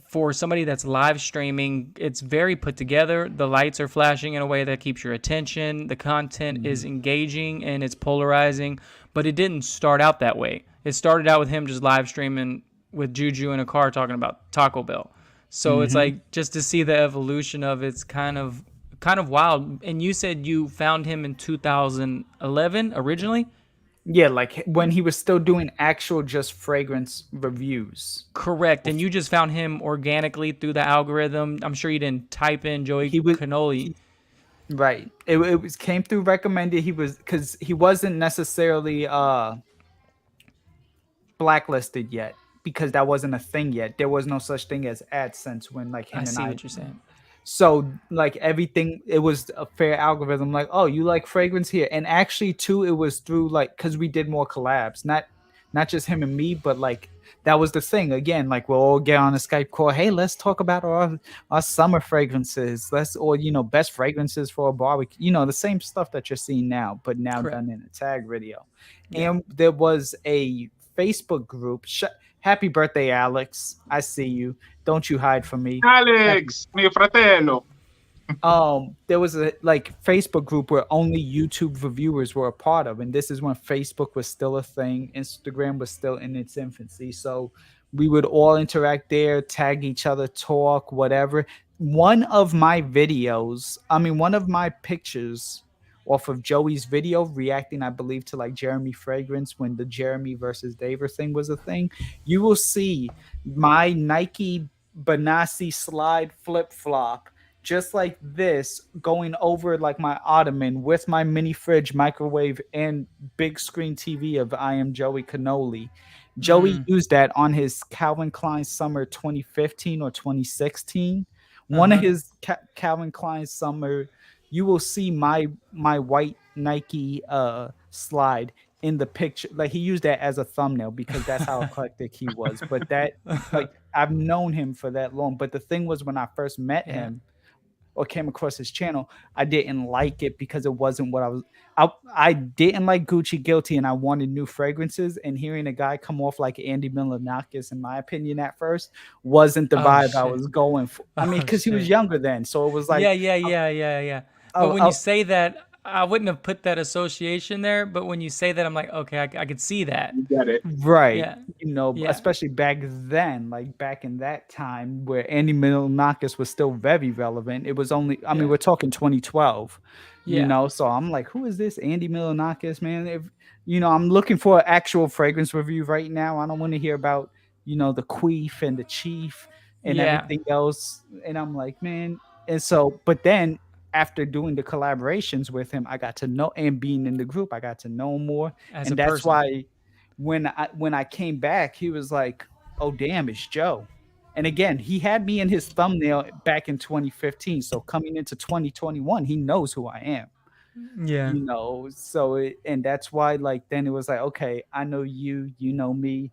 for somebody that's live streaming, it's very put together. The lights are flashing in a way that keeps your attention. The content is engaging and it's polarizing, but it didn't start out that way. It started out with him just live streaming with Juju in a car talking about Taco Bell. So it's like, just to see the evolution of it's kind of wild. And you said you found him in 2011 originally? Yeah, like when he was still doing actual just fragrance reviews. Correct. And you just found him organically through the algorithm. I'm sure you didn't type in Joey Cannoli. Right. It came through recommended. Because he wasn't necessarily blacklisted yet, because that wasn't a thing yet. There was no such thing as AdSense when like him I see what you're saying. So like everything, it was a fair algorithm. Like, oh, you like fragrance here, and actually too, it was through like because we did more collabs, not just him and me, but like that was the thing. Again, like we'll all get on a Skype call. Hey, let's talk about our summer fragrances. Or best fragrances for a barbecue. You know, the same stuff that you're seeing now, but now done in a tag video. Yeah. And there was a Facebook group. Happy birthday, Alex. I see you. Don't you hide from me. Alex, mio fratello. There was a Facebook group where only YouTube reviewers were a part of, and this is when Facebook was still a thing. Instagram was still in its infancy. So we would all interact there, tag each other, talk, whatever. One of my pictures off of Joey's video reacting, I believe, to like Jeremy Fragrance when the Jeremy versus Daver thing was a thing. You will see my Nike Benassi slide flip-flop just like this going over like my ottoman with my mini fridge, microwave, and big screen TV of I Am Joey Cannoli. Joey used that on his Calvin Klein summer 2015 or 2016. One of his Calvin Klein summer, you will see my white Nike slide in the picture. Like he used that as a thumbnail because that's how eclectic he was. But that, like, I've known him for that long. But the thing was, when I first met him, or came across his channel, I didn't like it because it wasn't what I was. I didn't like Gucci Guilty, and I wanted new fragrances. And hearing a guy come off like Andy Milonakis, in my opinion, at first, wasn't the vibe I was going for. I mean, because he was younger then, so it was like, yeah. But when you say that, I wouldn't have put that association there. But when you say that, I'm like, okay, I could see that. You get it. Right. Yeah. You know, especially back then, like back in that time where Andy Milonakis was still very relevant. It was only, I mean, we're talking 2012, you know, so I'm like, who is this Andy Milonakis, man? If, you know, I'm looking for an actual fragrance review right now. I don't want to hear about, you know, the queef and the chief and everything else. And I'm like, man. And so, but then after doing the collaborations with him, I got to know, and being in the group, I got to know him more. And that's why when I came back, he was like, oh, damn, it's Joe. And again, he had me in his thumbnail back in 2015. So coming into 2021, he knows who I am. Yeah. You know, so and that's why, like, then it was like, okay, I know you, you know me.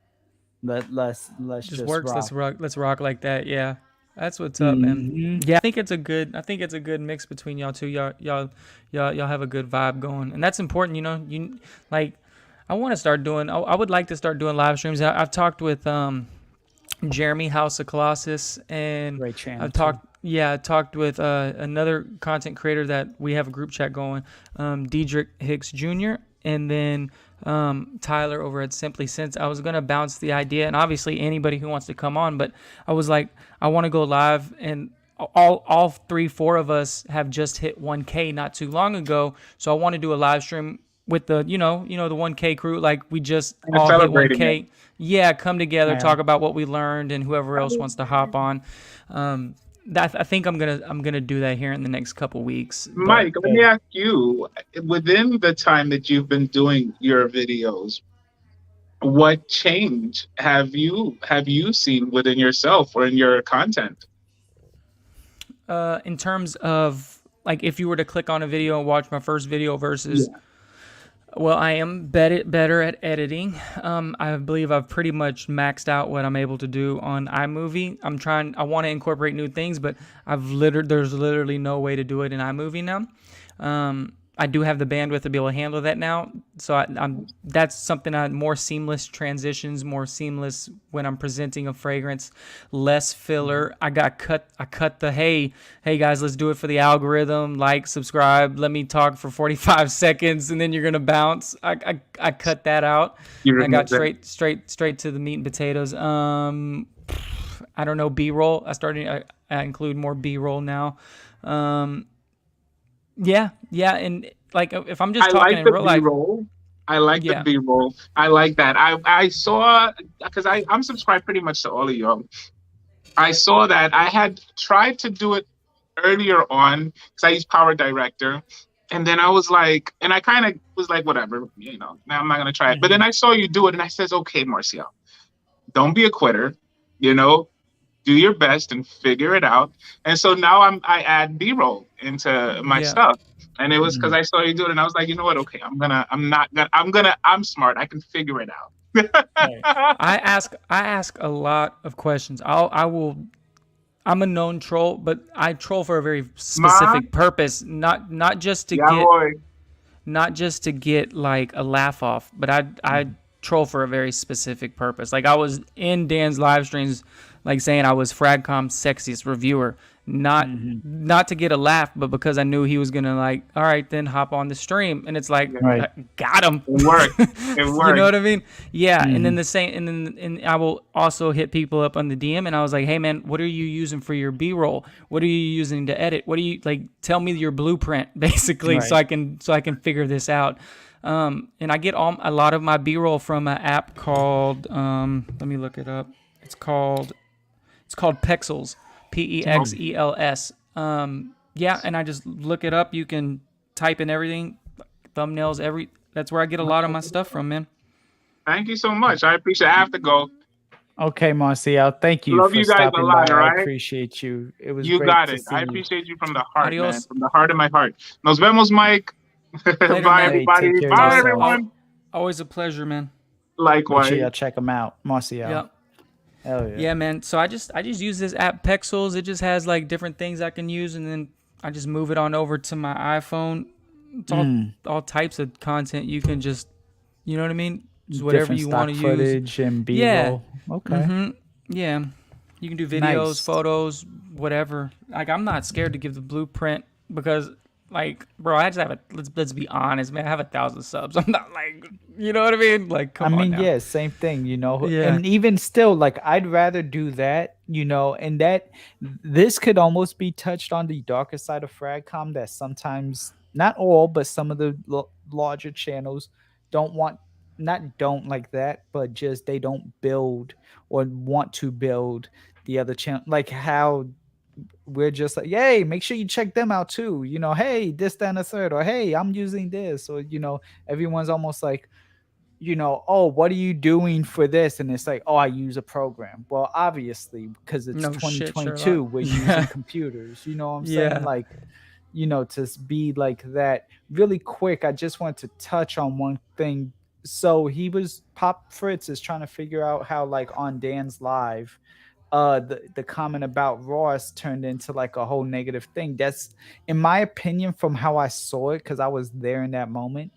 Let's just works. rock. Let's rock like that. Yeah. That's what's up, man. Yeah, I think it's a good mix between y'all two. Y'all have a good vibe going, and that's important. You know, you like. I want to start doing. I would like to start doing live streams. I've talked with Jeremy House of Colossus, and I've talked with another content creator that we have a group chat going, Diedrich Hicks Jr. and then Tyler over at Simply Sense. I was gonna bounce the idea, and obviously anybody who wants to come on, but I was like, I want to go live, and all 3-4 of us have just hit 1K not too long ago, so I want to do a live stream with the the 1K crew, like we just all hit 1K. Yeah, come together, talk about what we learned, and whoever else wants to hop on. I think I'm gonna do that here in the next couple weeks. Mike, let me ask you: within the time that you've been doing your videos, what change have you seen within yourself or in your content? In terms of, like, if you were to click on a video and watch my first video versus. Yeah. Well, I am better at editing. I believe I've pretty much maxed out what I'm able to do on iMovie. I want to incorporate new things, but there's literally no way to do it in iMovie now. I do have the bandwidth to be able to handle that now. So that's something more seamless transitions, more seamless when I'm presenting a fragrance, less filler. I cut the, hey guys, let's do it for the algorithm, like, subscribe, let me talk for 45 seconds and then you're going to bounce. I cut that out. I got straight to the meat and potatoes. I don't know, B-roll. I include more B-roll now. Yeah, and like if I'm just talking in real life, I like the B-roll. I like that. I saw, because I'm subscribed pretty much to all of y'all. I saw that I had tried to do it earlier on because I use Power Director, and then I was like, and I kind of was like, whatever, now I'm not gonna try it. But then I saw you do it, and I says, okay, Marcial, don't be a quitter, do your best and figure it out. And so now I add B-roll into my stuff. And it was because I saw you do it, and I was like, you know what? Okay, I'm smart. I can figure it out. I ask a lot of questions. I'm a known troll, but I troll for a very specific purpose, not just to get like a laugh off, but I troll for a very specific purpose. Like I was in Dan's live streams, like saying I was Fragcomm's sexiest reviewer, not to get a laugh, but because I knew he was gonna, like, all right, then hop on the stream, and it's like, got him. It worked. It worked. You know what I mean? Yeah. And then and I will also hit people up on the DM, and I was like, hey man, what are you using for your B-roll? What are you using to edit? What do you like? Tell me your blueprint, basically, so I can figure this out. And I get a lot of my B-roll from an app called let me look it up. It's called Pexels. Pexels. And I just look it up. You can type in everything, thumbnails, that's where I get a lot of my stuff from, man. Thank you so much. I appreciate it. I have to go. Okay, Marcial. Thank you. Love you guys a lot, all right? I appreciate you. It was you great got to it. see I you. appreciate you from the heart, Adios. man. From the heart of my heart. Nos vemos, Mike. Later, Bye, man. everybody. Hey, take care Bye, of yourself. everyone. Always a pleasure, man. Likewise. Make sure y'all check them out, Marcial. Yeah. Hell yeah. Yeah, man. So I just use this app Pexels. It just has like different things I can use, and then I just move it on over to my iPhone. It's all types of content. You can just, you know what I mean? Just whatever Different you stock want to use. footage and Yeah. B-roll. Okay. Yeah. You can do videos, Nice. photos, whatever. Like, I'm not scared to give the blueprint because, like, bro, I just have let's be honest, man. I have 1,000 subs. I'm not like, you know what I mean? Like, come on now. Yeah, same thing, you know. Yeah. And even still, like, I'd rather do that, you know, and that this could almost be touched on the darker side of Fragcomm, that sometimes, not all, but some of the larger channels don't want, not don't like that, but just they don't build or want to build the other channel. Like how we're just like, yay, make sure you check them out too. You know, hey, this, that, and the third, or hey, I'm using this, or you know, everyone's almost like, you know, oh, what are you doing for this? And it's like, oh, I use a program. Well, obviously, because it's No shit, 2022, Sherlock. we're using computers. You know what I'm Yeah. saying? Like, you know, to be like that. Really quick, I just want to touch on one thing. So Pop Fritz is trying to figure out how, like, on Dan's live, the comment about Ross turned into like a whole negative thing. That's, in my opinion, from how I saw it, because I was there in that moment,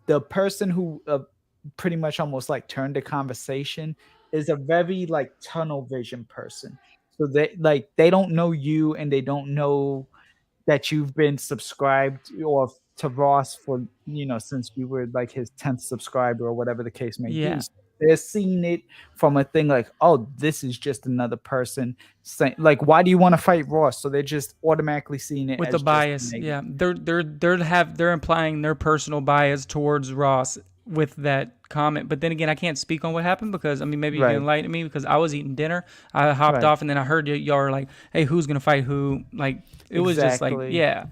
the person who pretty much almost like turned the conversation is a very like tunnel vision person. So they don't know you, and they don't know that you've been subscribed or to Ross for, you know, since you were like his 10th subscriber or whatever the case may Yeah. be. So they're seeing it from a thing like, oh, this is just another person saying, like, why do you want to fight Ross? So they're just automatically seeing it With as the just bias. negative. Yeah. They're implying their personal bias towards Ross with that comment. But then again, I can't speak on what happened because, I mean, maybe you Right. can enlighten me because I was eating dinner. I hopped Right. off and then I heard y'all were like, hey, who's going to fight who? Like, it was just like, Exactly. yeah.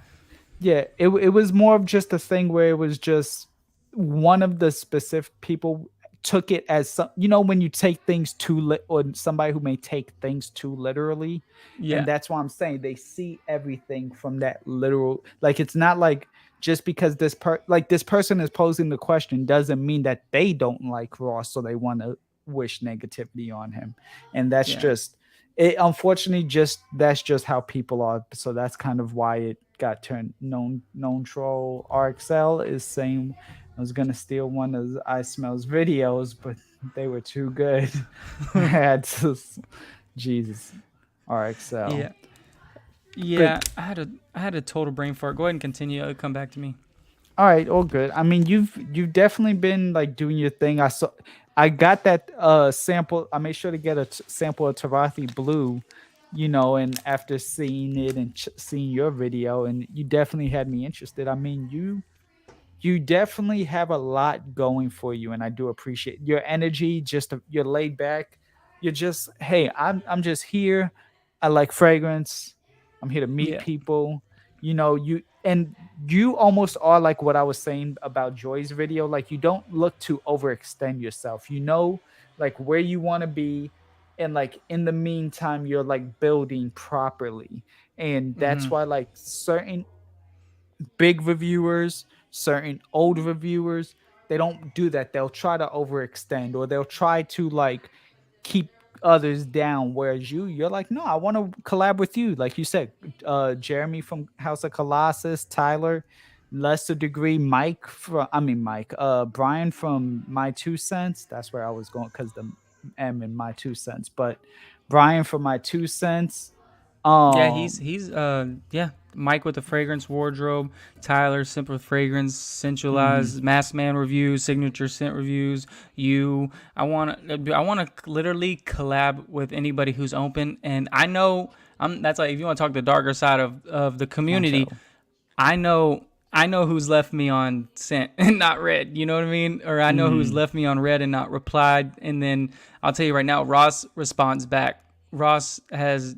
Yeah, it was more of just a thing where it was just one of the specific people took it as some, you know, when you take things too or somebody who may take things too literally. Yeah. And that's why I'm saying they see everything from that literal, like, it's not like just because this person is posing the question doesn't mean that they don't like Ross, so they want to wish negativity on him. And that's Yeah. just it. Unfortunately, that's just how people are. So that's kind of why it got turned. Known troll RXL is saying I was gonna steal one of I Smells videos, but they were too good. I had to, Jesus, RXL. Yeah. Yeah. I had a total brain fart. Go ahead and continue. It'll come back to me. All right, all good. I mean, you've definitely been like doing your thing. I got that sample. I made sure to get a sample of Tarathi Blue, you know, and after seeing it and seeing your video, and you definitely had me interested. I mean, you definitely have a lot going for you, and I do appreciate your energy. You're laid back. You're just, hey, I'm just here. I like fragrance. I'm here to meet Yeah. people. You know, you almost are like what I was saying about Joy's video. Like, you don't look to overextend yourself. You know, like where you want to be, and like in the meantime, you're like building properly, and that's why like certain big reviewers, certain old reviewers, they don't do that. They'll try to overextend, or they'll try to like keep others down, whereas you're like, no, I want to collab with you. Like you said, Jeremy from House of Colossus, Tyler, lesser degree, Brian from My Two Cents. That's where I was going because the M in My Two Cents, but Brian from My Two Cents. Yeah, he's Mike with the fragrance wardrobe, Tyler simple fragrance, centralized mass man reviews, signature scent reviews. I want to literally collab with anybody who's open, and I know that's like, if you want to talk the darker side of the community, I know who's left me on scent and not red. You know what I mean? Or I know who's left me on red and not replied. And then I'll tell you right now, Ross responds back. Ross has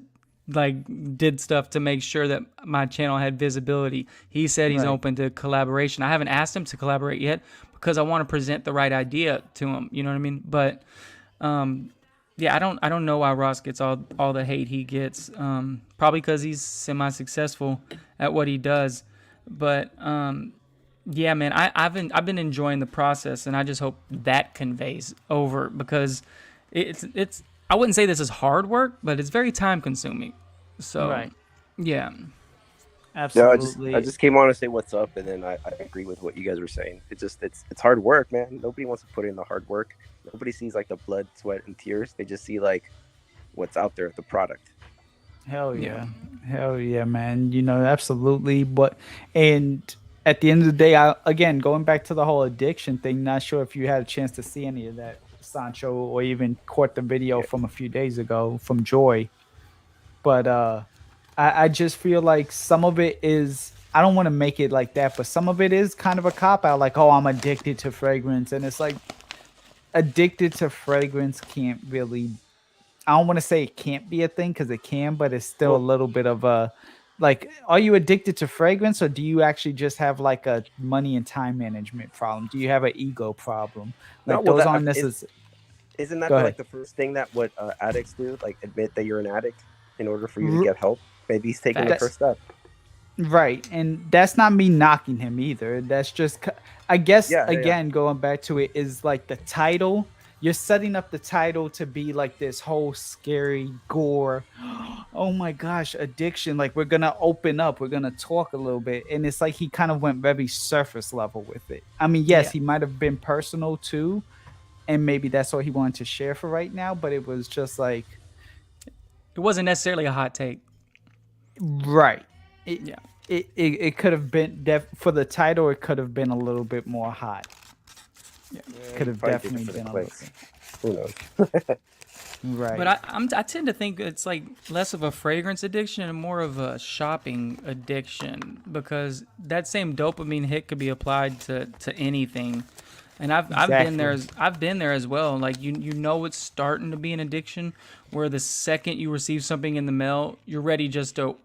did stuff to make sure that my channel had visibility. He said he's open to collaboration. I haven't asked him to collaborate yet because I want to present the right idea to him. You know what I mean? But yeah, I don't know why Ross gets all the hate he gets. Probably because he's semi-successful at what he does. But yeah, man, I've been enjoying the process, and I just hope that conveys over, because it's I wouldn't say this is hard work, but it's very time consuming. So, yeah. Absolutely. I just came on to say what's up, and then I agree with what you guys were saying. It's hard work, man. Nobody wants to put in the hard work. Nobody sees like the blood, sweat, and tears. They just see like what's out there, the product. Hell yeah. Hell yeah, man. You know, absolutely. But and at the end of the day, again, going back to the whole addiction thing, not sure if you had a chance to see any of that, Sancho, or even caught the video from a few days ago from Joy. But I just feel like some of it is, I don't want to make it like that, but some of it is kind of a cop out, like, oh, I'm addicted to fragrance. And it's like, addicted to fragrance can't really, I don't want to say it can't be a thing, because it can, but it's still a little bit of a, like, are you addicted to fragrance, or do you actually just have like a money and time management problem? Do you have an ego problem? Like, No, well, those aren't necessarily. Isn't that like the first thing that what addicts do? Like, admit that you're an addict in order for you to get help? Maybe he's taking the first step. Right. And that's not me knocking him either. That's just, I guess, again, going back to it, is like the title. You're setting up the title to be like this whole scary gore. Oh my gosh, addiction. Like, we're going to open up. We're going to talk a little bit. And it's like he kind of went very surface level with it. I mean, yes, he might have been personal too. And maybe that's what he wanted to share for right now. But it was just like, it wasn't necessarily a hot take. Right. It could have been for the title. It could have been a little bit more hot. Yeah, could have definitely been a little bit. Who knows? Right. But I tend to think it's like less of a fragrance addiction and more of a shopping addiction, because that same dopamine hit could be applied to anything. And I've been there as well. Like, you know, it's starting to be an addiction where the second you receive something in the mail, you're ready just to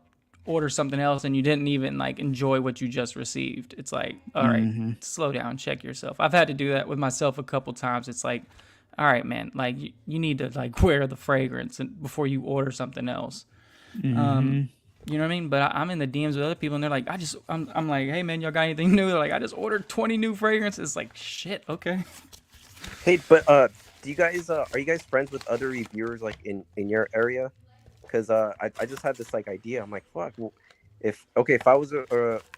order something else, and you didn't even like enjoy what you just received. It's like, all right, slow down, check yourself. I've had to do that with myself a couple times. It's like, all right, man, like you need to like wear the fragrance before you order something else. You know what I mean? But I'm in the DMs with other people, and they're like, I'm like, hey man, y'all got anything new? They're like, I just ordered 20 new fragrances. It's like, shit, okay. Hey, but do you guys are you guys friends with other reviewers like in your area? Because I just had this like idea. I'm like, fuck. Well, if I was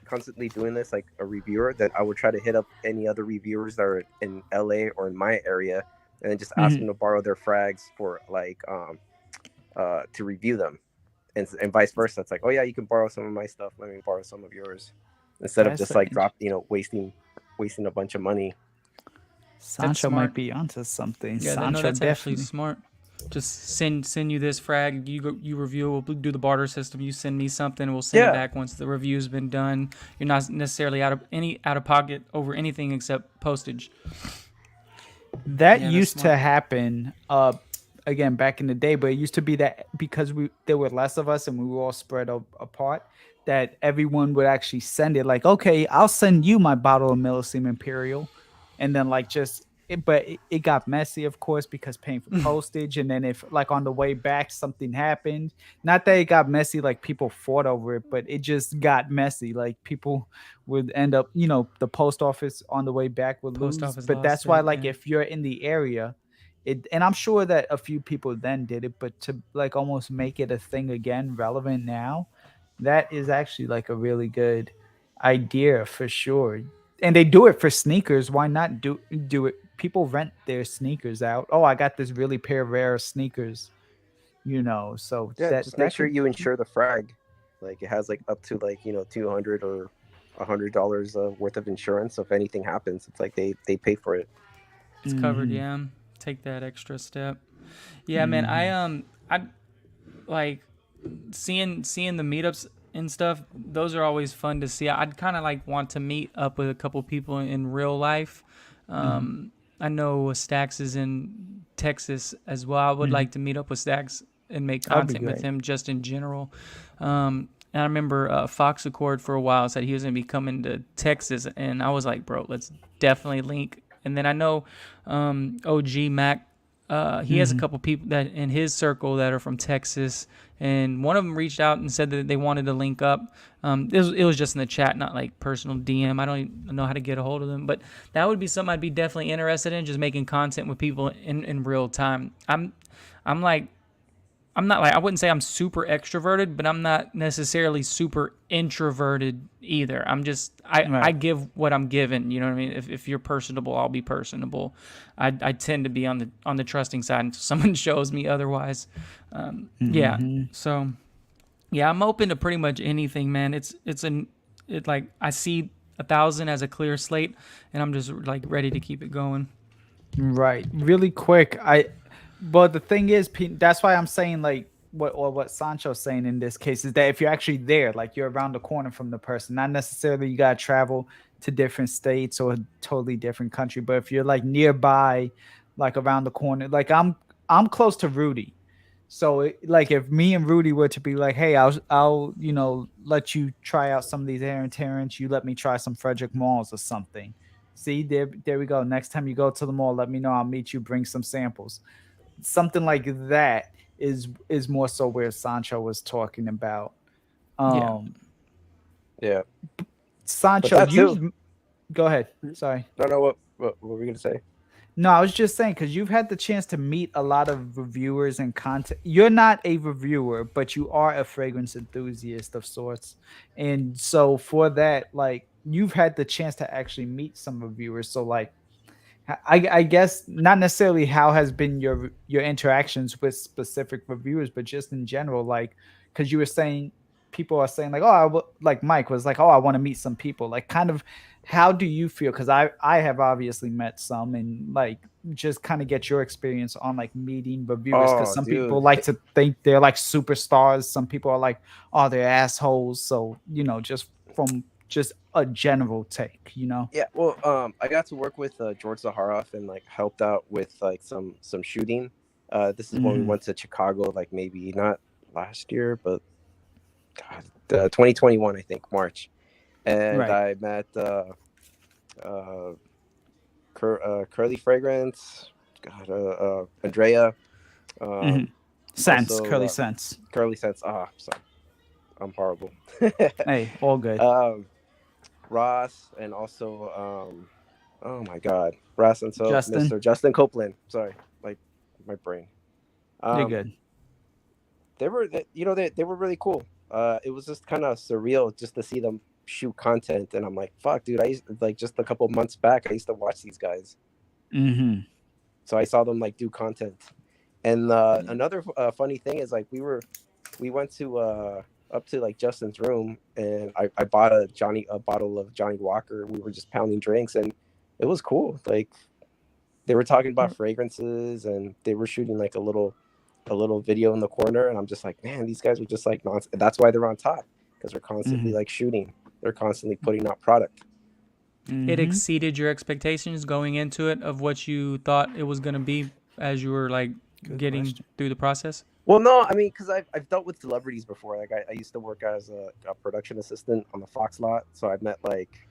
constantly doing this like a reviewer, then I would try to hit up any other reviewers that are in LA or in my area, and then just ask them to borrow their frags for like to review them. And vice versa. It's like, oh yeah, you can borrow some of my stuff. Let me borrow some of yours, instead of just like wasting a bunch of money. Sancho might be onto something. Yeah, Sancho, that's actually smart. Just send you this frag. You review. We'll do the barter system. You send me something. We'll send it back once the review's been done. You're not necessarily out of pocket over anything except postage. That used to happen. Again, back in the day, but it used to be that because there were less of us and we were all spread apart, that everyone would actually send it like, okay, I'll send you my bottle of Millesime Imperial, and then like but it got messy, of course, because paying for postage, and then if like on the way back something happened, not that it got messy like people fought over it, but it just got messy. Like people would end up, you know, the post office on the way back would lose. But that's why, like, if you're in the area. And I'm sure that a few people then did it, but to like almost make it a thing again, relevant now, that is actually like a really good idea for sure. And they do it for sneakers. Why not do it? People rent their sneakers out. Oh, I got this really pair of rare sneakers, you know. So just make sure you insure the frag. Like, it has like up to like, you know, $200 or $100 worth of insurance. So if anything happens, it's like they pay for it. It's covered, yeah. Take that extra step. Yeah, man, I like seeing the meetups and stuff. Those are always fun to see. I'd kind of like want to meet up with a couple people in real life. I know Stacks is in Texas as well. I would like to meet up with Stacks and make content with him just in general. And I remember Fox Accord for a while said he was going to be coming to Texas, and I was like, bro, let's definitely link. And then I know OG Mac, he has a couple people that in his circle that are from Texas, and one of them reached out and said that they wanted to link up. It was just in the chat, not like personal DM. I don't even know how to get a hold of them, but that would be something I'd be definitely interested in, just making content with people in real time. I'm not like, I wouldn't say I'm super extroverted, but I'm not necessarily super introverted either. I'm just, I give what I'm given. You know what I mean? If you're personable, I'll be personable. I tend to be on the trusting side until someone shows me otherwise. Yeah. So yeah, I'm open to pretty much anything, man. It's like I see 1,000 as a clear slate, and I'm just like ready to keep it going. Right. Really quick. But the thing is, that's why I'm saying like what Sancho's saying in this case is that if you're actually there, like you're around the corner from the person, not necessarily you gotta travel to different states or a totally different country, but if you're like nearby, like around the corner, like I'm close to Rudy. So like if me and Rudy were to be like, hey, I'll let you try out some of these Aaron Terrence, you let me try some Frederick Malls or something. See, there we go. Next time you go to the mall, let me know. I'll meet you, bring some samples. Something like that is more so where Sancho was talking about. Yeah. Sancho, go ahead. Sorry. No, what were we gonna say? No, I was just saying, because you've had the chance to meet a lot of reviewers and content. You're not a reviewer, but you are a fragrance enthusiast of sorts. And so for that, like, you've had the chance to actually meet some reviewers. So like, I guess not necessarily how has been your interactions with specific reviewers, but just in general, like, because you were saying people are saying like, oh, like Mike was like, oh, I want to meet some people. Like, kind of, how do you feel? Because I have obviously met some, and like just kind of get your experience on like meeting reviewers, because some people like to think they're like superstars. Some people are like, oh, they're assholes. So just from just a general take, Yeah, well, I got to work with George Zaharoff and like helped out with like some shooting. This is when we went to Chicago, like maybe not last year, but 2021, I think, March. And I met Curly Fragrance, Andrea, Scents, also, Curly Scents. Curly Scents. Ah, sorry, I'm horrible. Hey, all good. Ross, and also oh my god, Ross and so Justin. Mr. Justin Copeland. Sorry, like my brain. You're good. They were really cool. It was just kind of surreal just to see them shoot content, and I'm like, fuck, dude, I used, like, just a couple of months back I used to watch these guys. So I saw them like do content. And another funny thing is, like, we went to up to like Justin's room, and I bought a bottle of Johnny Walker. We were just pounding drinks, and it was cool. Like, they were talking about fragrances, and they were shooting like a little video in the corner, and I'm just like, man, these guys are just like nonsense. That's why they're on top, because they're constantly like shooting. They're constantly putting out product. It exceeded your expectations going into it of what you thought it was going to be as you were like getting through the process? Well, no, I mean, because I've dealt with celebrities before. Like, I used to work as a production assistant on the Fox lot, so I've met like,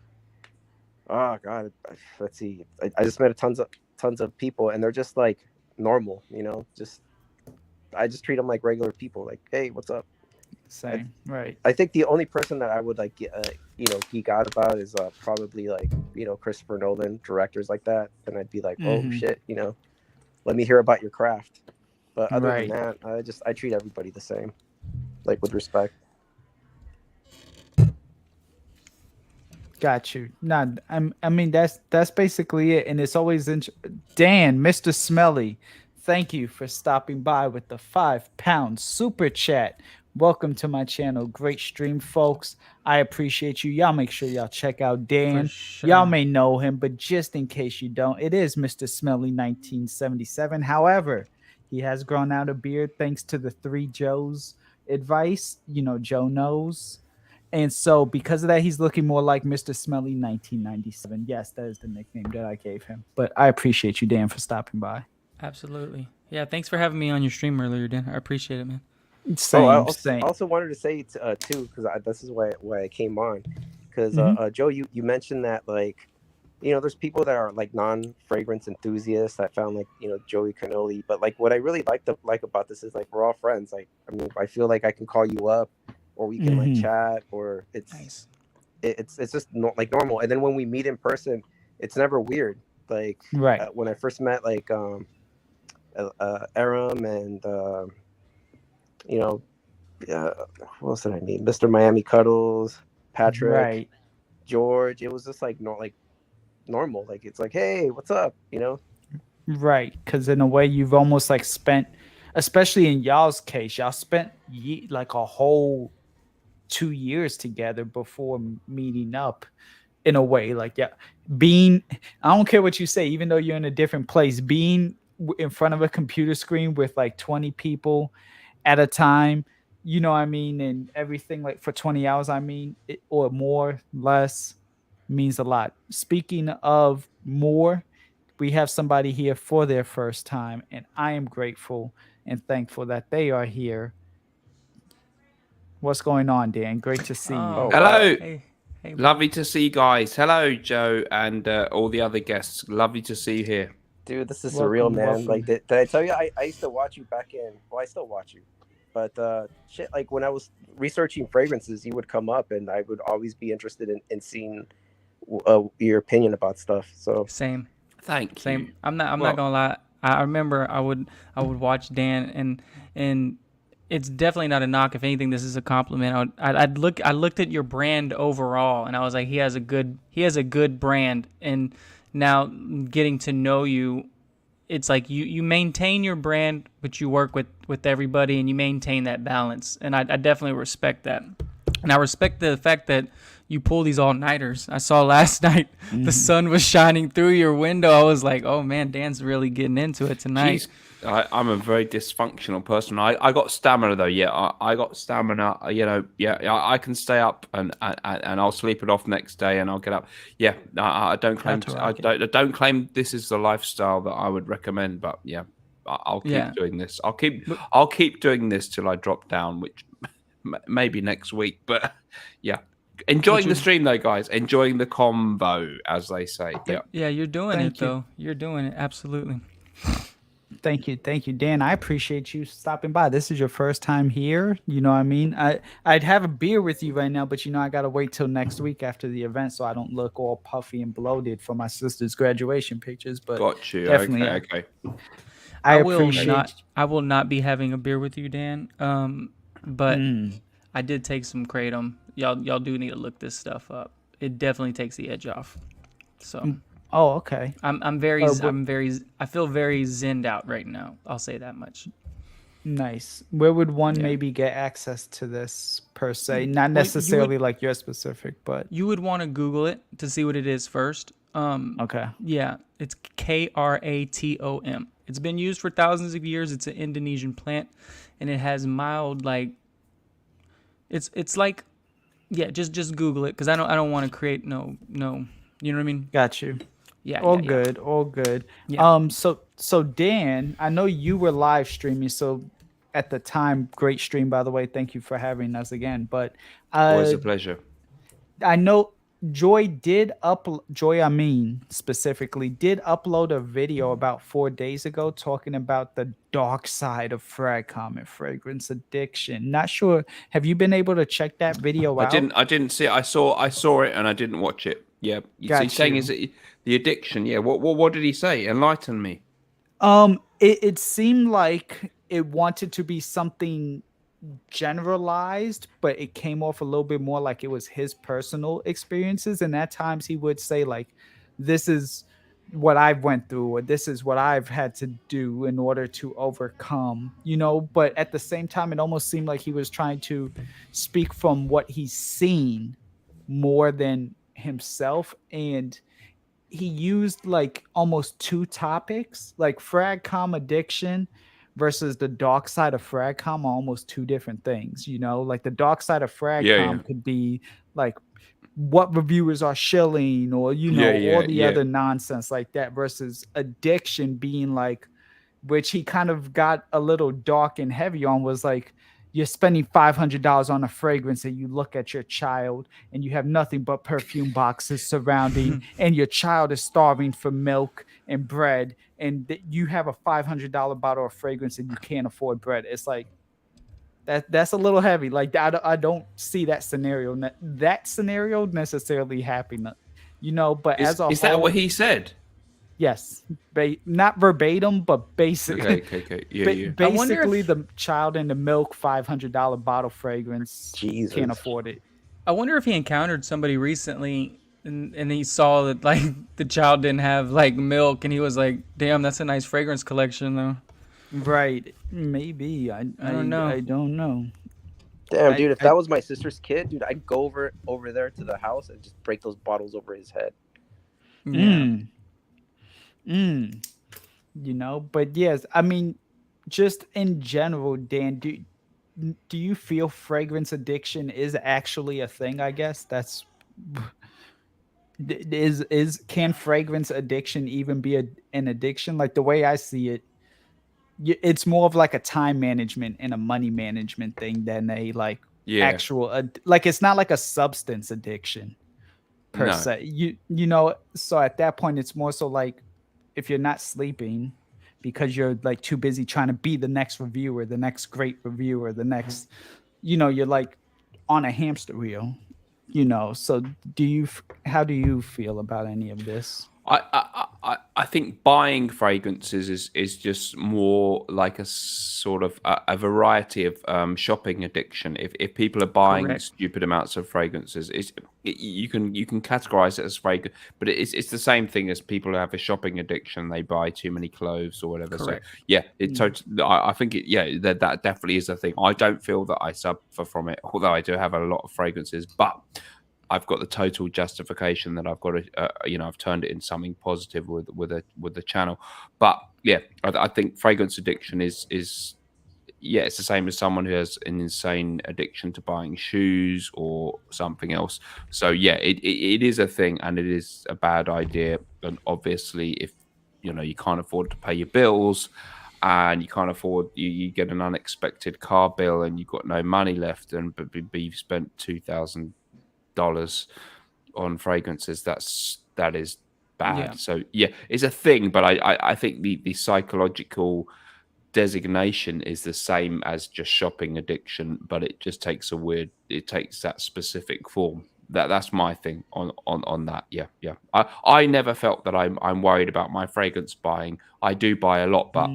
oh god, let's see, I just met tons of people, and they're just like normal, I just treat them like regular people. Like, hey, what's up? Same, right. I think the only person that I would like, geek out about is probably like, Christopher Nolan, directors like that. And I'd be like, oh shit, let me hear about your craft. But other than that, I treat everybody the same, like, with respect. Got you. No, I mean that's basically it, and it's always Dan, Mr. Smelly. Thank you for stopping by with the £5 super chat. Welcome to my channel. Great stream, folks. I appreciate you. Y'all make sure y'all check out Dan. Sure. Y'all may know him, but just in case you don't, it is Mr. Smelly1977. However, he has grown out a beard thanks to the 3 Joes advice. Joe knows. And so because of that, he's looking more like Mr. Smelly1997. Yes, that is the nickname that I gave him. But I appreciate you, Dan, for stopping by. Absolutely. Yeah, thanks for having me on your stream earlier, Dan. I appreciate it, man. Same. I also wanted to say too, because this is why I came on, because Joe, you mentioned that, like, there's people that are like non-fragrance enthusiasts that found, like, Joey Cannoli, but like what I really like about this is, like, we're all friends. Like, I mean, I feel like I can call you up, or we can like chat, or it's nice. It's just like normal. And then when we meet in person, it's never weird. Like, when I first met like Aram and you know, what else did I need? Mr. Miami Cuddles, Patrick, George. It was just like normal. Like it's like, hey, what's up? You know? Right, because in a way you've almost like spent, especially in y'all's case, y'all spent like a whole 2 years together before meeting up. In a way, like, yeah, being, I don't care what you say, even though you're in a different place, being in front of a computer screen with like 20 people at a time, you know what I mean, and everything, like for 20 hours, I mean, or more, less, means a lot. Speaking of more, we have somebody here for their first time, and I am grateful and thankful that they are here. What's going on, Dan? Great to see you. Oh, hello. wow. Hey, lovely to see you guys. Hello, Joe, and all the other guests. Lovely to see you here. Dude, this is Welcome, surreal, man. welcome. Like, did I tell you I used to watch you back in? Well, I still watch you, but shit, like when I was researching fragrances, you would come up, and I would always be interested in seeing your opinion about stuff. So same. Thank Same. you. I'm not gonna lie. I remember I would watch Dan, and it's definitely not a knock. If anything, this is a compliment. I looked at your brand overall, and I was like, he has a good brand. And now getting to know you, it's like you maintain your brand, but you work with everybody, and you maintain that balance. And I definitely respect that. And I respect the fact that you pull these all-nighters. I saw last night the sun was shining through your window. I was like, oh man, Dan's really getting into it tonight. Jeez, I'm a very dysfunctional person. I got stamina though. Yeah, I got stamina. You know, yeah, I can stay up and I'll sleep it off next day and I'll get up. Yeah, I don't claim I don't claim this is the lifestyle that I would recommend, but yeah, I'll keep doing this. I'll keep doing this till I drop down, which maybe next week. But yeah. Enjoying the stream though, guys. Enjoying the combo, as they say. Yeah. Yeah, you're doing it though. You're doing it. Absolutely. Thank you, Dan. I appreciate you stopping by. This is your first time here. You know what I mean? I'd have a beer with you right now, but you know I gotta wait till next week after the event so I don't look all puffy and bloated for my sister's graduation pictures. But got you. Definitely, Okay. I appreciate. I will not be having a beer with you, Dan. But I did take some kratom. Y'all do need to look this stuff up. It definitely takes the edge off. So. Oh, okay. I feel very zenned out right now. I'll say that much. Nice. Where would one maybe get access to this per se? Not necessarily like your specific, but you would want to Google it to see what it is first. Okay. Yeah, it's kratom. It's been used for thousands of years. It's an Indonesian plant, and it has mild like. It's like. Yeah, just Google it because I don't want to create no. You know what I mean? Got you. Yeah. All good. Yeah. So Dan, I know you were live streaming. So at the time, great stream by the way. Thank you for having us again. But always a pleasure. I know Joy specifically did upload a video about 4 days ago talking about the dark side of Fragcomm and fragrance addiction. Not sure. Have you been able to check that video out? I didn't see it. I saw it and I didn't watch it. Yeah. He's saying is it the addiction? Yeah. What did he say? Enlighten me. It seemed like it wanted to be something generalized, but it came off a little bit more like it was his personal experiences, and at times he would say like, this is what I've went through, or this is what I've had to do in order to overcome, you know. But at the same time, it almost seemed like he was trying to speak from what he's seen more than himself, and he used like almost two topics, like Fragcomm addiction versus the dark side of Fragcomm are almost two different things, you know. Like the dark side of Fragcomm could be like what reviewers are shilling, or you know, all the other nonsense like that, versus addiction being like, which he kind of got a little dark and heavy on, was like, you're spending $500 on a fragrance and you look at your child and you have nothing but perfume boxes surrounding and your child is starving for milk and bread, and you have a $500 bottle of fragrance and you can't afford bread. It's like that's a little heavy. Like I don't see that scenario necessarily happening, you know. But as a whole, is that what he said? Yes, not verbatim, but basically, Okay. Yeah. basically the Child in the Milk $500 bottle fragrance. Jesus. Can't afford it. I wonder if he encountered somebody recently and he saw that like the child didn't have like milk and he was like, damn, that's a nice fragrance collection though. Right. Maybe. I don't know. I don't know. Damn, dude, if that was my sister's kid, dude, I'd go over there to the house and just break those bottles over his head. Yeah. You know, but yes, I mean, just in general, Dan, do you feel fragrance addiction is actually a thing? I guess that's can fragrance addiction even be an addiction? Like the way I see it, it's more of like a time management and a money management thing than a like actual like it's not like a substance addiction per se. You know, so at that point it's more so like if you're not sleeping because you're like too busy trying to be the next reviewer, the next great reviewer, the next, you know, you're like on a hamster wheel, you know. So how do you feel about any of this? I think buying fragrances is just more like a sort of a variety of shopping addiction. If people are buying stupid amounts of fragrances, you can categorize it as fragrance, but it's the same thing as people who have a shopping addiction. They buy too many clothes or whatever. Correct. So yeah, I think that definitely is a thing. I don't feel that I suffer from it, although I do have a lot of fragrances, but I've got the total justification that I've got to, I've turned it into something positive with the channel. But yeah, I think fragrance addiction is it's the same as someone who has an insane addiction to buying shoes or something else. So yeah, it is a thing and it is a bad idea. And obviously, if you can't afford to pay your bills and you can't afford, you get an unexpected car bill and you've got no money left, and but you've spent $2,000 on fragrances, that is bad. So yeah, it's a thing, but I think the psychological designation is the same as just shopping addiction, but it just takes that specific form. That's my thing on that. Yeah. I never felt that I'm worried about my fragrance buying. I do buy a lot, but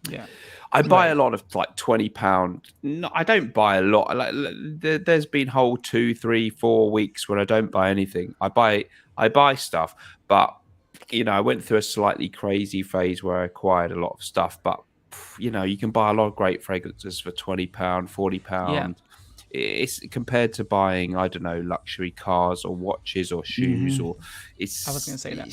yeah, I buy a lot of like £20. No, I don't buy a lot. Like there's been whole 2, 3, 4 weeks when I don't buy anything. I buy stuff, but I went through a slightly crazy phase where I acquired a lot of stuff. But you can buy a lot of great fragrances for £20, £40. Yeah. It's compared to buying, I don't know, luxury cars or watches or shoes or it's. I was going to say that.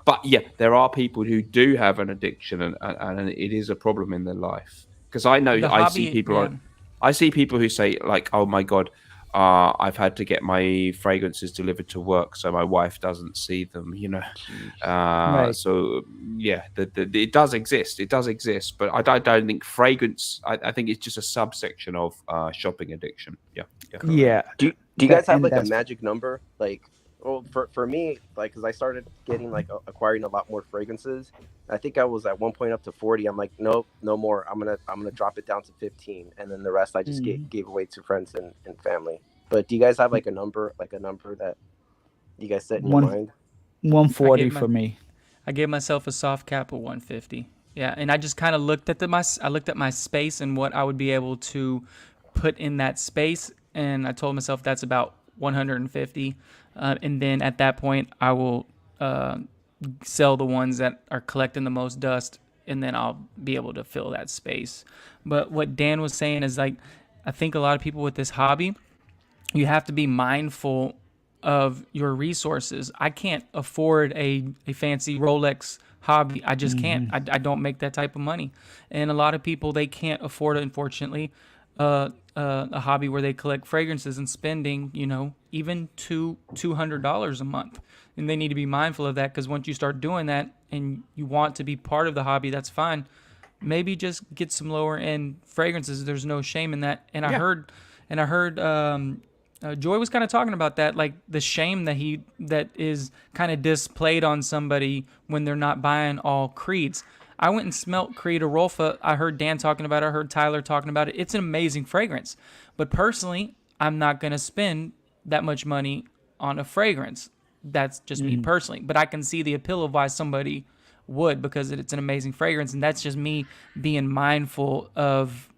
But yeah, there are people who do have an addiction and it is a problem in their life. Because I know I see people who say like, oh my God, I've had to get my fragrances delivered to work so my wife doesn't see them, So yeah, it does exist, but I don't think fragrance, I think it's just a subsection of shopping addiction. Yeah. Do you guys have like a magic number? Like, well, for me, like, because I started getting like acquiring a lot more fragrances. I think I was at one point up to 40. I'm like, nope, no more. I'm gonna drop it down to 15, and then the rest I just gave away to friends and family. But do you guys have like a number that you guys set in your mind? 140 for me. I gave myself a soft cap of 150. Yeah, and I just kind of looked at my space and what I would be able to put in that space, and I told myself that's about 150. And then at that point, I will sell the ones that are collecting the most dust, and then I'll be able to fill that space. But what Dan was saying is, like, I think a lot of people with this hobby, you have to be mindful of your resources. I can't afford a fancy Rolex hobby. I just can't. I don't make that type of money. And a lot of people, they can't afford, unfortunately, a hobby where they collect fragrances and spending, even $200 a month. And they need to be mindful of that, because once you start doing that and you want to be part of the hobby, that's fine. Maybe just get some lower end fragrances. There's no shame in that. And I heard Joy was kind of talking about that, like the shame that is kind of displayed on somebody when they're not buying all Creeds. I went and smelt Creed Arolfa. I heard Dan talking about it. I heard Tyler talking about it. It's an amazing fragrance. But personally, I'm not going to spend that much money on a fragrance. That's just me personally, but I can see the appeal of why somebody would, because it's an amazing fragrance, and that's just me being mindful of,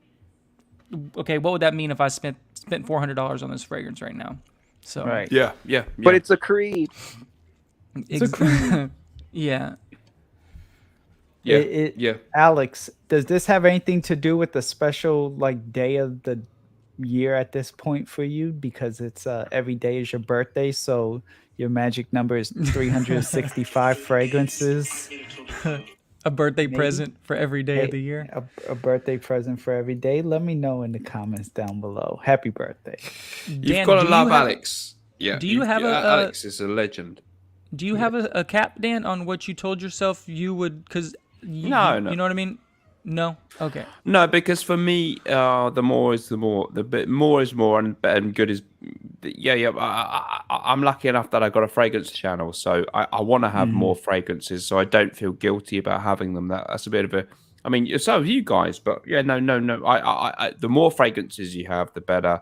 okay, what would that mean if I spent $400 on this fragrance right now? So right, yeah. But it's a creed. it's a creed. Yeah. Yeah. Alex, does this have anything to do with the special like day of the year at this point for you? Because it's every day is your birthday, so your magic number is 365 fragrances. A birthday present for every day of the year. A birthday present for every day. Let me know in the comments down below. Happy birthday. You've got to love Alex. Yeah. Do you have Alex is a legend. Do you have a cap, Dan, on what you told yourself you would? Because no. You know what I mean? No. Okay. No, because for me, the more is the more. The bit more is more, and good is. Yeah. I'm lucky enough that I got a fragrance channel, so I want to have more fragrances, so I don't feel guilty about having them. That's a bit of a. I mean, so have you guys, but yeah, no. I the more fragrances you have, the better.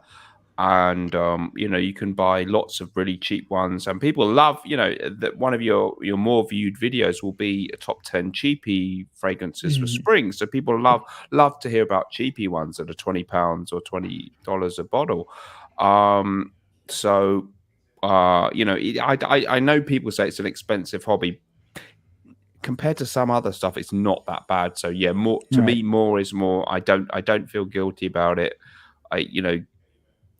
And you know, you can buy lots of really cheap ones, and people love, you know, that one of your more viewed videos will be a top 10 cheapy fragrances for spring. So people love to hear about cheapy ones that are £20 or $20 a bottle. So you know, I know people say it's an expensive hobby. Compared to some other stuff, it's not that bad. So yeah, more to me, more is more. I don't feel guilty about it. You know,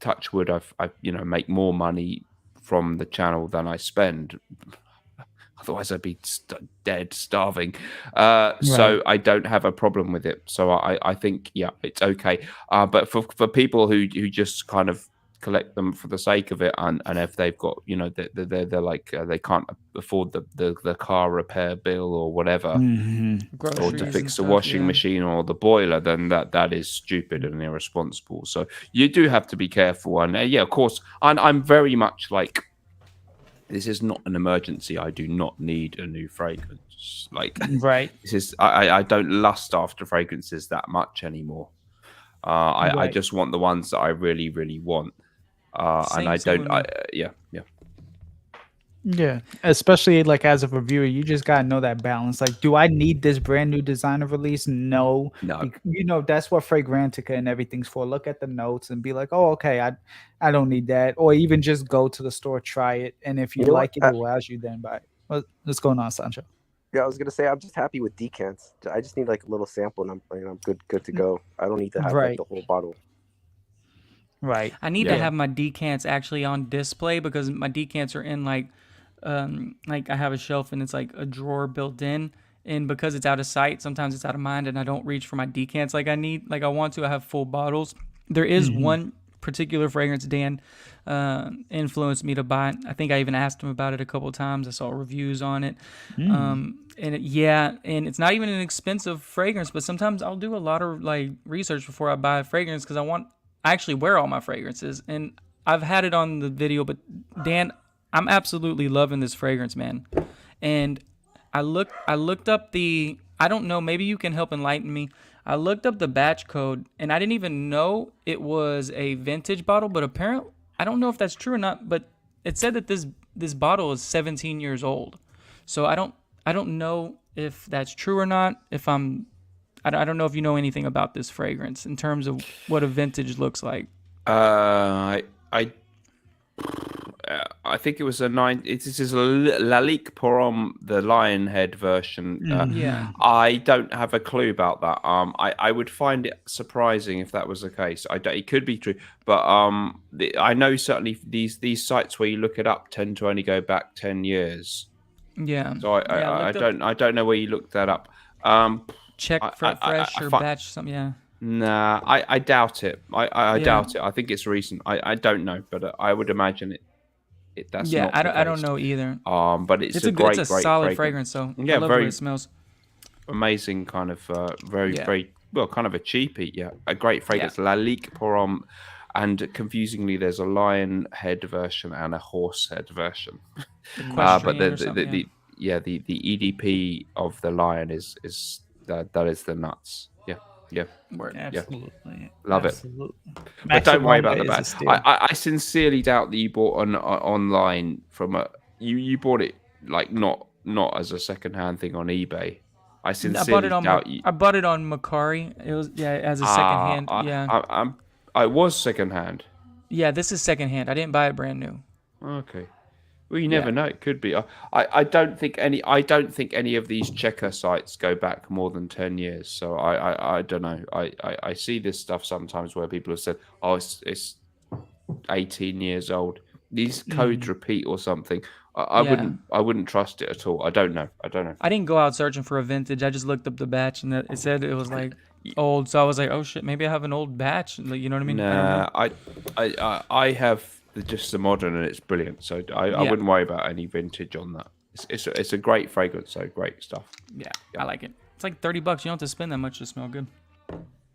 touch wood, I you know, make more money from the channel than I spend. Otherwise I'd be dead, starving. So I don't have a problem with it. So I think, yeah, it's okay. But for people who just kind of collect them for the sake of it, and if they've got, you know, they're like they can't afford the car repair bill or whatever, or to fix the washing machine or the boiler, then that is stupid and irresponsible. So you do have to be careful. And yeah, of course, I'm very much like, this is not an emergency. I do not need a new fragrance. Like, this is I don't lust after fragrances that much anymore. I just want the ones that I really, really want. And I don't, yeah, especially like as a reviewer, you just gotta know that balance. Like, do I need this brand new designer release? No. You know, that's what Fragrantica and everything's for. Look at the notes and be like, oh, okay, I don't need that. Or even just go to the store, try it, and if you like it, it allows you then buy it. What's going on, Sancho? Yeah, I was gonna say I'm just happy with decants. I just need like a little sample, and I'm good to go. I don't need to have like, the whole bottle. I need to have my decants actually on display, because my decants are in like I have a shelf and it's like a drawer built in, and because it's out of sight, sometimes it's out of mind, and I don't reach for my decants like I want to. I have full bottles. There is one particular fragrance Dan influenced me to buy. I think I even asked him about it a couple of times. I saw reviews on it. And it's not even an expensive fragrance, but sometimes I'll do a lot of like research before I buy a fragrance, because I actually wear all my fragrances, and I've had it on the video. But Dan, I'm absolutely loving this fragrance, man. And I looked up the, I don't know, maybe you can help enlighten me. I looked up the batch code, and I didn't even know it was a vintage bottle, but apparently, I don't know if that's true or not, but it said that this bottle is 17 years old. So I don't know if that's true or not. I don't know if you know anything about this fragrance in terms of what a vintage looks like. I think it was this is Lalique Porom, the lion head version. I don't have a clue about that. I would find it surprising if that was the case. It could be true, but I know certainly these sites where you look it up tend to only go back 10 years. Yeah. So I don't know where you looked that up. Check fresh or batch something. Yeah. Nah, I doubt it. I doubt it. I think it's recent. I don't know, but I would imagine it. That's not I don't know either. But it's a great solid fragrance. So yeah, I love the way it smells. Amazing, kind of very well, kind of a cheapie. Yeah, a great fragrance. Lalique Porom, and confusingly, there's a lion head version and a horse head version. But the EDP of the lion is that is the nuts. Yeah. Absolutely. Love it. But don't worry about the back. I sincerely doubt that you bought online from you bought it like not as a secondhand thing on eBay. I I bought sincerely it on doubt you. I bought it on Macari. It was as a secondhand. Yeah. I was secondhand. Yeah, this is secondhand. I didn't buy it brand new. Okay. Well, you never know. It could be. I don't think any. I don't think any of these checker sites go back more than 10 years. So I don't know. I see this stuff sometimes where people have said, "Oh, it's 18 years old." These codes repeat or something. I wouldn't trust it at all. I don't know. I didn't go out searching for a vintage. I just looked up the batch and it said it was like old. So I was like, oh shit, maybe I have an old batch. Like, you know what I mean? Nah, I have just the modern and it's brilliant. So I wouldn't worry about any vintage on that. It's a great fragrance. So great stuff. Yeah, I like it. It's like $30. You don't have to spend that much to smell good.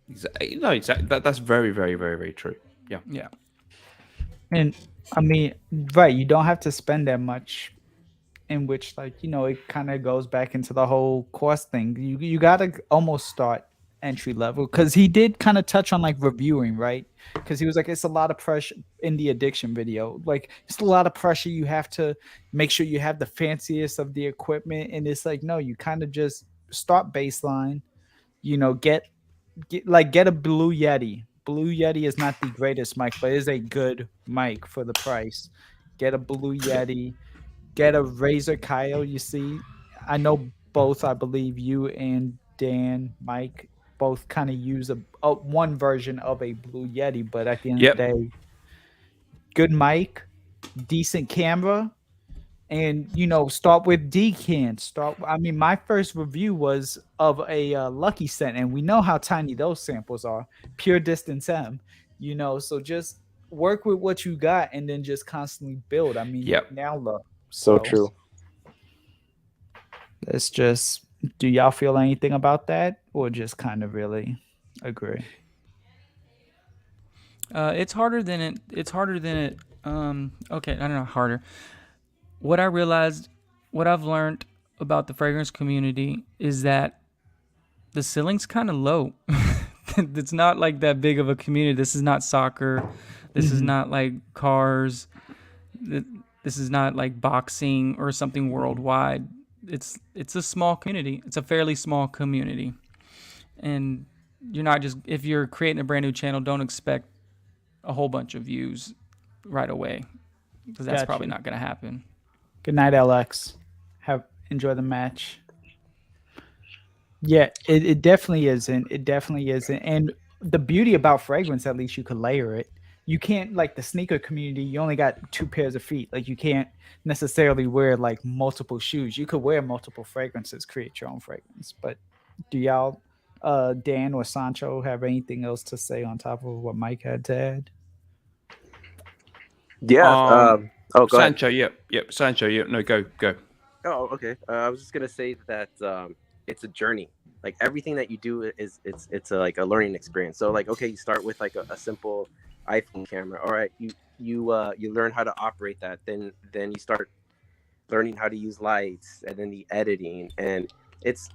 Exactly. No, exactly. That's very, very, very, very true. Yeah. Yeah. And I mean, right, you don't have to spend that much, in which, like, you know, it kind of goes back into the whole cost thing. You got to almost start entry level, because he did kind of touch on like reviewing, right? Because he was like, it's a lot of pressure in the addiction video. Like, it's a lot of pressure. You have to make sure you have the fanciest of the equipment. And it's like, no, you kind of just start baseline, you know, get a Blue Yeti. Blue Yeti is not the greatest mic, but it is a good mic for the price. Get a Blue Yeti, get a Razer Kyle. You see, I know both, I believe you and Dan, Mike, both kind of use a one version of a Blue Yeti, but at the end of the day, good mic, decent camera, and, you know, start with decants. I mean, my first review was of a Lucky Scent, and we know how tiny those samples are. Pure Distance M, you know. So just work with what you got, and then just constantly build. I mean, now look. So true. Let's just. Do y'all feel anything about that, or just kind of really agree? It's harder than it. It's harder than it. Okay, I don't know. Harder. What I realized, what I've learned about the fragrance community is that the ceiling's kind of low. It's not like that big of a community. This is not soccer. This is not like cars. This is not like boxing or something worldwide. It's a small community. It's a fairly small community. And you're not just, if you're creating a brand new channel, don't expect a whole bunch of views right away, because that's probably not going to happen. Good night, LX. Enjoy the match. Yeah, it definitely isn't. It definitely isn't. And the beauty about fragrance, at least you could layer it. You can't, like the sneaker community, you only got 2 pairs of feet. Like, you can't necessarily wear like multiple shoes. You could wear multiple fragrances, create your own fragrance. But do y'all, Dan or Sancho, have anything else to say on top of what Mike had to add? Yeah. Go Sancho, ahead. yep. Sancho, yep. No, go. Oh, okay. I was just gonna say that it's a journey. Like, everything that you do it's like a learning experience. So, like, okay, you start with like a simple iPhone camera. All right, you learn how to operate that. Then you start learning how to use lights, and then the editing, and it's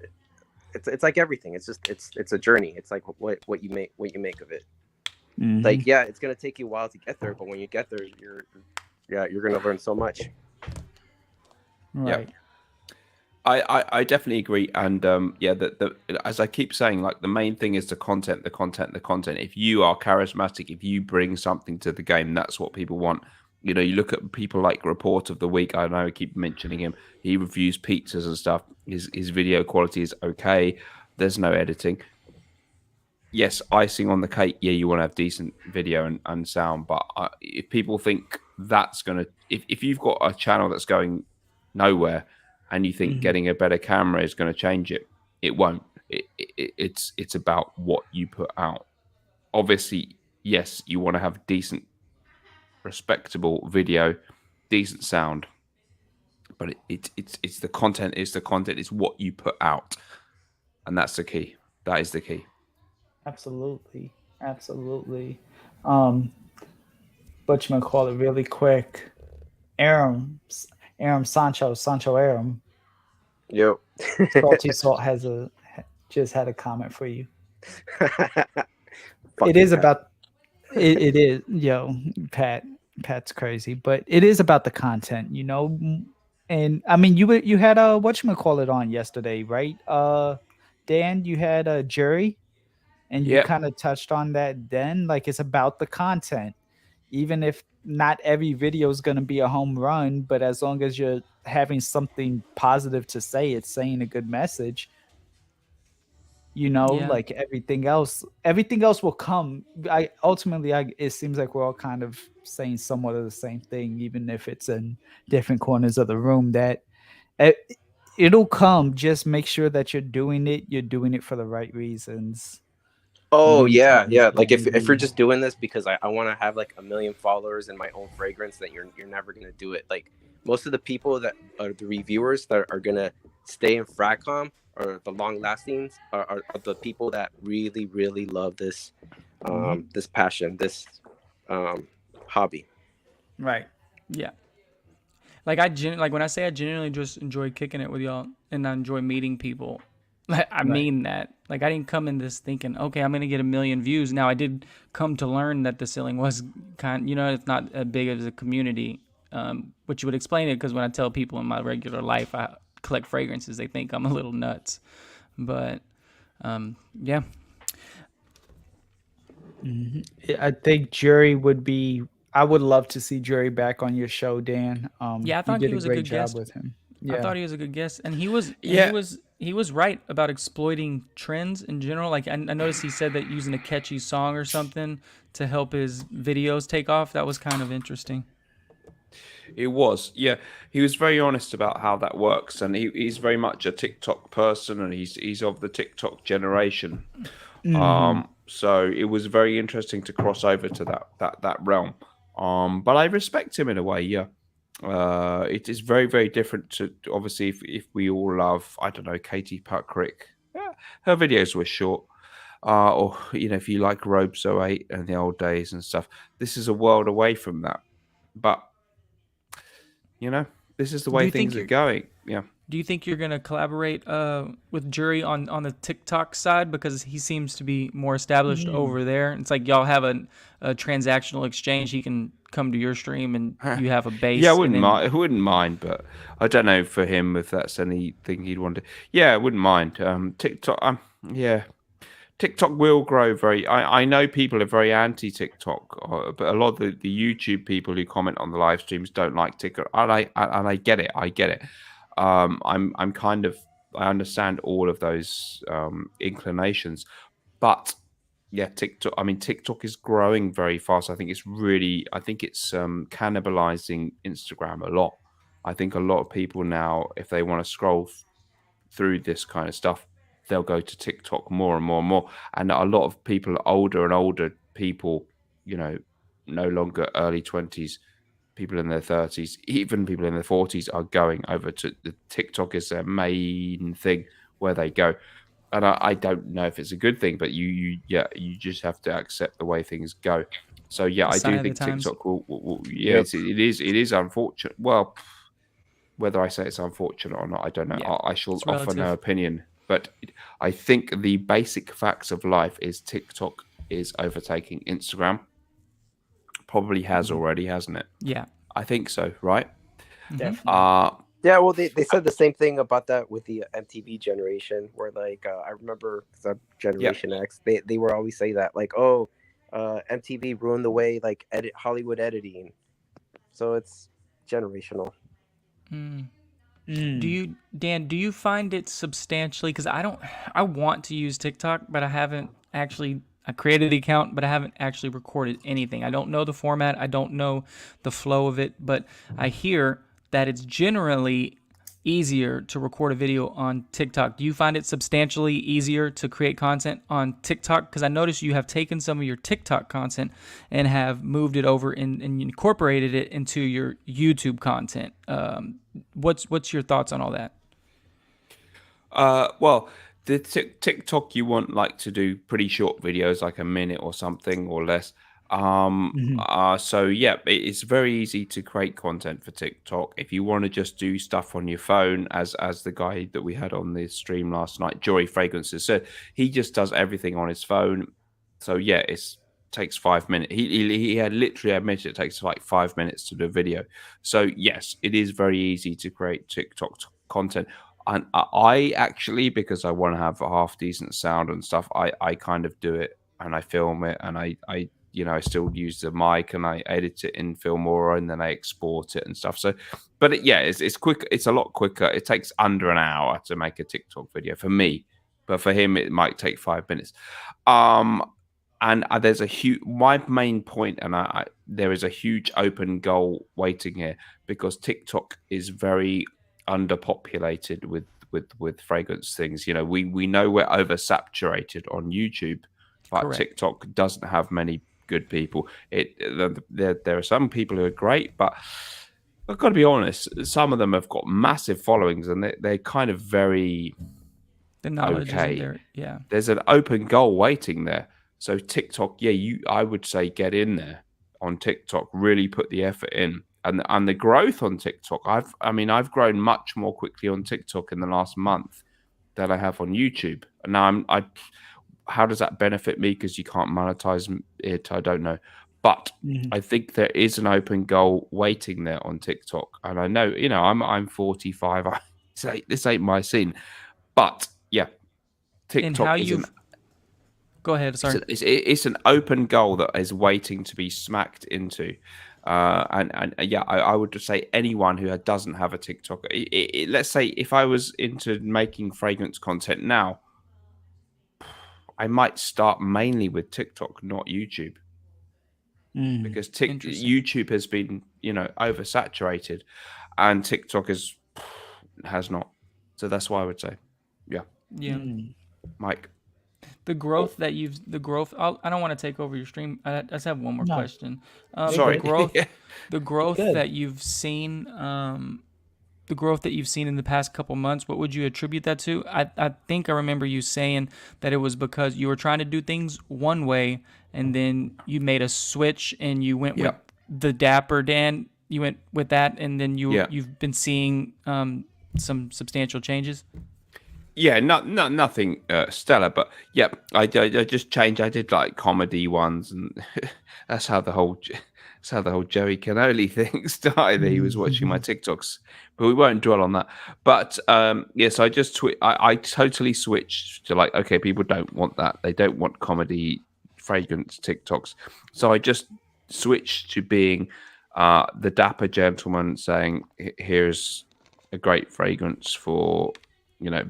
like everything. It's just it's a journey. It's like what you make of it. Mm-hmm. Like, yeah, it's gonna take you a while to get there, but when you get there, you're gonna learn so much. Right. I definitely agree, and the as I keep saying, like, the main thing is the content. If you are charismatic, if you bring something to the game, that's what people want. You know, you look at people like Report of the Week. I know I keep mentioning him. He reviews pizzas and stuff. His video quality is okay. There's no editing. Yes, icing on the cake. Yeah, you want to have decent video and sound, but if people think that's gonna, if you've got a channel that's going nowhere, and you think getting a better camera is going to change it, it won't. It's about what you put out. Obviously, yes, you want to have decent, respectable video, decent sound, but it's the content. It's the content. It's what you put out, and that's the key. That is the key. Absolutely. But you call it really quick. Aram Sancho Aram. Yep. Salty Salt just had a comment for you. It is about it is, Pat's crazy, but it is about the content, you know. And I mean, you had a whatchamacallit on yesterday, right? Dan, you had a jury, and you Yep. kind of touched on that then. Like, it's about the content. Even if not every video is going to be a home run, but as long as you're having something positive to say, it's saying a good message. You know, Yeah. like everything else will come. Ultimately, it seems like we're all kind of saying somewhat of the same thing, even if it's in different corners of the room. That it'll come. Just make sure that you're doing it for the right reasons. Oh Lead yeah, times yeah. will Like if you're be- just doing this because I want to have like 1 million followers and my own fragrance, then you're never gonna do it. Like most of the people that are the reviewers that are gonna stay in Fragcomm or the long lastings are the people that really, really love this this passion, this hobby. right. Yeah. Like like when I say I genuinely just enjoy kicking it with y'all and I enjoy meeting people. Like I mean that. Like I didn't come in this thinking, okay, I'm gonna get 1 million views. Now I did come to learn that the ceiling was it's not as big as a community, which would explain it because when I tell people in my regular life I collect fragrances, they think I'm a little nuts. But yeah. I think Jury would be. I would love to see Jury back on your show, Dan. Yeah, I thought you he did was a a great good job guest. with him. I Yeah, thought he was a good guest, and he was right about exploiting trends in general. Like I noticed he said that using a catchy song or something to help his videos take off. That was kind of interesting. It was, yeah. He was very honest about how that works, and he's very much a TikTok person, and he's of the TikTok generation. So it was very interesting to cross over to that realm. But I respect him in a way, yeah. It is very, very different to obviously if we all love, I don't know, Katie Puckrick. Yeah, her videos were short. Or if you like Robe 08 and the old days and stuff, this is a world away from that. But this is the way things are going. Yeah. Do you think you're gonna collaborate with Jury on the TikTok side because he seems to be more established over there? It's like y'all have a transactional exchange. He can come to your stream and you have a base. Yeah, I wouldn't mind, but I don't know for him if that's anything he'd want to. Yeah, I wouldn't mind. TikTok. Yeah. TikTok will grow very. I know people are very anti TikTok, but a lot of the YouTube people who comment on the live streams don't like TikTok, and I get it. I get it. I'm kind of I understand all of those inclinations, but yeah, TikTok. I mean, TikTok is growing very fast. I think it's cannibalizing Instagram a lot. I think a lot of people now, if they want to scroll through this kind of stuff, they'll go to TikTok more and more and more. And a lot of people, older and older people, no longer early 20s, people in their 30s, even people in their 40s are going over to the TikTok is their main thing where they go. And I don't know if it's a good thing, but you just have to accept the way things go. So yeah, I do think TikTok will it is unfortunate. Well, whether I say it's unfortunate or not, I don't know. Yeah, I shall offer no opinion. But I think the basic facts of life is TikTok is overtaking Instagram. Probably has already, hasn't it? Yeah. I think so, right? Definitely. Yeah, well, they said the same thing about that with the MTV generation, where like I remember Generation X, they were always say that like, oh, MTV ruined the way like Hollywood editing. So it's generational. Dan, do you find it substantially, because I want to use TikTok, but I created the account, but I haven't actually recorded anything. I don't know the format. I don't know the flow of it, but I hear that it's generally easier to record a video on TikTok. Do you find it substantially easier to create content on TikTok? Because I noticed you have taken some of your TikTok content and have moved it over and incorporated it into your YouTube content. What's your thoughts on all that? Well, the TikTok, you want like to do pretty short videos, like a minute or something or less. So yeah, it's very easy to create content for TikTok. If you want to just do stuff on your phone, as the guy that we had on the stream last night, Jory Fragrances said, he just does everything on his phone. So yeah, it's takes 5 minutes. He had literally admitted it takes like 5 minutes to do a video. So yes, it is very easy to create TikTok content. And I actually, because I want to have a half decent sound and stuff, I kind of do it and I film it, and I I still use the mic and I edit it in Filmora and then I export it and stuff. So, but it's quick. It's a lot quicker. It takes under an hour to make a TikTok video for me, but for him it might take 5 minutes. And there's a huge. My main point, and there is a huge open goal waiting here, because TikTok is very underpopulated with fragrance things. We know we're oversaturated on YouTube, but Correct. TikTok doesn't have many good people. There are some people who are great, but I've got to be honest, some of them have got massive followings and they're kind of very the knowledge okay. isn't there. Yeah, there's an open goal waiting there. So TikTok, I would say get in there on TikTok, really put the effort in. And the growth on TikTok, I've grown much more quickly on TikTok in the last month than I have on YouTube. And now how does that benefit me? Because you can't monetize it. I don't know. But I think there is an open goal waiting there on TikTok. And I know, I'm 45. This ain't my scene. But yeah, TikTok Go ahead. Sorry. It's an open goal that is waiting to be smacked into. I would just say anyone who doesn't have a TikTok, let's say if I was into making fragrance content now, I might start mainly with TikTok, not YouTube, because YouTube has been, oversaturated, and TikTok has not. So that's why I would say, yeah. Mike. The growth I don't want to take over your stream. I just have one more question. Sorry. The growth that you've seen, the growth that you've seen in the past couple months, what would you attribute that to? I think I remember you saying that it was because you were trying to do things one way, and then you made a switch and you went with the Dapper Dan. You went with that, and then you've been seeing some substantial changes. Yeah, nothing stellar, but I just changed. I did like comedy ones, and that's how the whole Joey Cannoli thing started. He was watching my TikToks, but we won't dwell on that. But yes, I just I totally switched to okay, people don't want that. They don't want comedy fragrance TikToks. So I just switched to being the dapper gentleman saying, "Here's a great fragrance for."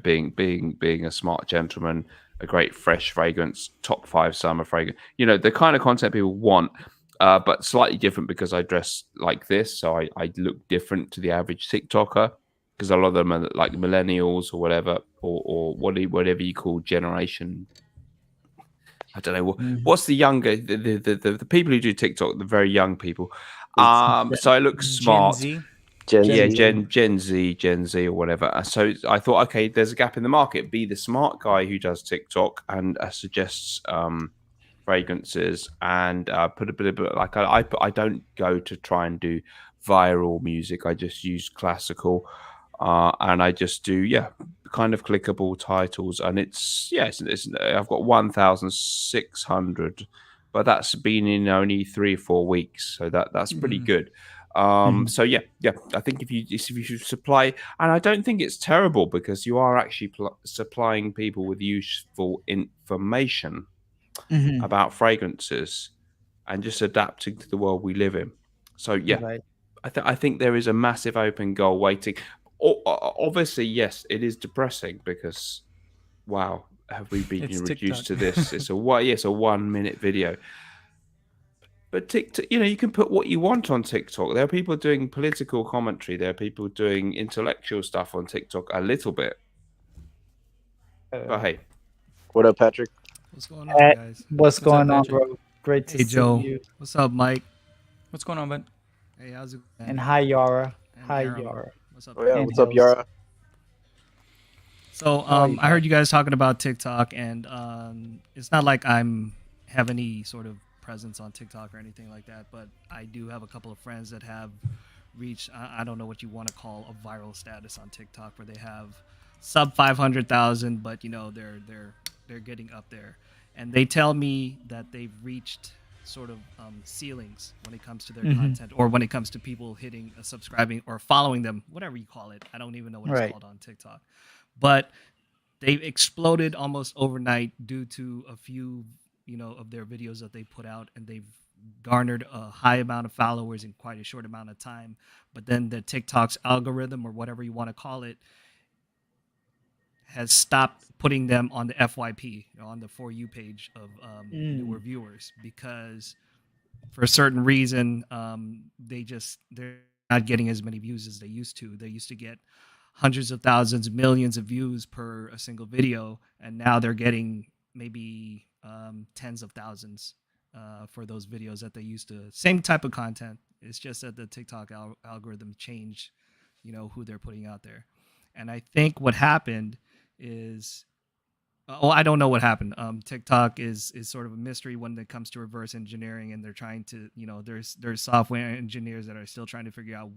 Being a smart gentleman, a great fresh fragrance, top 5 summer fragrance. The kind of content people want, but slightly different because I dress like this, so I look different to the average TikToker, because a lot of them are like millennials or whatever, or whatever you call generation. I don't know what's the younger the people who do TikTok, the very young people. So I look smart. Gen Z or whatever. So I thought, okay, there's a gap in the market. Be the smart guy who does TikTok and suggests fragrances, and put a bit of I don't go to try and do viral music. I just use classical, and I just do kind of clickable titles. And it's I've got 1,600, but that's been in only 3 or 4 weeks, so that's pretty good. So I think if you supply, and I don't think it's terrible, because you are actually supplying people with useful information about fragrances and just adapting to the world we live in. So I think there is a massive open goal waiting. Obviously, yes, it is depressing, because wow, have we been reduced to this? It's a 1 minute video. But TikTok, you can put what you want on TikTok. There are people doing political commentary. There are people doing intellectual stuff on TikTok a little bit. But hey. What up, Patrick? What's going on, guys? What's going on, bro? Great to see Joe. you. What's up, Mike? What's going on, bud? Hey, how's it going? And hi, Yara. Hi, Yara. What's up? What's up, Yara? So, I heard you guys talking about TikTok, and it's not like have any sort of presence on TikTok or anything like that, but I do have a couple of friends that have reached, I don't know what you want to call a viral status on TikTok, where they have sub 500,000, but they're getting up there, and they tell me that they've reached sort of ceilings when it comes to their content, or when it comes to people hitting subscribing or following them, whatever you call it. I don't even know what it's called on TikTok, but they've exploded almost overnight due to a few, of their videos that they put out, and they've garnered a high amount of followers in quite a short amount of time. But then the TikTok's algorithm, or whatever you want to call it, has stopped putting them on the FYP, on the For You page of newer viewers, because for a certain reason, they're not getting as many views as they used to. They used to get hundreds of thousands, millions of views per a single video, and now they're getting maybe tens of thousands for those videos that they used to. Same type of content. It's just that the TikTok algorithm changed, who they're putting out there. And I think what happened is, I don't know what happened. TikTok is sort of a mystery when it comes to reverse engineering, and they're trying to, there's software engineers that are still trying to figure out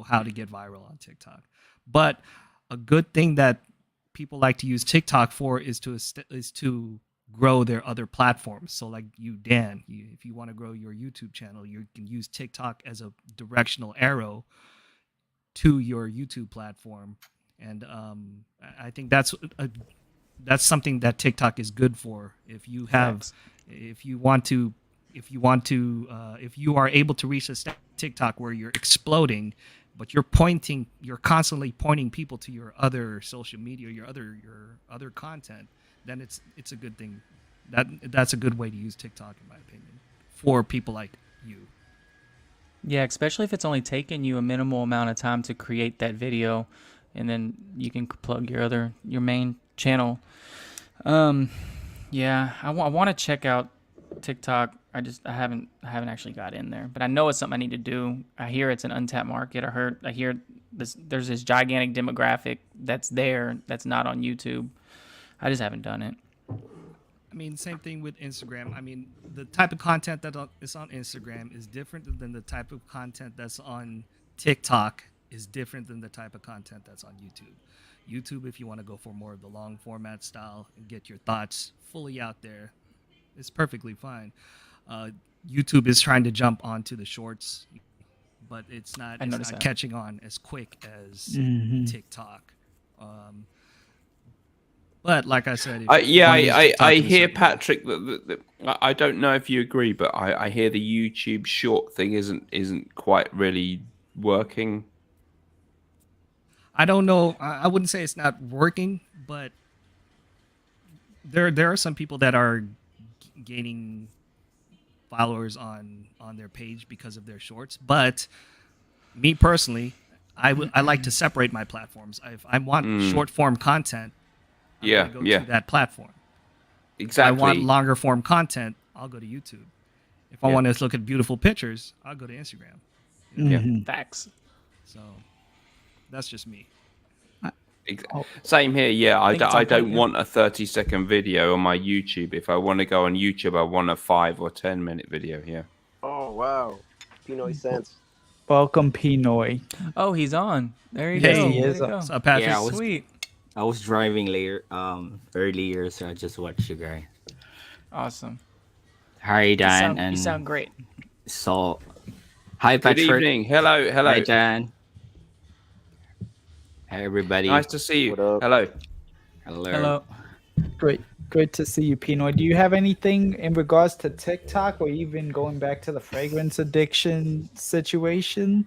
how to get viral on TikTok. But a good thing that people like to use TikTok for is to grow their other platforms. So like you, Dan, if you want to grow your YouTube channel, you can use TikTok as a directional arrow to your YouTube platform. And I think that's something that TikTok is good for. If you are able to reach a TikTok where you're exploding, but you're constantly pointing people to your other social media, your other content, then it's a good thing. That's a good way to use TikTok, in my opinion, for people like you. Yeah, especially if it's only taken you a minimal amount of time to create that video, and then you can plug your main channel. Yeah, I want to check out TikTok. I haven't actually got in there, but I know it's something I need to do. I hear it's an untapped market. I hear there's this gigantic demographic that's not on YouTube. I just haven't done it. I mean, same thing with Instagram. I mean, the type of content that is on Instagram is different than the type of content that's on TikTok is different than the type of content that's on YouTube. YouTube, if you want to go for more of the long format style and get your thoughts fully out there, it's perfectly fine. YouTube is trying to jump onto the shorts, but it's not catching on as quick as TikTok. But like I said, I hear, Patrick, that I don't know if you agree, but I hear the YouTube short thing isn't quite really working. I don't know. I wouldn't say it's not working, but there are some people that are gaining followers on their page because of their shorts. But me personally, I like to separate my platforms. If I want short form content, I'm gonna go to that platform. Exactly. If I want longer form content, I'll go to YouTube. If I want to look at beautiful pictures, I'll go to Instagram. Yeah, facts. So that's just me. Same here. Yeah, I don't want a 30-second video on my YouTube. If I want to go on YouTube, I want a 5 or 10-minute video. Yeah. Oh wow, PINOYKIWISCENT. Welcome, Pinoy. Oh, he's on. There he go. He is. What's up, Patrick? Yeah, Sweet. I was driving earlier, so I just watched you guys. Awesome. Hi, Dan. You sound great. So, hi, Patrick. Good evening. Hello. Hi, Dan. Hi, everybody. Nice to see you. What up? Hello. Great to see you, Pinoy. Do you have anything in regards to TikTok, or even going back to the fragrance addiction situation?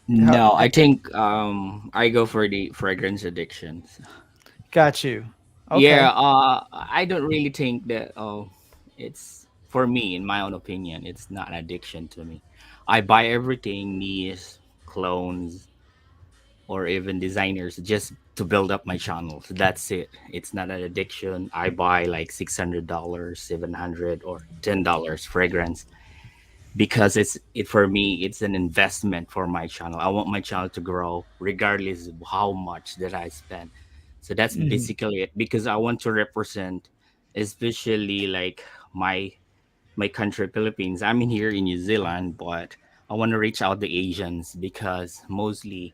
No, I think I go for the fragrance addictions. Got you. Okay. Yeah, I don't really think that it's, for me, in my own opinion, it's not an addiction to me. I buy everything, knees, clones, or even designers, just to build up my channel. So that's it. It's not an addiction. I buy like $600, $700, or $10 fragrance because for me, it's an investment for my channel. I want my channel to grow regardless of how much that I spend. So that's basically it, because I want to represent, especially like my country, Philippines. I'm in here in New Zealand, but I want to reach out the Asians, because mostly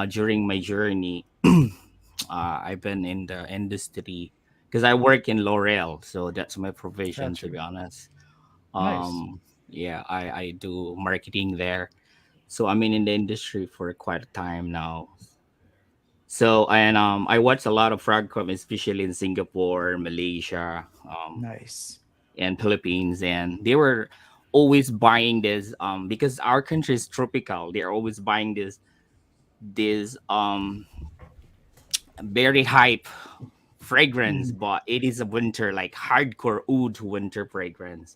during my journey, I've been in the industry because I work in L'Oreal, so that's my profession, Gotcha. to be honest. Nice. Yeah, I do marketing there. So I'm in the industry for quite a time now. So and I watch a lot of Fragcomm, especially in Singapore, Malaysia, Nice. and Philippines, and they were always buying this because our country is tropical. They're always buying this very hype fragrance, but it is a winter, like hardcore oud winter fragrance.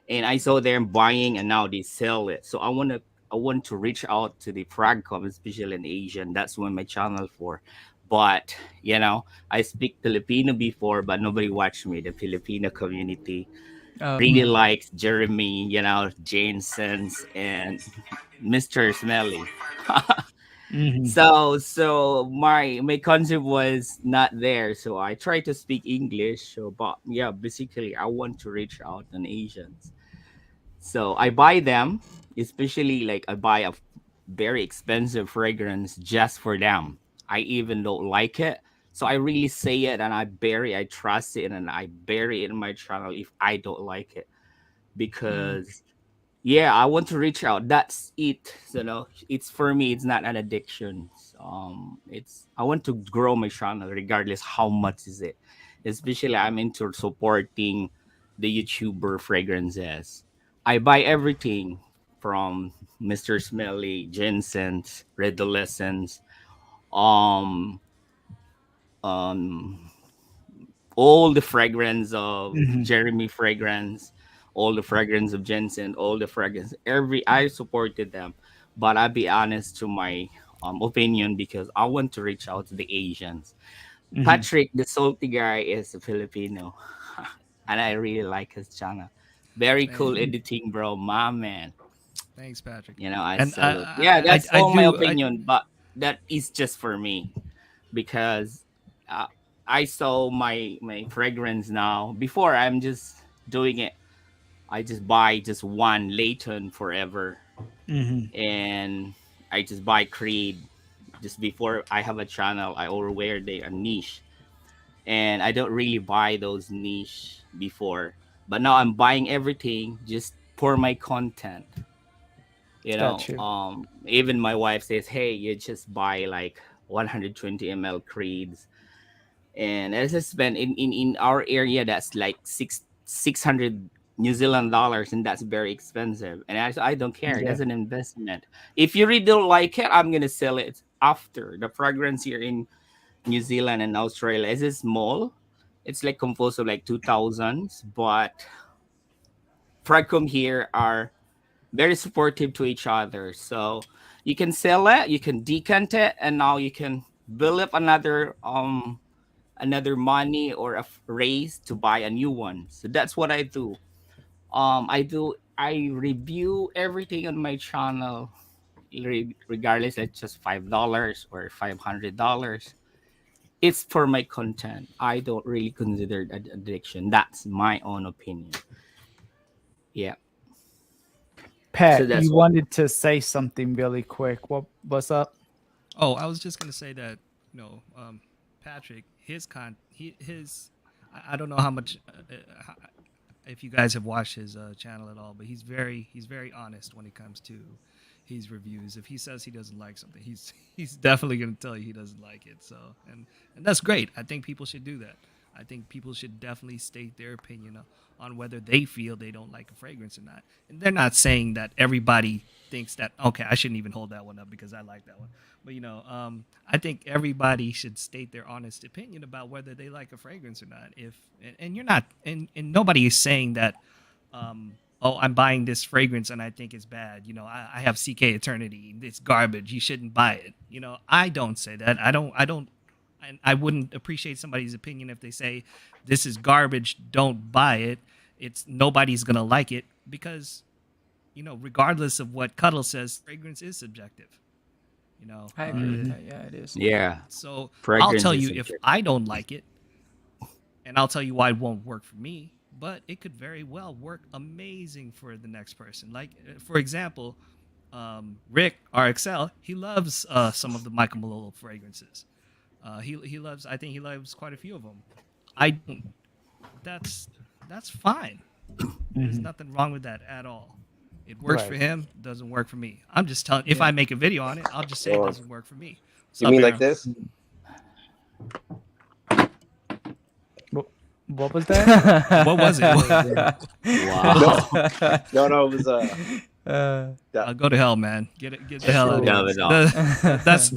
And I saw them buying, and now they sell it. So I want to reach out to the Fragcom, especially in Asian. That's what my channel for. But I speak Filipino before, but nobody watched me. The Filipino community really likes Jeremy, Jamesons, and Mr. Smelly. So my concept was not there. So I tried to speak English. So but yeah, basically I want to reach out on Asians. So I buy them, especially like I buy a very expensive fragrance just for them. I even don't like it. So I really say it, and I trust it, and I bury it in my channel if I don't like it. Because yeah, I want to reach out. That's it. It's for me, it's not an addiction. It's I want to grow my channel regardless how much is it. Especially I'm into supporting the YouTuber fragrances. I buy everything from Mr. Smelly, Jensen's, Redolescence, um, um, all the fragrance of Jeremy fragrance, all the fragrance of Jensen, all the fragrance. I supported them, but I'll be honest to my opinion because I want to reach out to the Asians. Patrick, the salty guy, is a Filipino, and I really like his channel. Very cool editing, bro. My man. Thanks, Patrick. I And salute. Yeah, that's I all my do. opinion, but that is just for me because uh, I saw my fragrance now. Before I'm just doing it, I just buy just one Layton forever, and I just buy Creed. Just before I have a channel, I always wear a niche, and I don't really buy those niche before. But now I'm buying everything just for my content. Got you. Even my wife says, "Hey, you just buy like 120 ml Creeds." And as I spend in our area, that's like 600 New Zealand dollars, and that's very expensive. And I don't care. Yeah. That's an investment. If you really don't like it, I'm gonna sell it after. The fragrance here in New Zealand and Australia is small. It's like composed of like 2000s, but Fragcomm here are very supportive to each other. So you can sell it, you can decant it, and now you can build up another money or a raise to buy a new one. So that's what I do. I review everything on my channel, regardless it's just $5 or $500. It's for my content. I don't really consider it an addiction. That's my own opinion. Yeah. Pat, that's you wanted to say something really quick. What's up? Oh, I was just gonna say that Patrick, I don't know how much if you guys have watched his channel at all, but he's very honest when it comes to his reviews. If he says he doesn't like something, he's definitely gonna tell you he doesn't like it. So and that's great. I think people should do that. I think people should definitely state their opinion on whether they feel they don't like a fragrance or not. And they're not saying that everybody thinks that, okay, I shouldn't even hold that one up because I like that one. But, I think everybody should state their honest opinion about whether they like a fragrance or not. And you're not, and nobody is saying that, oh, I'm buying this fragrance and I think it's bad. I have CK Eternity. It's garbage. You shouldn't buy it. I don't say that. And I wouldn't appreciate somebody's opinion if they say this is garbage, don't buy it. Nobody's gonna like it because, regardless of what Cuddle says, fragrance is subjective. I agree with that. Yeah, it is. Yeah. So Fragrance I'll tell is you subjective. if I don't like it, and I'll tell you why it won't work for me. But it could very well work amazing for the next person. Like, for example, Rick RXL, he loves some of the Michael Malolo fragrances. He loves. I think he loves quite a few of them. that's fine. There's nothing wrong with that at all. It works for him, doesn't work for me. I'm just telling. If I make a video on it, I'll just say it doesn't work for me. You mean like this? What was that? What was it? Wow. No, it was I'll go to hell, man. Get the hell out of here. That's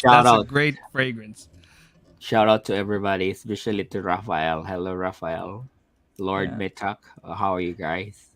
out. a great fragrance. Shout out to everybody, especially to Raphael. Hello, Raphael. Lord Metak. How are you guys?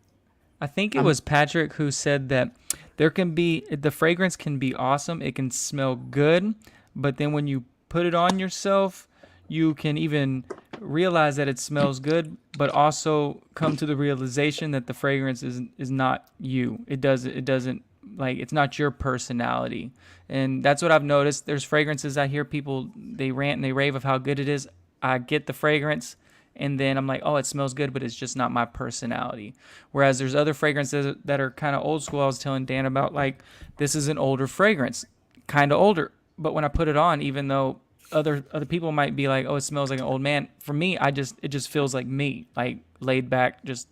I think it was Patrick who said that the fragrance can be awesome. It can smell good, but then when you put it on yourself, you can even realize that it smells good, but also come to the realization that the fragrance is not you. It doesn't like, it's not your personality. And that's what I've noticed. There's fragrances I hear people, they rant and they rave of how good it is. I get the fragrance, and then I'm like, oh, it smells good, but it's just not my personality. Whereas there's other fragrances that are kind of old school. I was telling Dan about, like, this is an older fragrance, kind of older. But when I put it on, even though other people might be like, oh, it smells like an old man, for me, it just feels like me, like laid back, just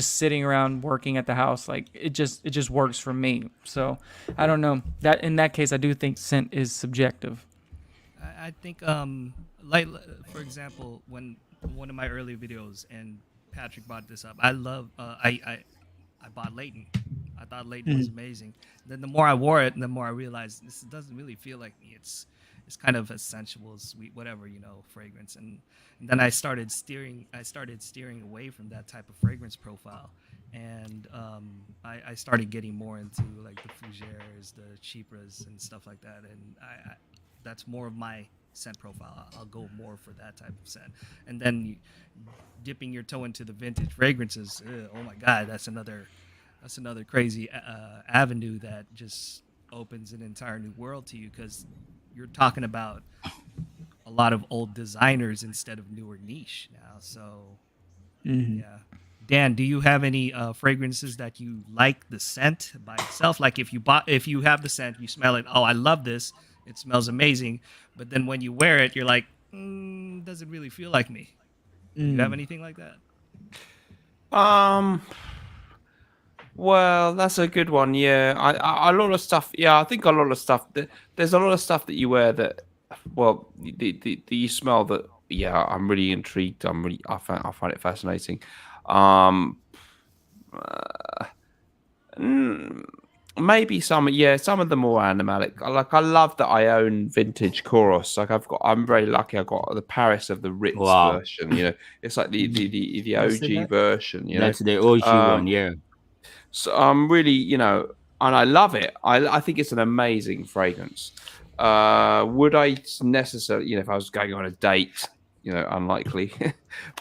sitting around working at the house. Like it just works for me. So I don't know, that in that case, I do think scent is subjective. I think, like, for example, when one of my early videos, and Patrick brought this up, I bought Leighton. I thought Leighton was amazing. Then the more I wore it, the more I realized this doesn't really feel like me. It's kind of a sensual, sweet, whatever, fragrance. And then I started steering away from that type of fragrance profile. And I started getting more into like the Fougères, the Chypres, and stuff like that. And that's more of my scent profile. I'll go more for that type of scent. And then dipping your toe into the vintage fragrances, oh my God, that's another crazy avenue that just opens an entire new world to you, because you're talking about a lot of old designers instead of newer niche now. So yeah. Dan, do you have any fragrances that you like the scent by itself? Like if you have the scent, you smell it, oh, I love this, it smells amazing, but then when you wear it, you're like, doesn't really feel like me. Do you have anything like that? Well, that's a good one. Yeah, a lot of stuff. Yeah, I think a lot of stuff. There's a lot of stuff that you wear that, well, you smell that. Yeah, I'm really intrigued. I find it fascinating. Maybe some of them more animalic. I love that I own vintage Koros. Like I'm very lucky. I got the Paris of the Ritz version. It's like the OG version. That's the OG one. Yeah. So I'm really, and I love it. I think it's an amazing fragrance. Would I necessarily, if I was going on a date, unlikely,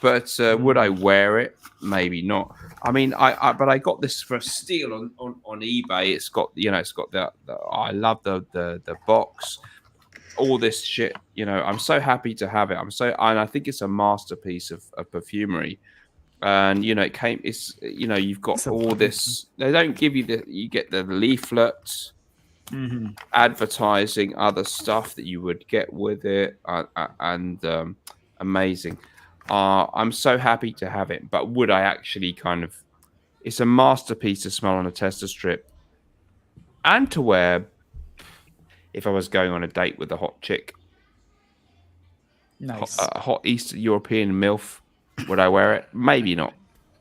but would I wear it? Maybe not. I mean, but I got this for a steal on eBay. It's got, it's got the I love the box, all this shit. I'm so happy to have it. And I think it's a masterpiece of perfumery. And you've got all this. They don't give you you get the leaflets, advertising other stuff that you would get with it, and amazing. I'm so happy to have it. But would I actually it's a masterpiece to smell on a tester strip and to wear if I was going on a date with a hot chick. Nice. Hot Eastern European MILF. Would I wear it? Maybe not.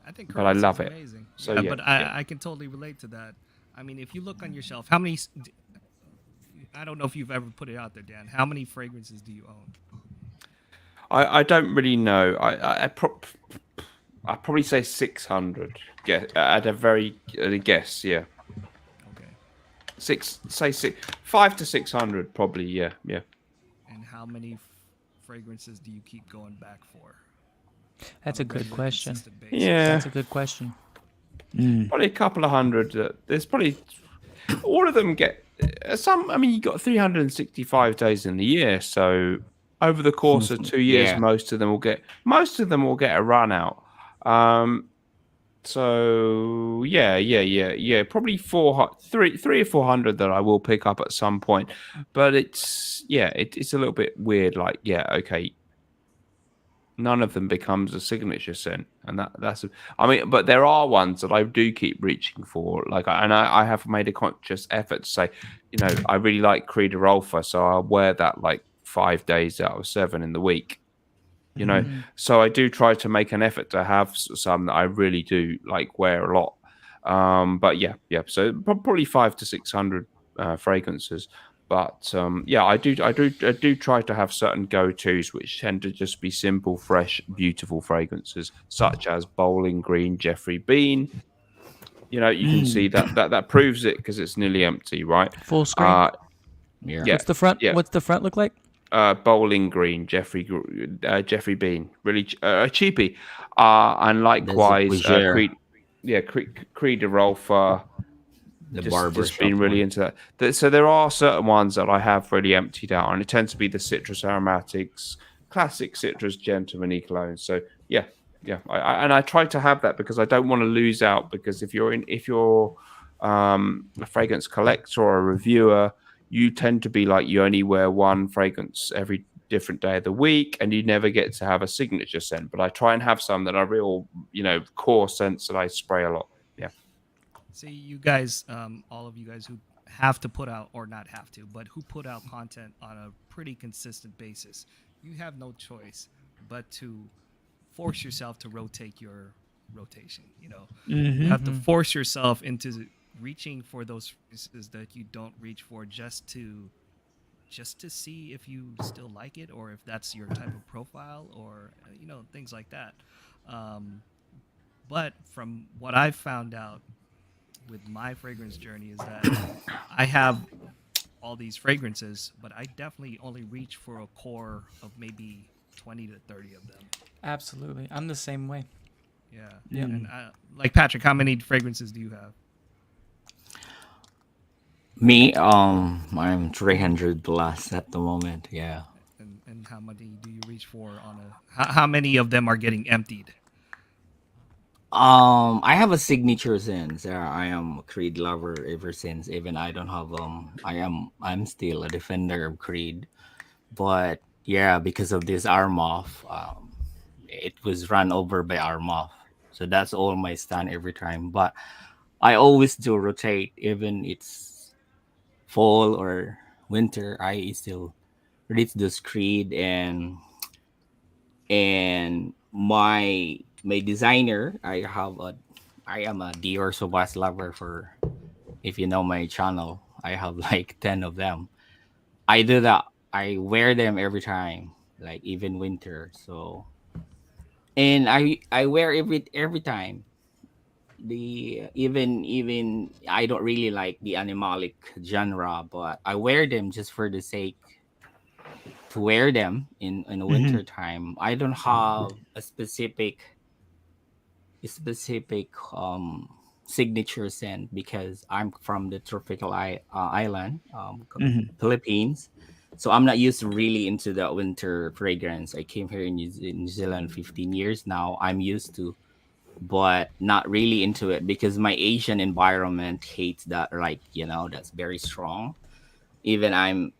I think, but I love it. Amazing. So yeah, but I can totally relate to that. I mean, if you look on your shelf, how many? I don't know if you've ever put it out there, Dan. How many fragrances do you own? I don't really know. I'd probably say 600. At a very guess, yeah. Okay. 500 to 600 probably, yeah. And how many fragrances do you keep going back for? That's a good question. Yeah, that's a good question. Probably a couple of hundred. There's probably all of them get some. I mean, you got 365 days in the year, so over the course of 2 years, most of them will get a run out. So yeah. Probably 300 or 400 that I will pick up at some point, but it's a little bit weird. Like, okay. none of them becomes a signature scent, and that's. I mean, but there are ones that I do keep reaching for, like, and I have made a conscious effort to say, you know, I really like Creed Arolfa, so I'll wear that like 5 days out of 7 in the week. You know, so I do try to make an effort to have some that I really do like wear a lot. But yeah, so probably 500 to 600 fragrances. But yeah, I do try to have certain go-tos which tend to just be simple, fresh, beautiful fragrances, such as Bowling Green Jeffrey Bean. You know, you can see that proves it because it's nearly empty, right? Full screen. Yeah. What's the front? Yeah. What's the front look like? Bowling Green Jeffrey Bean, really cheapy, and likewise Creed Arolfa. Just been really into that. So there are certain ones that I have really emptied out, and it tends to be the citrus aromatics, classic citrus gentlemanly cologne. So yeah, I try to have that because I don't want to lose out. Because if you're a fragrance collector or a reviewer, you tend to be like you only wear one fragrance every different day of the week, and you never get to have a signature scent. But I try and have some that are real, you know, core scents that I spray a lot. Yeah. See, you guys, all of you guys who have to put out, or not have to, but who put out content on a pretty consistent basis, you have no choice but to force yourself to rotate your rotation. You know, you have to force yourself into reaching for those fragrances that you don't reach for, just to see if you still like it, or if that's your type of profile, or you know, things like that. But from what I've found out with my fragrance journey is that I have all these fragrances, but I definitely only reach for a core of maybe 20 to 30 of them. Absolutely, I'm the same way. Yeah. And like Patrick, how many fragrances do you have? Me, I'm 300 plus at the moment. Yeah. And how many do you reach for on a? How many of them are getting emptied? I have a signature sense. I am a Creed lover ever since. Even I don't have I'm still a defender of Creed, but yeah, because of this Armoff, it was run over by Armoff. So that's all my stand every time. But I always do rotate, even it's fall or winter. I still reach this Creed, and my designer, I am a Dior Sobas lover. For if you know my channel, I have like 10 of them. I do that. I wear them every time, like even winter. So, and I wear every time. Even I don't really like the animalic genre, but I wear them just for the sake to wear them in the winter time. I don't have a specific signature scent because I'm from the tropical island, Philippines. So I'm not used really into the winter fragrance. I came here in New Zealand 15 years now. I'm used to, but not really into it because my Asian environment hates that. Like, you know, that's very strong. Even I'm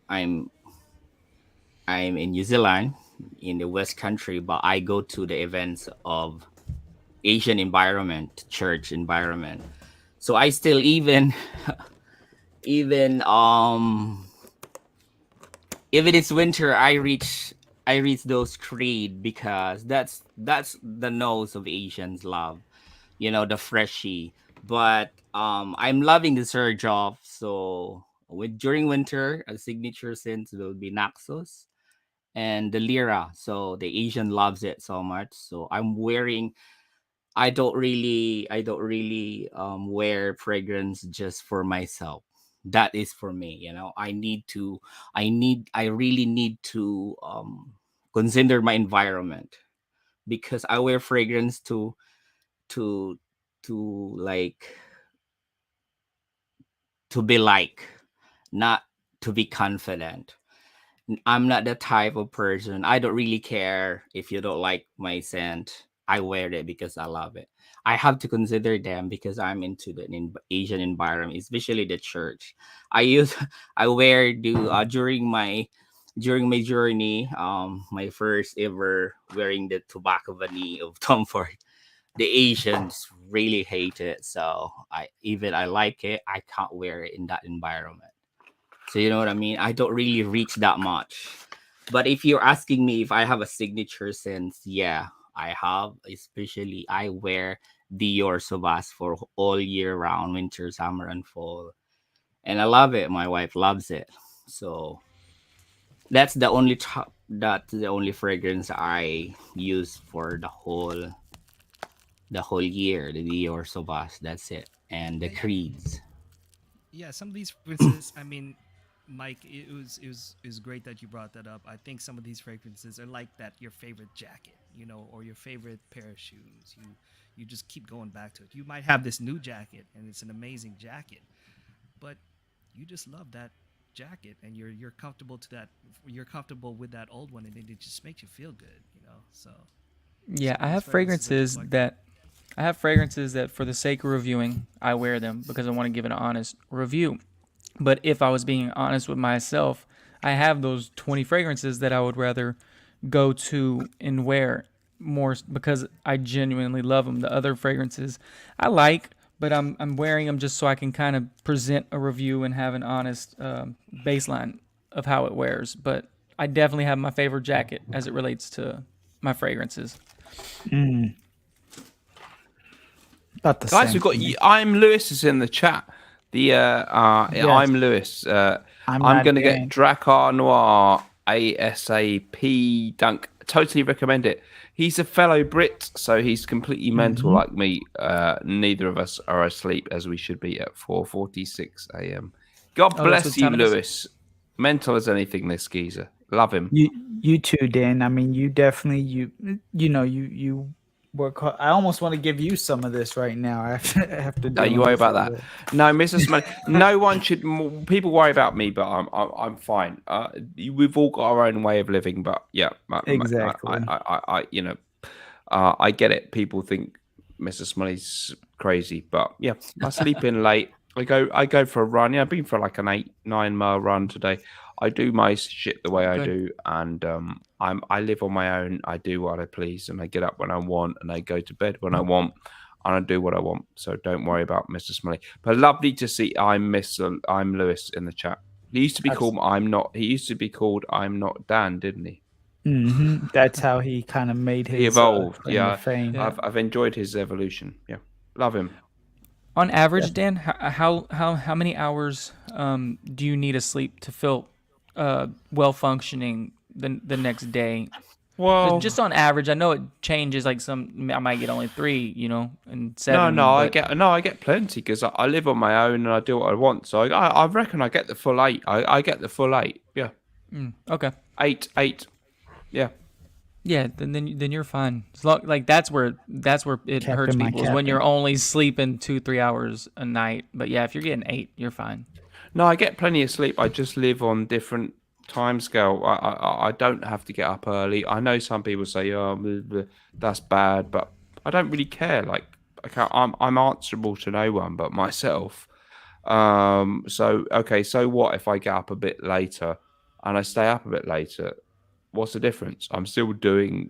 in New Zealand in the West Country, but I go to the events of Asian environment, church environment. So I still even if it is winter, I reach those Creed because that's the nose of Asians love, you know, the freshy. But I'm loving the surge off. So during winter, a signature scent will be Naxos and the Lira. So the Asian loves it so much. So I'm wearing. I don't really wear fragrance just for myself. That is for me, you know. I really need to consider my environment, because I wear fragrance to like to be like, not to be confident. I'm not the type of person. I don't really care if you don't like my scent. I wear it because I love it. I have to consider them because I'm into the Asian environment, especially the church. I wear during my during my journey, my first ever wearing the tobacco vanille of Tom Ford, the Asians really hate it. So I like it, I can't wear it in that environment. So you know what I mean? I don't really reach that much. But if you're asking me if I have a signature sense, yeah, I have. Especially I wear Dior Sauvage for all year round, winter, summer, and fall. And I love it. My wife loves it. So that's the only fragrance I use for the whole year, the Dior Sauvage. That's it. And the Creeds. Yeah, some of these fragrances, I mean, Mike, it was great that you brought that up. I think some of these fragrances are like that your favorite jacket, you know, or your favorite pair of shoes. You just keep going back to it. You might have this new jacket and it's an amazing jacket, but you just love that jacket and you're comfortable to that. You're comfortable with that old one, and it just makes you feel good, you know. So yeah, I have fragrances that for the sake of reviewing, I wear them because I want to give an honest review. But if I was being honest with myself, I have those 20 fragrances that I would rather go to and wear more because I genuinely love them. The other fragrances I like, but I'm wearing them just so I can kind of present a review and have an honest baseline of how it wears. But I definitely have my favorite jacket as it relates to my fragrances. About the Guys, same we've got thing. I'm Lewis is in the chat. Yes. I'm Lewis. I'm going to get Drakkar Noir ASAP Dunk. Totally recommend it. He's a fellow Brit, so he's completely mental like me. Neither of us are asleep as we should be at 4:46 a.m. God bless you, Lewis. Mental as anything, this geezer. Love him. You too, Dan. I mean, you definitely you work hard. I almost want to give you some of this right now. I have to. Don't you worry about that. No, MrSmelly. No one should. People worry about me, but I'm fine. We've all got our own way of living, but yeah, exactly. I get it. People think MrSmelly's crazy, but yeah, I sleep in late. I go for a run. Yeah, I've been for like an 8-9 mile run today. I do my shit the way I do, and I live on my own. I do what I please, and I get up when I want, and I go to bed when I want, and I do what I want. So don't worry about MrSmelly. But lovely to see I'm Lewis in the chat. He used to be called I'm Not. He used to be called I'm Not Dan, didn't he? That's how he kind of made his. He evolved. Fame. I've enjoyed his evolution. Yeah, love him. On average, Dan, how many hours do you need of sleep to feel well functioning the next day? Well, just on average, I know it changes. Like I might get only 3, you know, and 7. I get plenty because I live on my own and I do what I want. So I reckon I get the full 8. I get the full 8. Yeah. Okay. 8. Yeah. Yeah, then you're fine. Like that's where it hurts people is when you're only sleeping 2-3 hours a night. But yeah, if you're getting 8, you're fine. No, I get plenty of sleep. I just live on different time scale. I don't have to get up early. I know some people say, "Oh, that's bad," but I don't really care. Like, I'm answerable to no one but myself. So what if I get up a bit later and I stay up a bit later? What's the difference? I'm still doing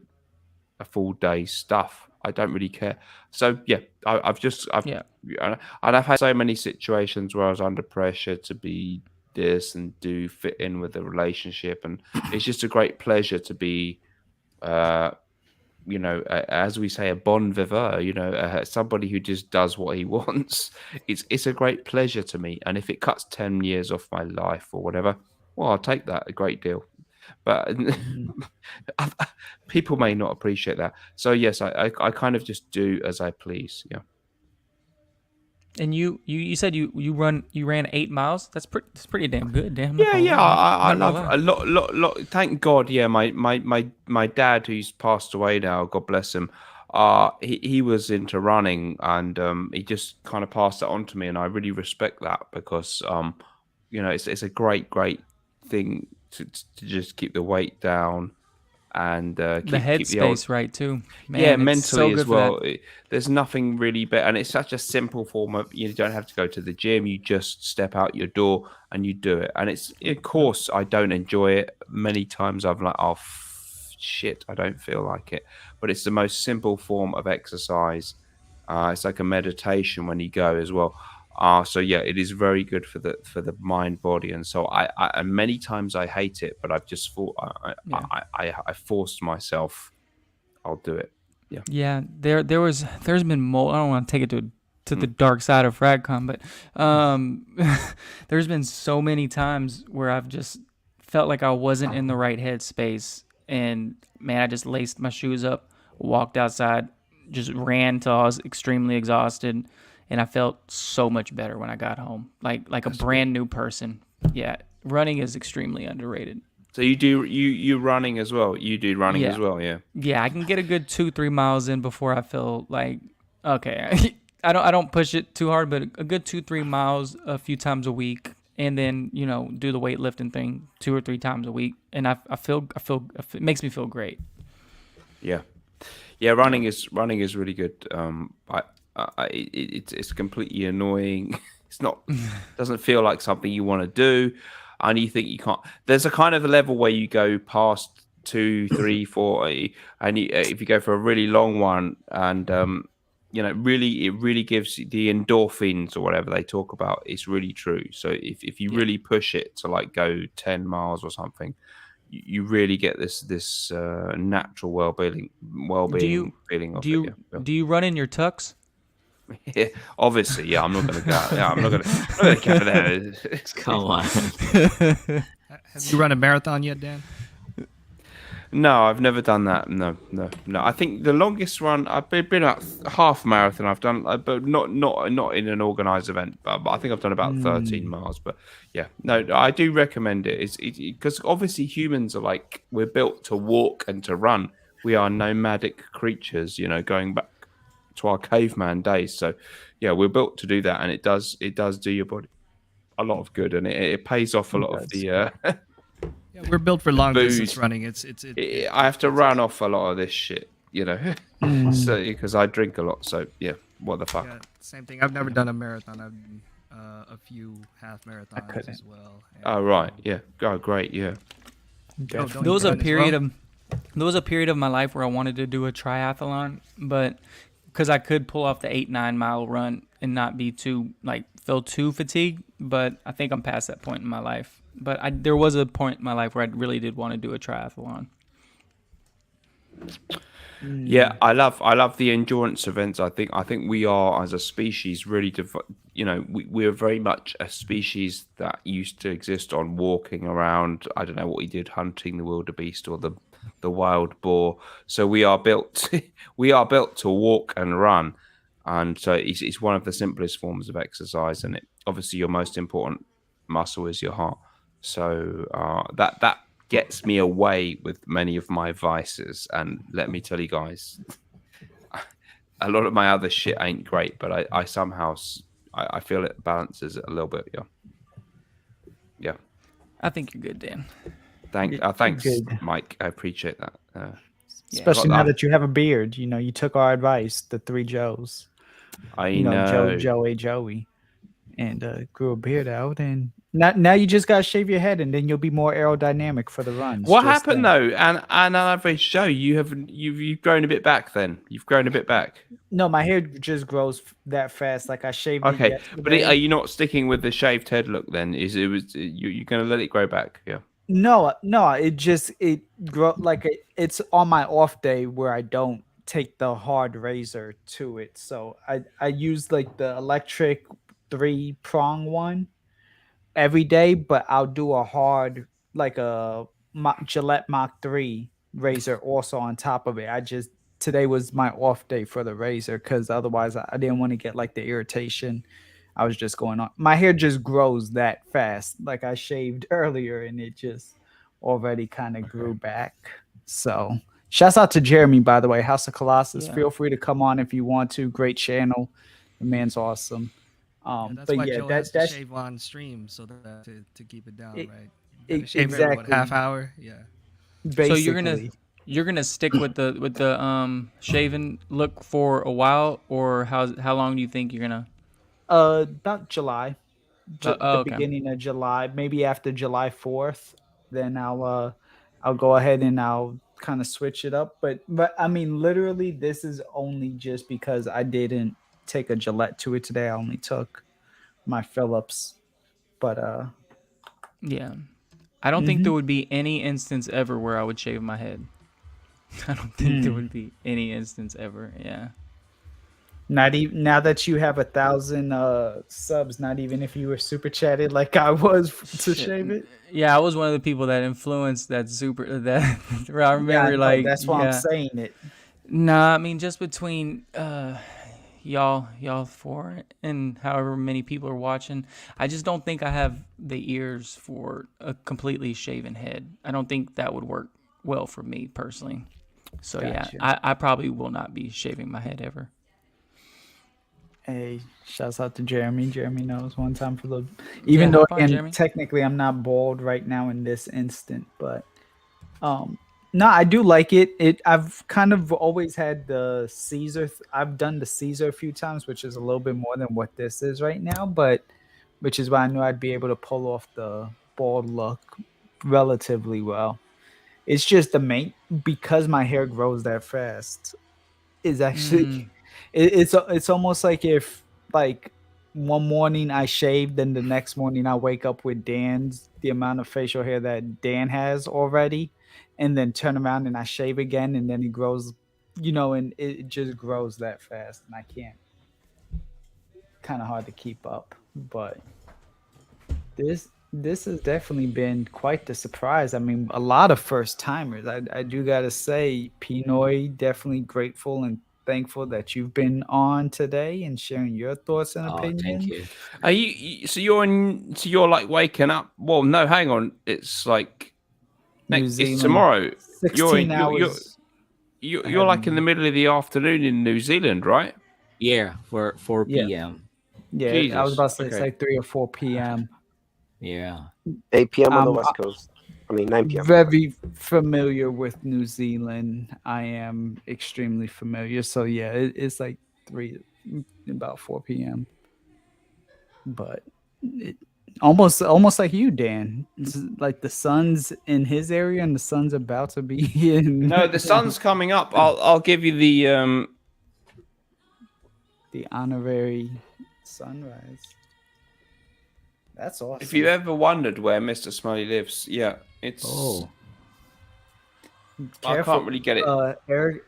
a full day's stuff. I don't really care. So yeah, I've had so many situations where I was under pressure to be this and fit in with the relationship, and it's just a great pleasure to be, as we say, a bon vivant. Somebody who just does what he wants. It's a great pleasure to me, and if it cuts 10 years off my life or whatever, well, I'll take that a great deal. But people may not appreciate that. So yes, I kind of just do as I please. Yeah. And you said you ran 8 miles. That's pretty damn good, damn. Yeah. I love a lot. Thank God. Yeah, my dad, who's passed away now, God bless him. He was into running, and he just kind of passed that on to me, and I really respect that because it's a great thing to just keep the weight down and The keep the headspace right too. Man, yeah, it's mentally so as good for well. that. There's nothing really better, and it's such a simple form of. You don't have to go to the gym. You just step out your door and you do it. And it's, of course, I don't enjoy it. Many times I'm like, oh shit, I don't feel like it. But it's the most simple form of exercise. It's like a meditation when you go as well. So yeah, it is very good for the mind, body, and soul. And many times I hate it, but I've just thought I forced myself. I'll do it. Yeah. Yeah, there's been I don't want to take it to the dark side of Fragcomm, but there's been so many times where I've just felt like I wasn't in the right headspace, and man, I just laced my shoes up, walked outside, just ran till I was extremely exhausted, and I felt so much better when I got home, like a brand new person. Yeah, running is extremely underrated. So you running as well. You do running as well, yeah. Yeah, I can get a good 2-3 miles in before I feel like okay. I don't push it too hard, but a good 2-3 miles a few times a week, and then do the weightlifting thing 2 or 3 times a week, and I feel it makes me feel great. Yeah, yeah. Running is really good. It's completely annoying. It's not doesn't feel like something you want to do. And you think you can't. There's a kind of a level where you go past 2, 3, 4, and if you go for a really long one, and it really gives the endorphins or whatever they talk about. It's really true. So if you really push it to like go 10 miles or something, you really get this natural well-being feeling of it. Yeah. Do you run in your tux? Yeah, obviously, yeah. I'm not going to go. Yeah, I'm not going to go there. Come on. Have you run a marathon yet, Dan? No, I've never done that. No. I think the longest run I've been at half marathon. I've done, but not in an organised event. But I think I've done about 13 miles. But yeah, no, I do recommend it. It's because obviously humans are like, we're built to walk and to run. We are nomadic creatures, going back to our caveman days. So yeah, we're built to do that, and it does do your body a lot of good, and it pays off a lot of the yeah, we're built for long distance running. I have to run off a lot of this shit, so because I drink a lot. So yeah, what the fuck. Yeah, same thing. I've never done a marathon. I've done a few half marathons as well. And, oh right, yeah. Oh great, yeah. There was a period of my life where I wanted to do a triathlon, but because I could pull off the 8-9 mile run and not be feel too fatigued, but I think I'm past that point in my life. But there was a point in my life where I really did want to do a triathlon. Yeah, I love the endurance events. I think we are, as a species, really we're very much a species that used to exist on walking around. I don't know what he did, hunting the wildebeest or the wild boar. So we are built to walk and run, and so it's one of the simplest forms of exercise. And obviously your most important muscle is your heart. So that gets me away with many of my vices. And let me tell you guys, a lot of my other shit ain't great, but I somehow I feel it balances it a little bit. Yeah. I think you're good, Dan. Thanks, Mike. I appreciate that. Especially now that you have a beard. You took our advice, the 3 Joes. I know. Joey, and grew a beard out, and now you just gotta shave your head, and then you'll be more aerodynamic for the runs. What happened though? And unaverage Joe, you've grown a bit back. Then you've grown a bit back. No, my hair just grows that fast. Like I shaved. Okay, but are you not sticking with the shaved head look then? You're gonna let it grow back? Yeah. No, it grow like it's on my off day where I don't take the hard razor to it. So I use like the electric 3-prong one every day, but I'll do a hard like a Gillette Mach 3 razor also on top of it. Today was my off day for the razor because otherwise I didn't want to get like the irritation. I was just going on. My hair just grows that fast. Like I shaved earlier and it just already kind of grew back. So shouts out to Jeremy, by the way, House of Colossus. Yeah. Feel free to come on if you want to. Great channel. The man's awesome. That's why Joe has to shave on stream so that to keep it down, right? Shave exactly. Every, half hour? Yeah. Basically. So You're gonna stick with the shaven look for a while, or how long do you think you're gonna? About July, the Okay. beginning of July, maybe after July 4th. Then I'll go ahead and I'll kind of switch it up. But I mean, literally, this is only just because I didn't take a Gillette to it today. I only took my Phillips. But yeah, I don't think there would be any instance ever where I would shave my head. I don't think there would be any instance ever. Yeah. Not even now that you have 1,000 subs, not even if you were super chatted like I was to shave it. Yeah, I was one of the people that influenced that super that I remember like that's why I'm saying it. Nah, I mean just between y'all four and however many people are watching, I just don't think I have the ears for a completely shaven head. I don't think that would work well for me personally. So Gotcha. yeah, I probably will not be shaving my head ever. Hey, shouts out to Jeremy. Jeremy knows one time for the even though again, technically I'm not bald right now in this instant, but no, I do like it. I've kind of always had the Caesar. I've done the Caesar a few times, which is a little bit more than what this is right now, but which is why I knew I'd be able to pull off the bald look relatively well. It's just the main because my hair grows that fast is actually it's almost like if like one morning I shave, then the next morning I wake up with the amount of facial hair that Dan has already, and then turn around and I shave again, and then it grows, and it just grows that fast, and I can't. Kind of hard to keep up, but this has definitely been quite the surprise. I mean, a lot of first timers. I do gotta say, Pinoy, definitely grateful and thankful that you've been on today and sharing your thoughts and opinions. Thank you. Are you? So you're like waking up. Well, no, hang on. It's like it's tomorrow. 16 hours. You're like in the middle of the afternoon in New Zealand, right? Yeah, for 4 p.m. Yeah, Jesus. I was about to say it's like 3 or 4 p.m. Yeah. 8 p.m. on the West Coast. I mean, 9 p.m. Very familiar with New Zealand. I am extremely familiar. So yeah, it's like about 4 p.m. But almost like you, Dan. It's like the sun's in his area and the sun's about to be in. No, the sun's coming up. I'll give you the honorary sunrise. That's awesome. If you ever wondered where Mr. Smelly lives, yeah, it's. Oh. I can't really get it.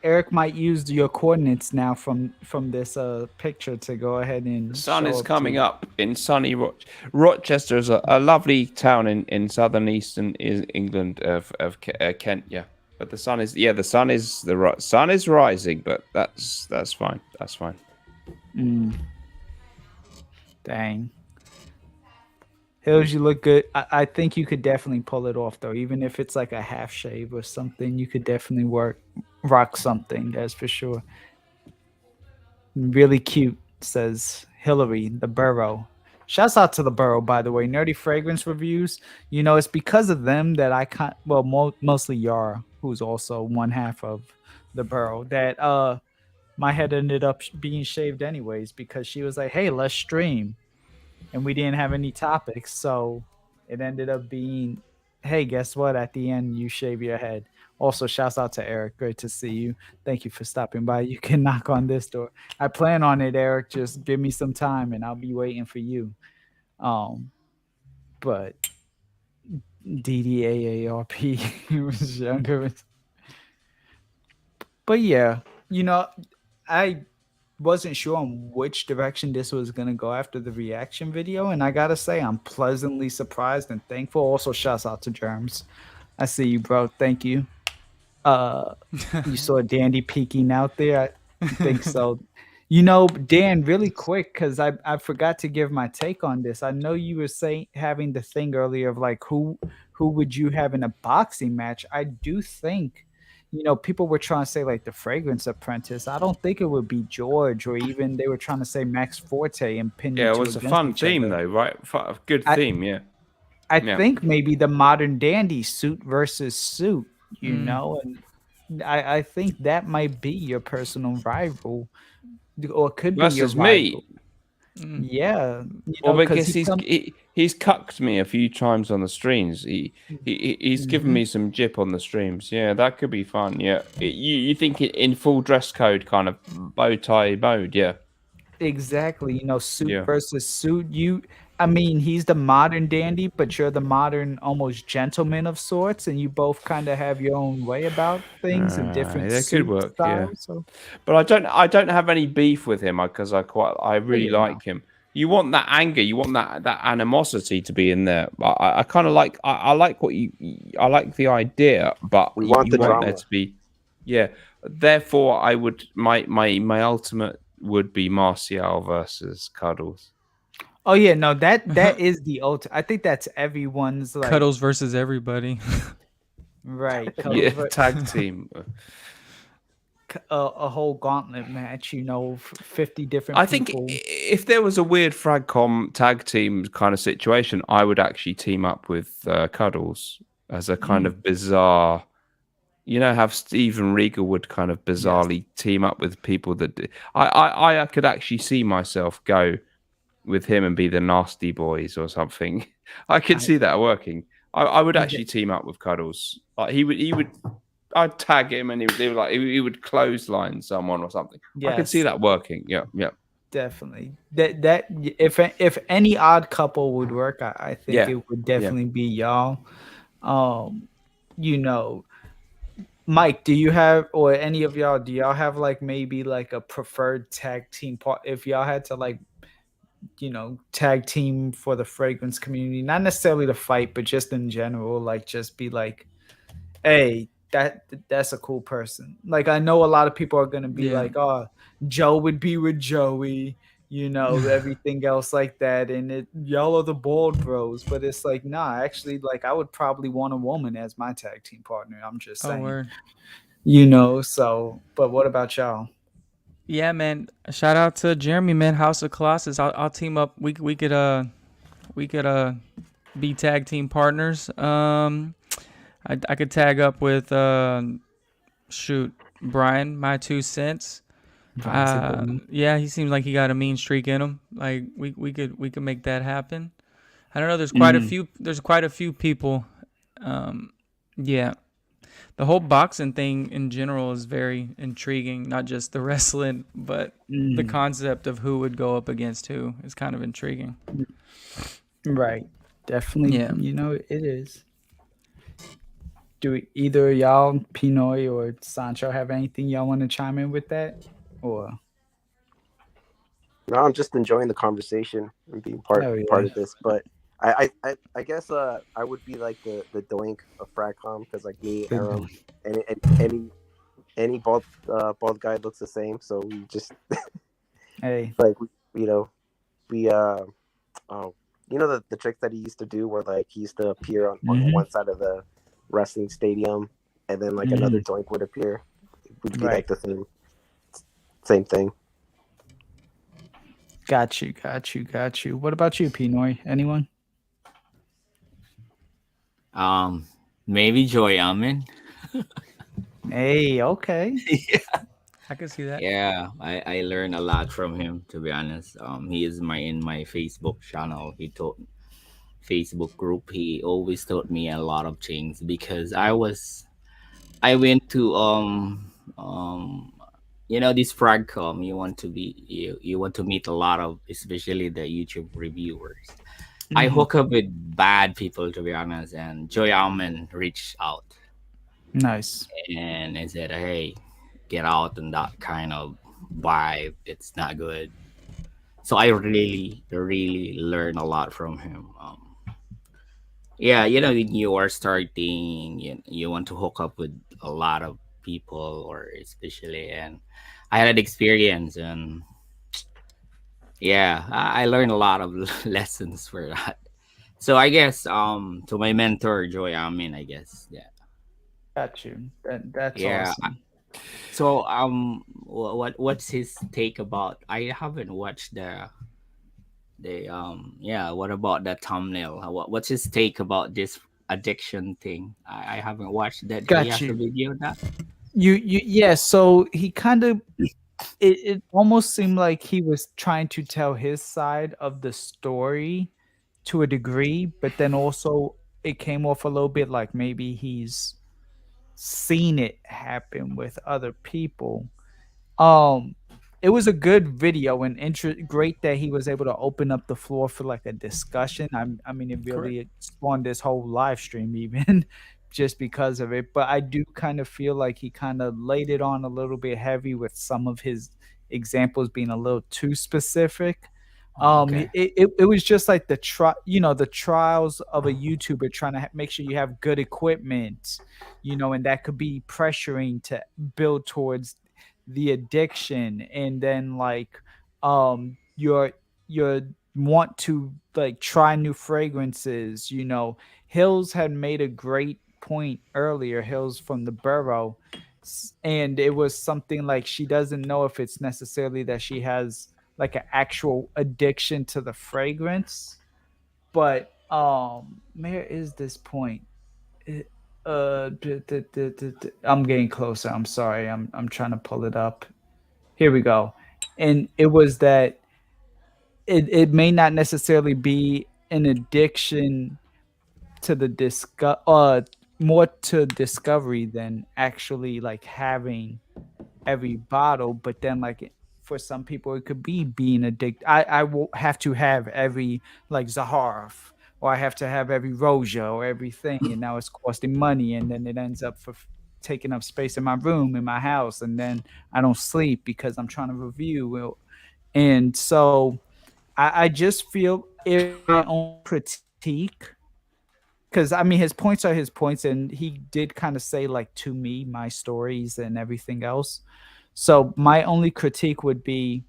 Eric might use your coordinates now from this picture to go ahead and. The sun is coming up in sunny Rochester is a lovely town in southern eastern England of Kent. Yeah, but the sun is sun is rising, but that's fine. That's fine. Dang. Hills, you look good. I think you could definitely pull it off, though. Even if it's like a half shave or something, you could definitely rock something. That's for sure. Really cute, says Hillary, the Burrow. Shouts out to the Burrow, by the way. Nerdy Fragrance Reviews. It's because of them that I can't. Well, mostly Yara, who's also one half of the Burrow, that my head ended up being shaved anyways because she was like, "Hey, let's stream." And we didn't have any topics, so it ended up being, hey, guess what? At the end, you shave your head. Also, shouts out to Eric. Great to see you. Thank you for stopping by. You can knock on this door. I plan on it, Eric. Just give me some time, and I'll be waiting for you. But DDAARP was younger. But yeah, I wasn't sure on which direction this was going to go after the reaction video, and I gotta say I'm pleasantly surprised and thankful. Also, shouts out to Germs. I see you, bro. Thank you. You saw Dandy peeking out there. I think so. Dan, really quick, because I forgot to give my take on this. I know you were having the thing earlier of like who would you have in a boxing match. I do think people were trying to say like the Fragrance Apprentice. I don't think it would be George, or even they were trying to say Max Forte and pin. Yeah, it was a fun theme though, right? Good theme, yeah. I think maybe the Modern Dandy suit versus suit, and I think that might be your personal rival, or could be your Versus rival. me. Yeah, Well, because because he's cucked me a few times on the streams. He's given me some jip on the streams. Yeah, that could be fun. Yeah, you think it in full dress code kind of bow tie mode? Yeah, exactly. Suit yeah. versus suit. I mean, he's the modern dandy, but you're the modern almost gentleman of sorts, and you both kind of have your own way about things and different That could suit work. styles. Yeah, So, but I don't have any beef with him because I really like him. You want that anger, you want that animosity to be in there. I kind of like I like what I like the idea, but We want you the want there drama. to be, yeah. Therefore, I would my ultimate would be Martial versus Cuddles. oh yeah, no, that is the ultimate. I think that's everyone's like Cuddles versus everybody. right. Yeah, tag team. A whole gauntlet match, 50 different I think people. if there was a weird Fragcomm tag team kind of situation, I would actually team up with Cuddles as a kind of bizarre. How Steven Regal would kind of bizarrely team up with people that I could actually see myself go with him and be the Nasty Boys or something. I could see that working. I would actually team up with Cuddles. Like he would. I'd tag him and he would clothesline someone or something. I could see that working. Yeah. Definitely. That if any odd couple would work, I think it would definitely be y'all. Mike, do you have, or any of y'all, do y'all have like maybe like a preferred tag team part if y'all had to like tag team for the fragrance community, not necessarily to fight, but just in general, like just be like, hey, that's a cool person. Like I know a lot of people are gonna be like, oh, Joe would be with Joey, everything else like that, and y'all are the bald bros. But it's like, nah, actually, like I would probably want a woman as my tag team partner. I'm just saying, word. So, but what about y'all? Yeah, man. Shout out to Jeremy, man. House of Colossus. I'll team up. We could be tag team partners. I could tag up with Brian, my 2 cents. Yeah, he seems like he got a mean streak in him. Like we could make that happen. I don't know. There's quite a few people. Yeah. The whole boxing thing in general is very intriguing. Not just the wrestling, but the concept of who would go up against who is kind of intriguing. Right. Definitely. Yeah. It is. Do either y'all, Pinoy or Sancho, have anything y'all want to chime in with that? Or no, I'm just enjoying the conversation and being part of this. But I guess I would be like the doink of Fragcomm, because like me, Aram, and any bald guy looks the same. So we just like the tricks that he used to do, where like he used to appear on one side of the wrestling stadium, and then like another doink would appear. It would be like the same thing. Got you. What about you, Pinoy? Anyone? Maybe Joy Amin. Hey, okay. Yeah, I can see that. Yeah, I learned a lot from him, to be honest. He is in my Facebook channel. He taught Facebook group. He always taught me a lot of things, because I went to this Fragcomm. You want to meet a lot of, especially the YouTube reviewers. I hook up with bad people, to be honest, and Joy Alman reached out. Nice. And I said, hey, get out and that kind of vibe. It's not good. So I really learned a lot from him. When you are starting, you want to hook up with a lot of people, or especially, and I had an experience, and I learned a lot of lessons for that. So I guess to my mentor Joy Amin, I guess. Yeah. Got you. That's awesome. So what's his take about? I haven't watched the what about the thumbnail? What's his take about this addiction thing? I haven't watched that. Got he has you. a video of that. Yeah, so he kind of it almost seemed like he was trying to tell his side of the story to a degree, but then also it came off a little bit like maybe he's seen it happen with other people. It was a good video and great that he was able to open up the floor for like a discussion. I mean, it really spawned this whole live stream even just because of it. But I do kind of feel like he kind of laid it on a little bit heavy with some of his examples being a little too specific. It was just like the trials of a YouTuber trying to make sure you have good equipment, and that could be pressuring to build towards the addiction. And then like your want to like try new fragrances. Hills had made a great point earlier, Hills from the Borough, and it was something like she doesn't know if it's necessarily that she has like an actual addiction to the fragrance, but where is this point? I'm getting closer. I'm sorry. I'm trying to pull it up. Here we go. And it was that it may not necessarily be an addiction to the more to discovery than actually like having every bottle, but then like for some people it could be being addicted. I will have to have every like Zaharoff, or I have to have every Roja or everything, and now it's costing money, and then it ends up for taking up space in my room, in my house, and then I don't sleep because I'm trying to review. And so I just feel my own critique, because I mean his points are his points, and he did kind of say like to me my stories and everything else. So my only critique would be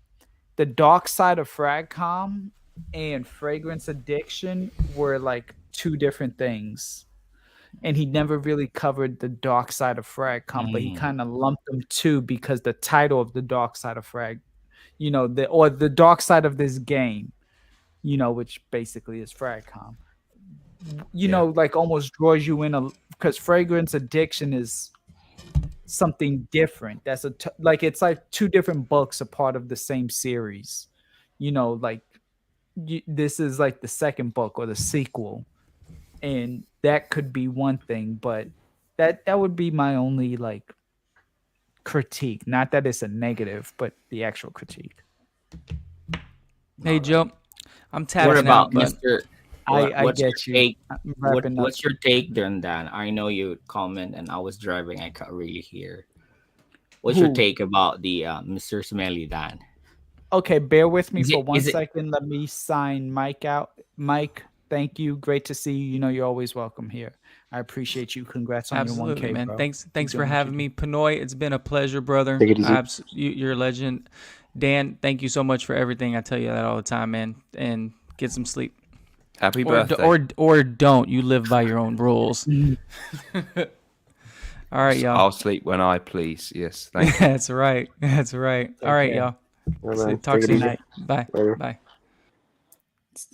the dark side of Fragcomm and fragrance addiction were like two different things. And he never really covered the dark side of Fragcomm, but he kind of lumped them two because the title of the dark side of the dark side of this game, which basically is Fragcomm. Like almost draws you in because fragrance addiction is something different. That's it's like two different books, a part of the same series. This is like the second book or the sequel, and that could be one thing, but that would be my only like critique. Not that it's a negative, but the actual critique. Hey Joe, I'm tapping What about out, but Mr. I get you. What's your take then, Dan? I know you comment, and I was driving. I can't really hear. What's your take about the Mr. Smelly Dan? Okay, bear with me for 1 second. Let me sign Mike out. Mike, thank you. Great to see you. You're always welcome here. I appreciate you. Congrats on your 1K, man. bro. Thanks for having me. Pinoy, it's been a pleasure, brother. Take it easy. You're a legend. Dan, thank you so much for everything. I tell you that all the time, man. And get some sleep. Happy birthday. Or don't. You live by your own rules. All right, y'all. I'll sleep when I please. Yes, thank you. That's right. That's right. All right, y'all. Talk to you tonight. Bye. Bye.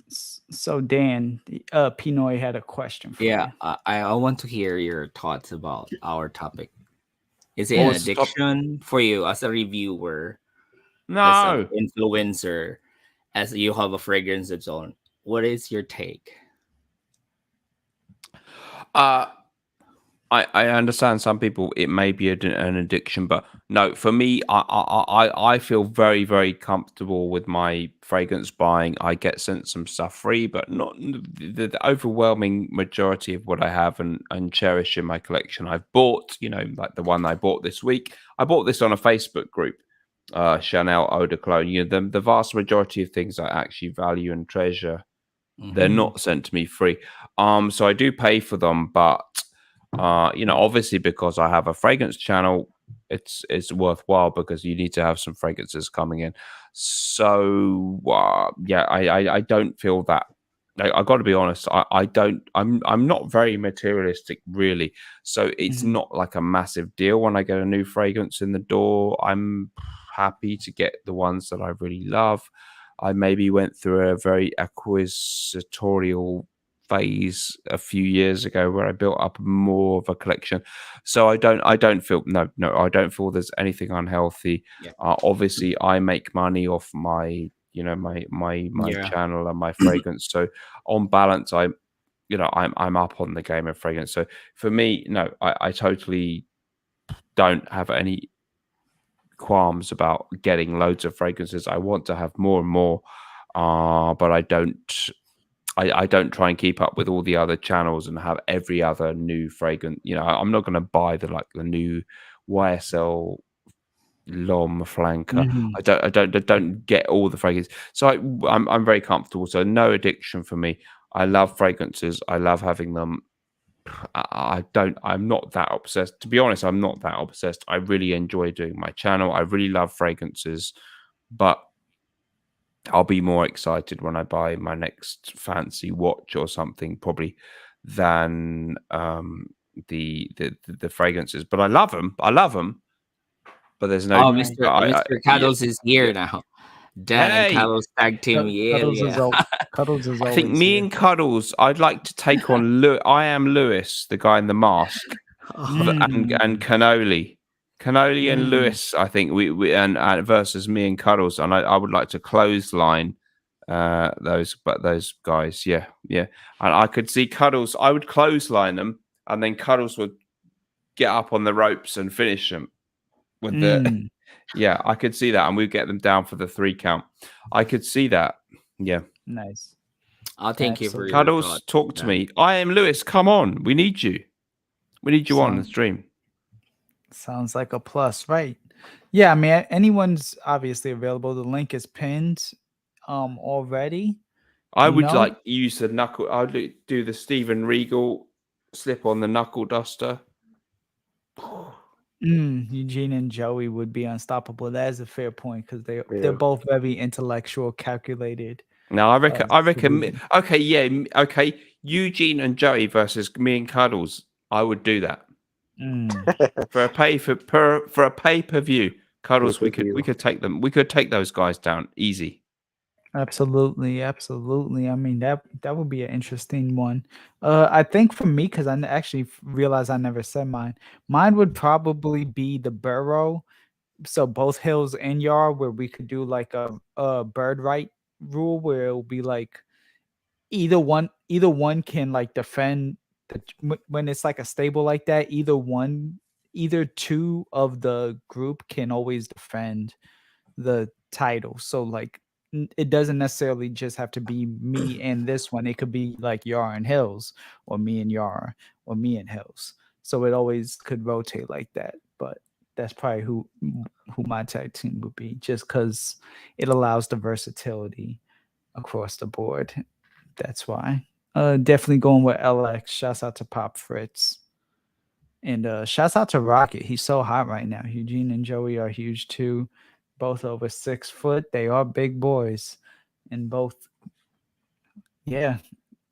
So Dan, Pinoy had a question for you. I want to hear your thoughts about our topic. Is it an addiction for you as a reviewer? No. As an influencer, as you have a fragrance of its own. What is your take? I understand some people it may be an addiction, but no, for me, I feel very, very comfortable with my fragrance buying. I get sent some stuff free, but not the overwhelming majority of what I have and cherish in my collection. I've bought, like the one I bought this week. I bought this on a Facebook group, Chanel Eau de Cologne. The vast majority of things I actually value and treasure, they're not sent to me free. So I do pay for them, but obviously because I have a fragrance channel, it's worthwhile because you need to have some fragrances coming in. So I don't feel that. I got to be honest. I'm not very materialistic really. So it's not like a massive deal when I get a new fragrance in the door. I'm happy to get the ones that I really love. I maybe went through a very acquisitorial phase a few years ago where I built up more of a collection. So I don't feel I don't feel there's anything unhealthy. Yeah. Obviously, I make money off my my channel and my fragrance. So on balance, I'm up on the game of fragrance. So for me, no, I totally don't have any qualms about getting loads of fragrances. I want to have more and more, but I don't try and keep up with all the other channels and have every other new fragrance. I'm not going to buy the new YSL L'Homme Flanker. I don't get all the fragrances. So I'm very comfortable. So no addiction for me. I love fragrances. I love having them. I'm not that obsessed. To be honest, I'm not that obsessed. I really enjoy doing my channel. I really love fragrances, but I'll be more excited when I buy my next fancy watch or something, probably, than the fragrances. But I love them. But there's no. Oh, Mr. Cuddles is here now. Dan and Cuddles tag team. Cuddles is I think always me here. and Cuddles, I'd like to take on I am Lewis, the guy in the mask, and Cannoli. Cannoli and Lewis, I think we versus me and Cuddles, and I would like to clothesline those guys. Yeah. And I could see Cuddles. I would clothesline them, and then Cuddles would get up on the ropes and finish them with the. Yeah, I could see that, and we'd get them down for the 3 count. I could see that. Yeah. Nice. I'll thank you for your Cuddles, thought, talk to me. I am Lewis. Come on, we need you. We need you on the stream. Sounds like a plus, right? Yeah, I mean, anyone's obviously available. The link is pinned already. I would like use the knuckle. I'd do the Steven Regal slip on the knuckle duster. Eugene and Joey would be unstoppable. That is a fair point because they're both very intellectual, calculated. No, I reckon. Okay. Eugene and Joey versus me and Cuddles. I would do that for a pay-per-view. Cuddles, we could take them. We could take those guys down easy. Absolutely. I mean, that would be an interesting one. I think for me, because I actually realized I never said mine. Mine would probably be the Borough. So both Hills and Yard, where we could do like a bird right rule, where it'll be like either one can like defend when it's like a stable like that. Either two of the group can always defend the title. So like it doesn't necessarily just have to be me and this one. It could be like Yar and Hills, or me and Yar, or me and Hills. So it always could rotate like that. But that's probably who my tag team would be, just because it allows the versatility across the board. That's why. Definitely going with LX. Shouts out to Pop Fritz. And shouts out to Rocket. He's so hot right now. Eugene and Joey are huge too. Both over 6 foot. They are big boys. And both, yeah.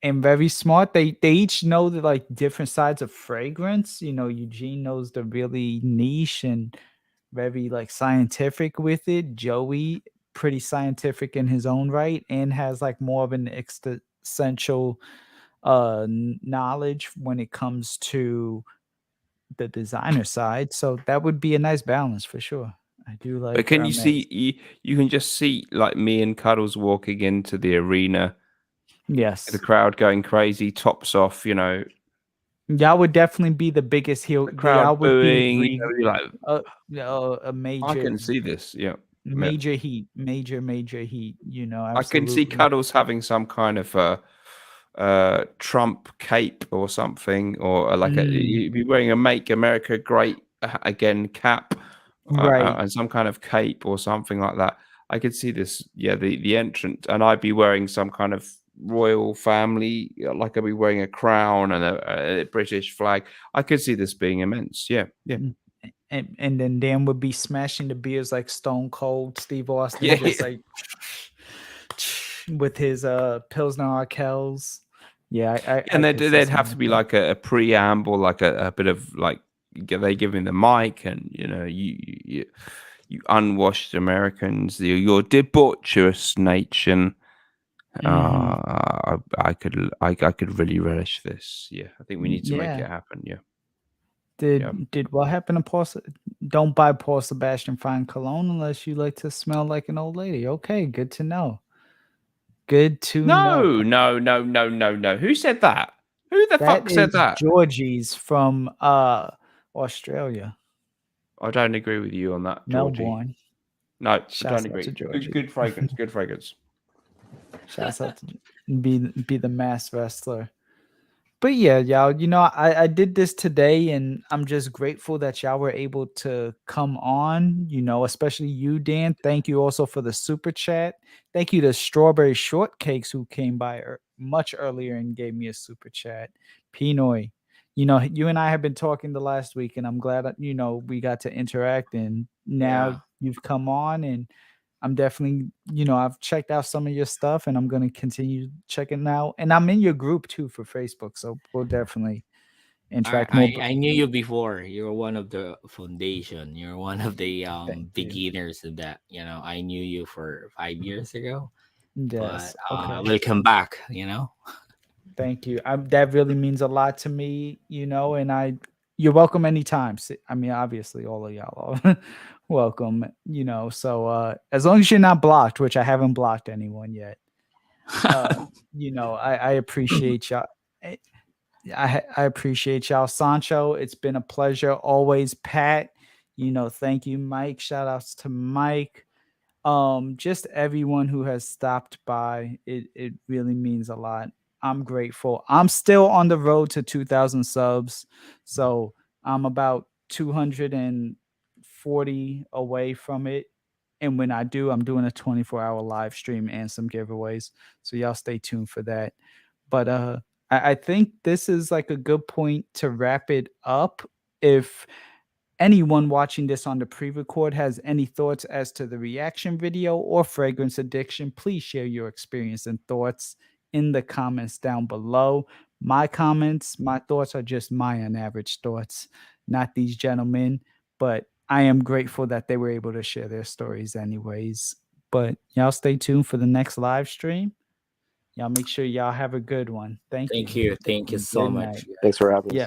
And very smart. They each know the like different sides of fragrance. Eugene knows the really niche and very like scientific with it. Joey, pretty scientific in his own right, and has like more of an essential knowledge when it comes to the designer side. So that would be a nice balance for sure. I do like. But can you see? You can just see like me and Cuddles walking into the arena. Yes. The crowd going crazy, tops off. Y'all would definitely be the biggest heel. The crowd booing. A major. I can see this. Yeah. Major heat. Major heat. Absolutely. I can see Cuddles having some kind of Trump cape or something, or like you'd be wearing a "Make America Great Again" cap. Right. And some kind of cape or something like that. I could see this, the entrance, and I'd be wearing some kind of royal family, like I'd be wearing a crown and a British flag. I could see this being immense. Yeah. And then Dan would be smashing the beers like Stone Cold Steve Austin, like with his Pilsner Arkels. Yeah, and there'd have to be like a preamble, like a bit of like. They give him the mic, and you unwashed Americans, your debaucherous nation, I could really relish this. Yeah, I think we need to make it happen. Yeah. Did what happened to Paul? Don't buy Paul Sebastian fine cologne unless you like to smell like an old lady. Okay, good to know. Good to know. No. Who said that? Who the fuck said that? Georgie's from Australia. I don't agree with you on that, Georgie. Melbourne. No, I Shouts don't out to agree. Georgie. Good fragrance. Good fragrance. Shouts out to be the mass wrestler. But yeah, y'all, you know, I did this today and I'm just grateful that y'all were able to come on, you know, especially you, Dan. Thank you also for the super chat. Thank you to Strawberry Shortcakes who came by much earlier and gave me a super chat. Pinoy, you know, you and I have been talking the last week and I'm glad that, you know, we got to interact and now you've come on and I'm definitely, you know, I've checked out some of your stuff and I'm going to continue checking out. And I'm in your group too for Facebook. So we'll definitely interact more. I knew you before. You're one of the foundation. You're one of the beginners of that. You know, I knew you for 5 years ago. Yes. But welcome back, you know. Thank you. That really means a lot to me, you know, and you're welcome anytime. I mean, obviously all of y'all are welcome, you know, so as long as you're not blocked, which I haven't blocked anyone yet, you know, I appreciate y'all. I appreciate y'all. Sancho, it's been a pleasure always. Pat, you know, thank you, Mike. Shout outs to Mike. Just everyone who has stopped by. It really means a lot. I'm grateful. I'm still on the road to 2,000 subs. So I'm about 240 away from it. And when I do, I'm doing a 24-hour live stream and some giveaways. So y'all stay tuned for that. But I think this is like a good point to wrap it up. If anyone watching this on the pre-record has any thoughts as to the reaction video or fragrance addiction, please share your experience and thoughts in the comments down below. My comments, my thoughts are just my unaverage thoughts, not these gentlemen, but I am grateful that they were able to share their stories anyways. But y'all stay tuned for the next live stream. Y'all make sure y'all have a good one. Thank you. Thank you so much. Thanks for having us. Yeah.